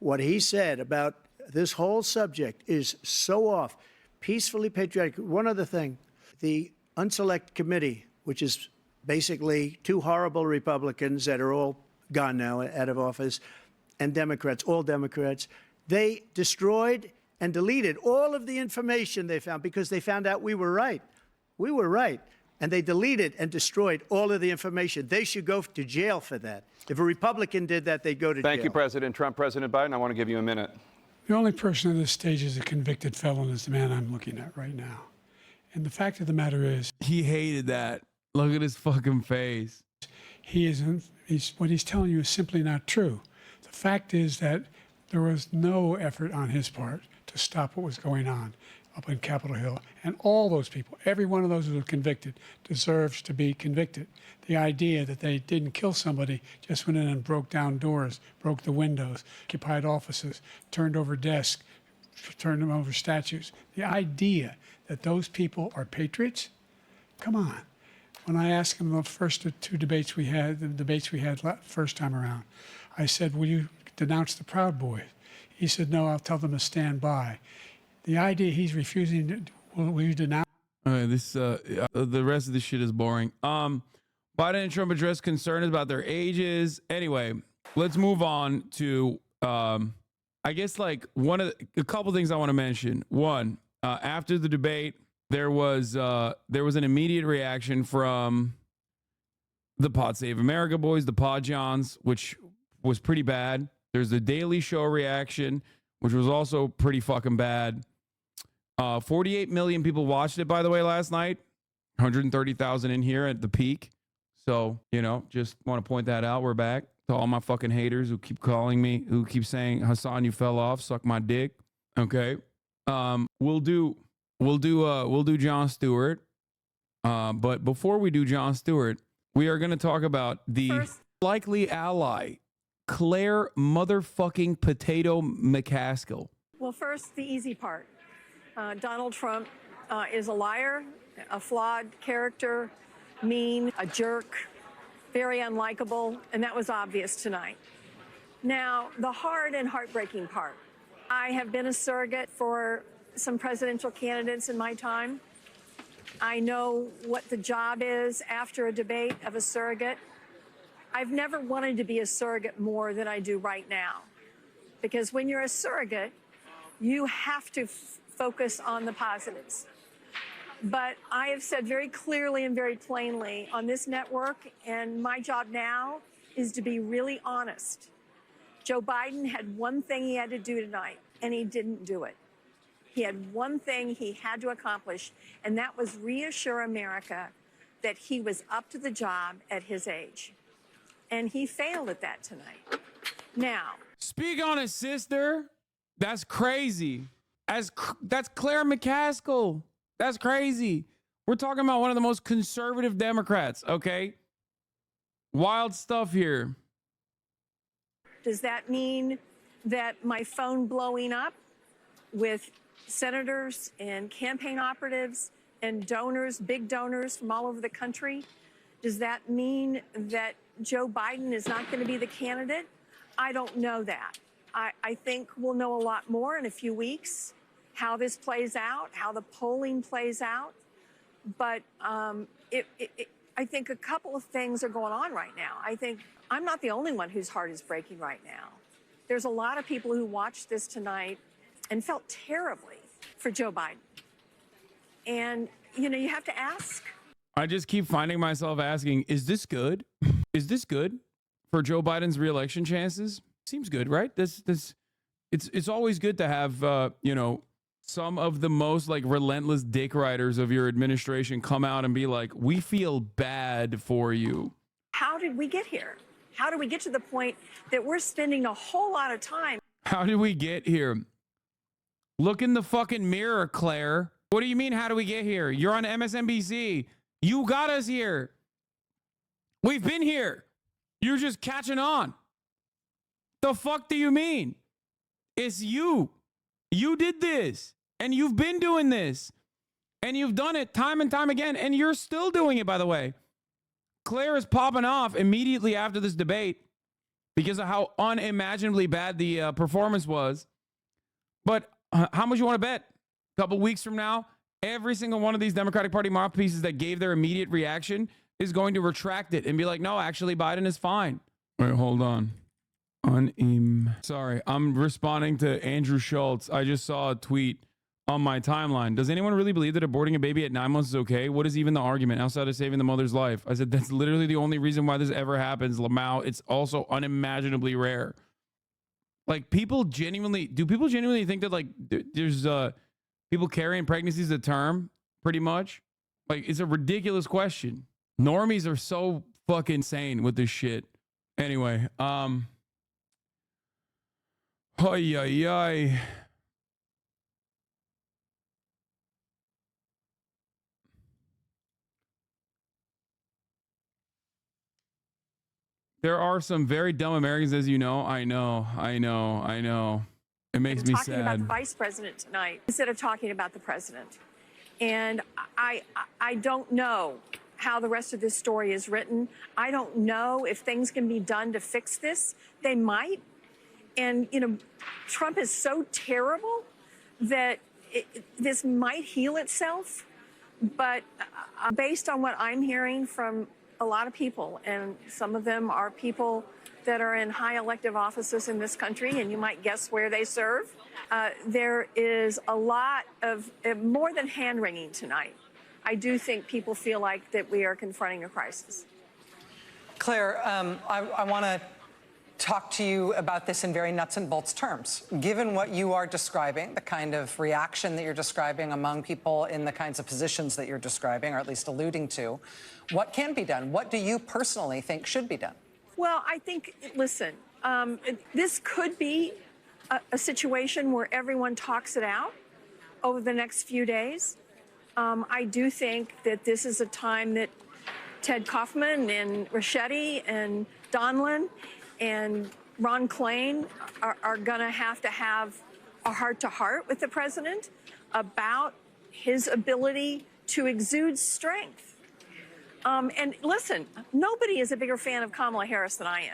Speaker 6: What he said about this whole subject is so off. Peacefully patriotic. One other thing, the Unselect Committee, which is basically two horrible Republicans that are all gone now, out of office, and Democrats, all Democrats, they destroyed and deleted all of the information they found because they found out we were right. We were right. And they deleted and destroyed all of the information. They should go to jail for that. If a Republican did that, they'd go to jail.
Speaker 5: Thank you, President Trump. President Biden, I want to give you a minute.
Speaker 4: The only person at this stage is a convicted felon is the man I'm looking at right now. And the fact of the matter is,
Speaker 1: he hated that. Look at his fucking face.
Speaker 4: What he's telling you is simply not true. The fact is that there was no effort on his part to stop what was going on up in Capitol Hill. And all those people, every one of those who were convicted, deserves to be convicted. The idea that they didn't kill somebody, just went in and broke down doors, broke the windows, occupied offices, turned over desks, turned them over statues. The idea that those people are patriots? Come on. When I asked him the first two debates we had, first time around, I said, will you denounce the Proud Boys? He said, no, I'll tell them to stand by. The idea he's refusing, will you denounce?
Speaker 1: The rest of this shit is boring. Biden and Trump addressed concerns about their ages. Anyway, let's move on to, I guess, like a couple things I want to mention. One, after the debate, there was an immediate reaction from the Pod Save America boys, the Pod Johns, which was pretty bad. There's the Daily Show reaction, which was also pretty fucking bad. 48 million people watched it, by the way, last night. 130,000 in here at the peak. So, you know, just want to point that out. We're back to all my fucking haters who keep calling me, who keep saying, Hassan, you fell off, suck my dick. Okay. We'll do Jon Stewart. But before we do Jon Stewart, we are going to talk about the likely ally, Claire motherfucking Potato McCaskill.
Speaker 13: Well, first, the easy part. Donald Trump is a liar, a flawed character, mean, a jerk, very unlikable, and that was obvious tonight. Now, the hard and heartbreaking part. I have been a surrogate for some presidential candidates in my time. I know what the job is after a debate of a surrogate. I've never wanted to be a surrogate more than I do right now, because when you're a surrogate, you have to focus on the positives. But I have said very clearly and very plainly on this network, and my job now is to be really honest. Joe Biden had one thing he had to do tonight, and he didn't do it. He had one thing he had to accomplish, and that was reassure America that he was up to the job at his age. And he failed at that tonight. Now,
Speaker 1: speak on it, sister. That's crazy. That's Claire McCaskill. That's crazy. We're talking about one of the most conservative Democrats, okay? Wild stuff here.
Speaker 13: does that mean that my phone blowing up with senators and campaign operatives and donors, big donors from all over the country, does that mean that Joe Biden is not going to be the candidate? I don't know that. I think we'll know a lot more in a few weeks, how this plays out, how the polling plays out. But I think a couple of things are going on right now. I think I'm not the only one whose heart is breaking right now. There's a lot of people who watched this tonight and felt terribly for Joe Biden. And, you know, you have to ask.
Speaker 1: I just keep finding myself asking, is this good? Is this good for Joe Biden's reelection chances? Seems good, right? It's always good to have, some of the most like relentless dick riders of your administration come out and be like, we feel bad for you.
Speaker 13: How did we get here? How do we get to the point that we're spending a whole lot of time?
Speaker 1: How did we get here? Look in the fucking mirror, Claire. What do you mean, how do we get here? You're on MSNBC. You got us here. We've been here. You're just catching on. The fuck do you mean? It's you. You did this. And you've been doing this. And you've done it time and time again. And you're still doing it, by the way. Claire is popping off immediately after this debate because of how unimaginably bad the performance was. But how much you want to bet? A couple weeks from now, every single one of these Democratic Party mouthpieces that gave their immediate reaction is going to retract it and be like, no, actually, Biden is fine. Wait, hold on. Sorry, I'm responding to Andrew Schultz. I just saw a tweet on my timeline. Does anyone really believe that aborting a baby at 9 months is okay? What is even the argument outside of saving the mother's life? I said, that's literally the only reason why this ever happens, Lamau. It's also unimaginably rare. Like, do people genuinely think that, like, there's people carrying pregnancies to term, pretty much? Like, it's a ridiculous question. Normies are so fucking insane with this shit. Anyway, there are some very dumb Americans, as you know. I know. It makes me sad.
Speaker 13: Talking about the vice president tonight instead of talking about the president. And I don't know how the rest of this story is written. I don't know if things can be done to fix this. They might. And, you know, Trump is so terrible that this might heal itself. But based on what I'm hearing from a lot of people, and some of them are people that are in high elective offices in this country, and you might guess where they serve, there is a lot of more than hand-wringing tonight. I do think people feel like that we are confronting a crisis.
Speaker 14: Claire, I want to talk to you about this in very nuts and bolts terms. Given what you are describing, the kind of reaction that you're describing among people in the kinds of positions that you're describing, or at least alluding to, what can be done? What do you personally think should be done?
Speaker 13: Well, I think, listen, this could be a situation where everyone talks it out over the next few days. I do think that this is a time that Ted Kaufman and Ricchetti and Donlin and Ron Klain are going to have a heart-to-heart with the president about his ability to exude strength. And listen, nobody is a bigger fan of Kamala Harris than I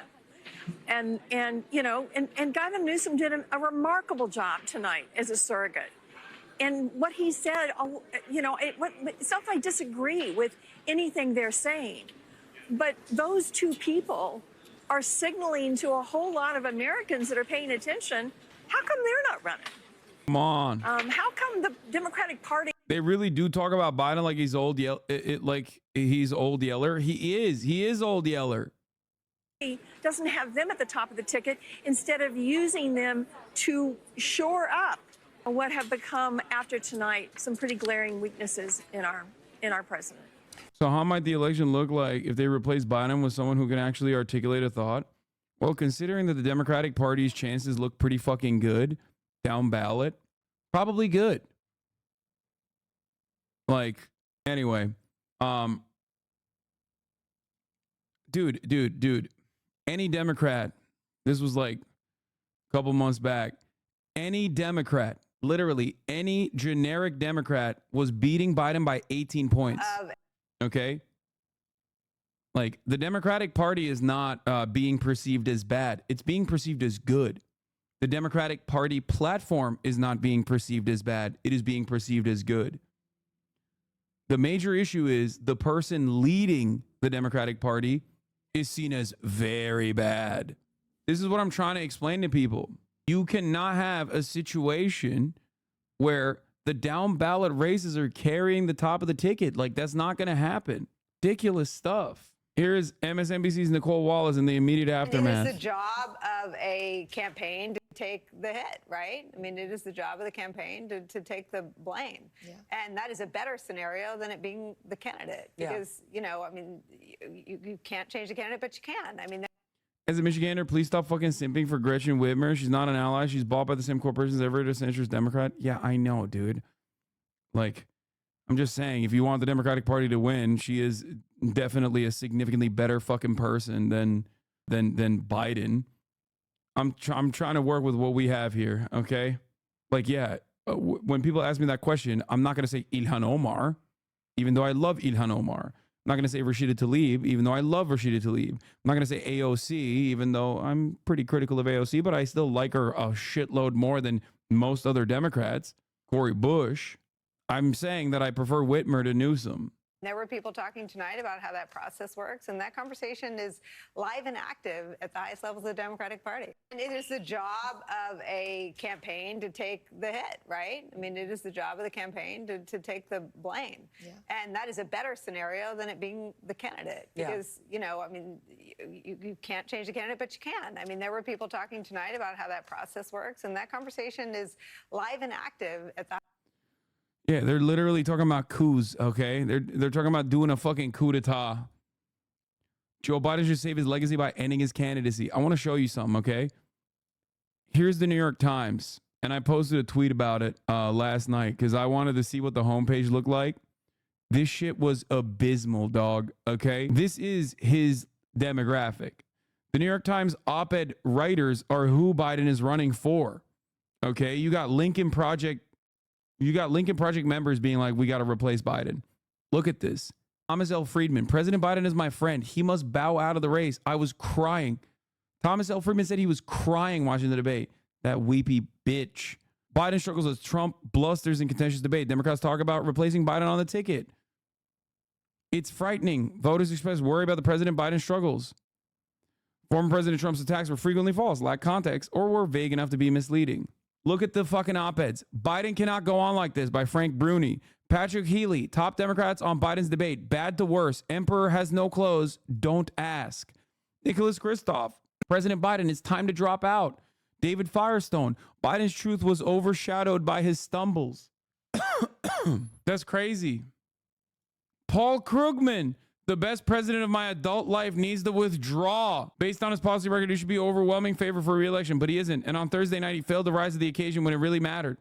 Speaker 13: am. And you know, and Gavin Newsom did a remarkable job tonight as a surrogate. And what he said, you know, it's not that I disagree with anything they're saying, but those two people are signaling to a whole lot of Americans that are paying attention, how come they're not running?
Speaker 1: Come on.
Speaker 13: How come the Democratic Party...
Speaker 1: They really do talk about Biden like he's old like he's old Yeller. He is old Yeller.
Speaker 13: Doesn't have them at the top of the ticket instead of using them to shore up what have become, after tonight, some pretty glaring weaknesses in our president.
Speaker 1: So how might the election look like if they replace Biden with someone who can actually articulate a thought? Well, considering that the Democratic Party's chances look pretty fucking good down ballot, probably good. Like, anyway, dude, any Democrat, this was like a couple months back, any Democrat, literally any generic Democrat was beating Biden by 18 points. Okay? Like, the Democratic Party is not being perceived as bad. It's being perceived as good. The Democratic Party platform is not being perceived as bad. It is being perceived as good. The major issue is the person leading the Democratic Party is seen as very bad. This is what I'm trying to explain to people. You cannot have a situation where the down ballot races are carrying the top of the ticket. Like, that's not going to happen. Ridiculous stuff. Here's MSNBC's Nicole Wallace in the immediate aftermath.
Speaker 15: It is the job of a campaign to take the hit, right? I mean, it is the job of the campaign to take the blame.
Speaker 3: Yeah.
Speaker 15: And that is a better scenario than it being the candidate. Because, you know, I mean, you can't change the candidate, but you can. I mean,
Speaker 1: As a Michigander, please stop fucking simping for Gretchen Whitmer. She's not an ally. She's bought by the same corporations as every disinterest Democrat. Yeah, I know, dude. Like, I'm just saying, if you want the Democratic Party to win, she is definitely a significantly better fucking person than Biden. I'm trying to work with what we have here, okay? Like, yeah, when people ask me that question, I'm not going to say Ilhan Omar, even though I love Ilhan Omar. I'm not going to say Rashida Tlaib, even though I love Rashida Tlaib. I'm not going to say AOC, even though I'm pretty critical of AOC, but I still like her a shitload more than most other Democrats. Cori Bush. I'm saying that I prefer Whitmer to Newsom.
Speaker 15: there were people talking tonight about how that process works, and that conversation is live and active at the highest levels of the Democratic Party. And it is the job of a campaign to take the hit, right? I mean, it is the job of the campaign to take the blame.
Speaker 3: Yeah.
Speaker 15: And that is a better scenario than it being the candidate. Because, you know, I mean, you can't change the candidate, but you can. I mean, there were people talking tonight about how that process works, and that conversation is live and active at the
Speaker 1: Yeah, they're literally talking about coups, okay? They're talking about doing a fucking coup d'etat. Joe Biden should save his legacy by ending his candidacy. I want to show you something, okay? Here's the New York Times, and I posted a tweet about it last night because I wanted to see what the homepage looked like. This shit was abysmal, dog, okay? This is his demographic. The New York Times op-ed writers are who Biden is running for, okay? You got Lincoln Project members being like, we got to replace Biden. Look at this. Thomas L. Friedman, President Biden is my friend. He must bow out of the race. I was crying. Thomas L. Friedman said he was crying watching the debate. That weepy bitch. Biden struggles as Trump blusters in contentious debate. Democrats talk about replacing Biden on the ticket. It's frightening. Voters express worry about the President Biden struggles. Former President Trump's attacks were frequently false, lack context, or were vague enough to be misleading. Look at the fucking op-eds. Biden cannot go on like this by Frank Bruni. Patrick Healy, top Democrats on Biden's debate. Bad to worse. Emperor has no clothes. Don't ask. Nicholas Kristof. President Biden, it's time to drop out. David Firestone. Biden's truth was overshadowed by his stumbles. That's crazy. Paul Krugman. The best president of my adult life needs to withdraw. Based on his policy record, he should be overwhelming favor for re-election, but he isn't. And on Thursday night, he failed to rise to the occasion when it really mattered.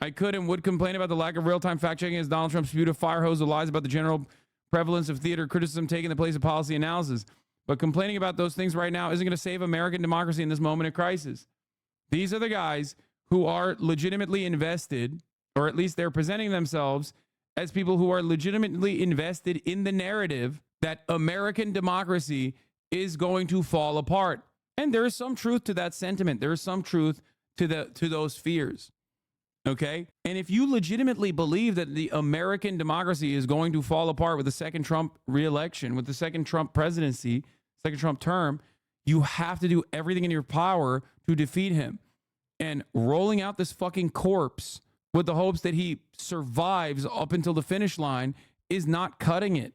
Speaker 1: I could and would complain about the lack of real-time fact-checking as Donald Trump spewed a fire hose of lies about the general prevalence of theater criticism taking the place of policy analysis. But complaining about those things right now isn't going to save American democracy in this moment of crisis. These are the guys who are legitimately invested, or at least they're presenting themselves as people who are legitimately invested in the narrative that American democracy is going to fall apart. And there is some truth to that sentiment. There is some truth to those fears. Okay? And if you legitimately believe that the American democracy is going to fall apart with the second Trump re-election, with the second Trump presidency, second Trump term, you have to do everything in your power to defeat him. And rolling out this fucking corpse with the hopes that he survives up until the finish line is not cutting it.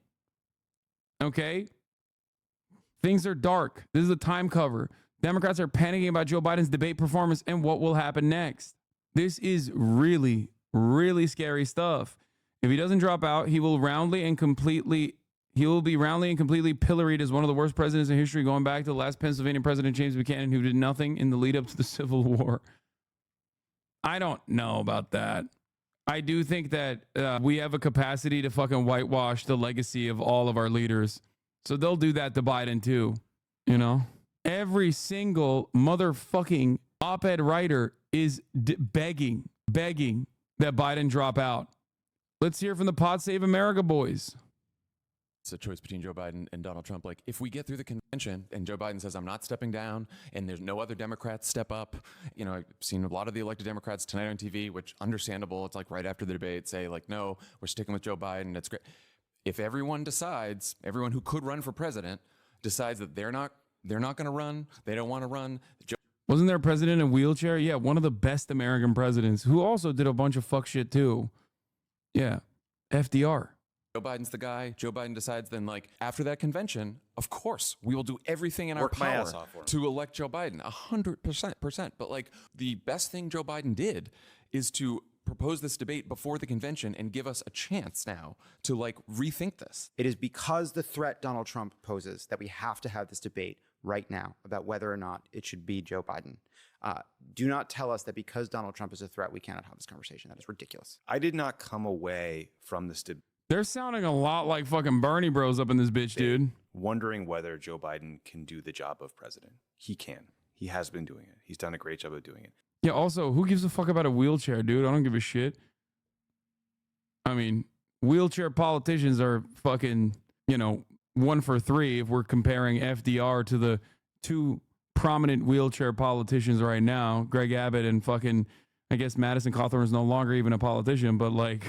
Speaker 1: Okay? Things are dark. This is a time cover. Democrats are panicking about Joe Biden's debate performance and what will happen next. This is really, really scary stuff. If he doesn't drop out, he will be roundly and completely pilloried as one of the worst presidents in history, going back to the last Pennsylvania President James Buchanan, who did nothing in the lead up to the Civil War. I don't know about that. I do think that we have a capacity to fucking whitewash the legacy of all of our leaders. So they'll do that to Biden too. You know, every single motherfucking op-ed writer is begging that Biden drop out. Let's hear from the Pod Save America boys.
Speaker 16: It's a choice between Joe Biden and Donald Trump. Like, if we get through the convention and Joe Biden says, I'm not stepping down, and there's no other Democrats step up, you know, I've seen a lot of the elected Democrats tonight on TV, which understandable. It's like right after the debate say like, no, we're sticking with Joe Biden. It's great. If everyone decides, everyone who could run for president decides that they're not going to run, they don't want to run.
Speaker 1: Wasn't there a president in a wheelchair? Yeah, one of the best American presidents who also did a bunch of fuck shit too. Yeah, FDR.
Speaker 16: Joe Joe Biden's the guy. Joe Biden decides then, like, after that convention, of course, we will do everything in our
Speaker 17: Work my
Speaker 16: power
Speaker 17: ass off for him.
Speaker 16: to elect Joe Biden. 100%. But, like, the best thing Joe Biden did is to propose this debate before the convention and give us a chance now to, like, rethink this.
Speaker 18: It is because the threat Donald Trump poses that we have to have this debate right now about whether or not it should be Joe Biden. Do not tell us that because Donald Trump is a threat, we cannot have this conversation. That is ridiculous.
Speaker 17: I did not come away from this debate
Speaker 1: They're sounding a lot like fucking Bernie bros up in this bitch, dude.
Speaker 17: wondering whether Joe Biden can do the job of president. He can. He has been doing it. He's done a great job of doing it.
Speaker 1: Yeah, also, who gives a fuck about a wheelchair, dude? I don't give a shit. I mean, wheelchair politicians are fucking, 1 for 3 if we're comparing FDR to the 2 prominent wheelchair politicians right now, Greg Abbott and fucking, I guess Madison Cawthorn is no longer even a politician, but like...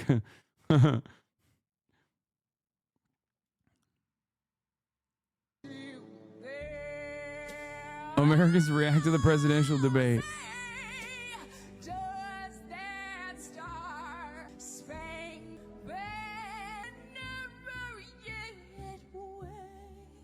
Speaker 1: Americans react to the presidential debate.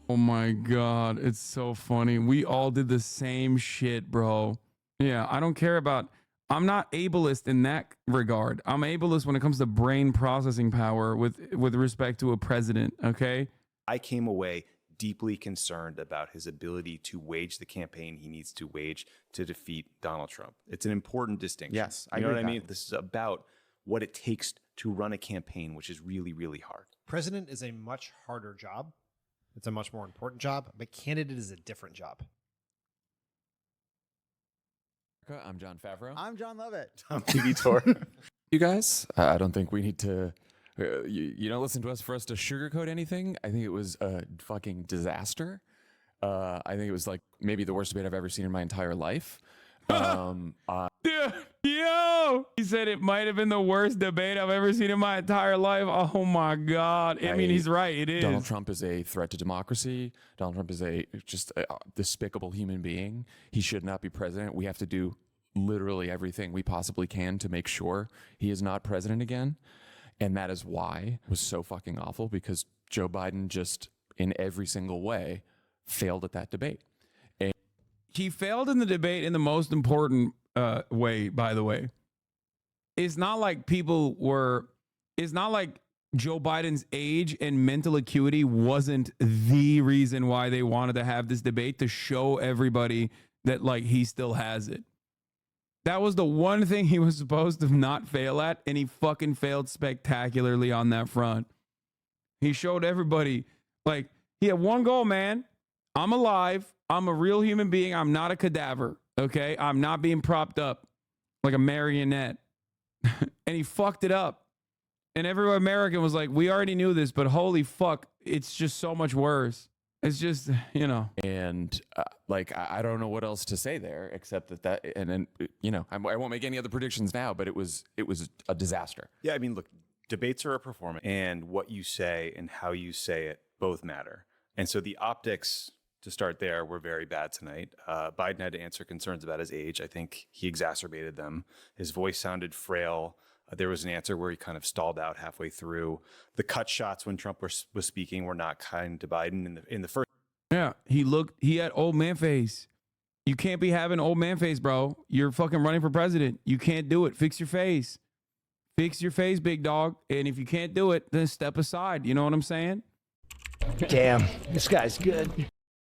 Speaker 1: Oh my God, it's so funny. We all did the same shit, bro. Yeah, I don't care about... I'm not ableist in that regard. I'm ableist when it comes to brain processing power with respect to a president, okay?
Speaker 17: I came away deeply concerned about his ability to wage the campaign he needs to wage to defeat Donald Trump. It's an important distinction.
Speaker 18: Yes, I
Speaker 17: you know
Speaker 18: agree
Speaker 17: what I
Speaker 18: with
Speaker 17: mean? This is about what it takes to run a campaign, which is really, really hard.
Speaker 19: President is a much harder job. It's a much more important job, but candidate is a different job.
Speaker 16: I'm John Favreau.
Speaker 18: I'm John Lovett.
Speaker 17: I'm TV Tour.
Speaker 16: You guys, I don't think we need to... you don't listen to us for us to sugarcoat anything. I think it was a fucking disaster. I think it was like maybe the worst debate I've ever seen in my entire life.
Speaker 1: Dude, yo! He said it might have been the worst debate I've ever seen in my entire life. Oh my God. I mean, he's right. It is.
Speaker 16: Donald Trump is a threat to democracy. Donald Trump is just a despicable human being. He should not be president. We have to do literally everything we possibly can to make sure he is not president again. And that is why it was so fucking awful, because Joe Biden just in every single way failed at that debate. And
Speaker 1: he failed in the debate in the most important way, by the way. It's not like it's not like Joe Biden's age and mental acuity wasn't the reason why they wanted to have this debate, to show everybody that like he still has it. That was the one thing he was supposed to not fail at, and he fucking failed spectacularly on that front. He showed everybody, like, he had one goal, man. I'm alive. I'm a real human being. I'm not a cadaver, okay? I'm not being propped up like a marionette. And he fucked it up. And every American was like, we already knew this, but holy fuck, it's just so much worse. It's just,
Speaker 16: And like, I don't know what else to say there except that, and then, I won't make any other predictions now, but it was a disaster.
Speaker 17: Yeah, I mean, look, debates are a performance, and what you say and how you say it both matter. And so the optics, to start there, were very bad tonight. Biden had to answer concerns about his age. I think he exacerbated them. His voice sounded frail. There was an answer where he kind of stalled out halfway through. The cut shots when Trump was speaking were not kind to Biden in the first.
Speaker 1: Yeah, he had old man face. You can't be having old man face, bro. You're fucking running for president. You can't do it. Fix your face. Fix your face, big dog. And if you can't do it, then step aside. You know what I'm saying?
Speaker 7: Damn, this guy's good.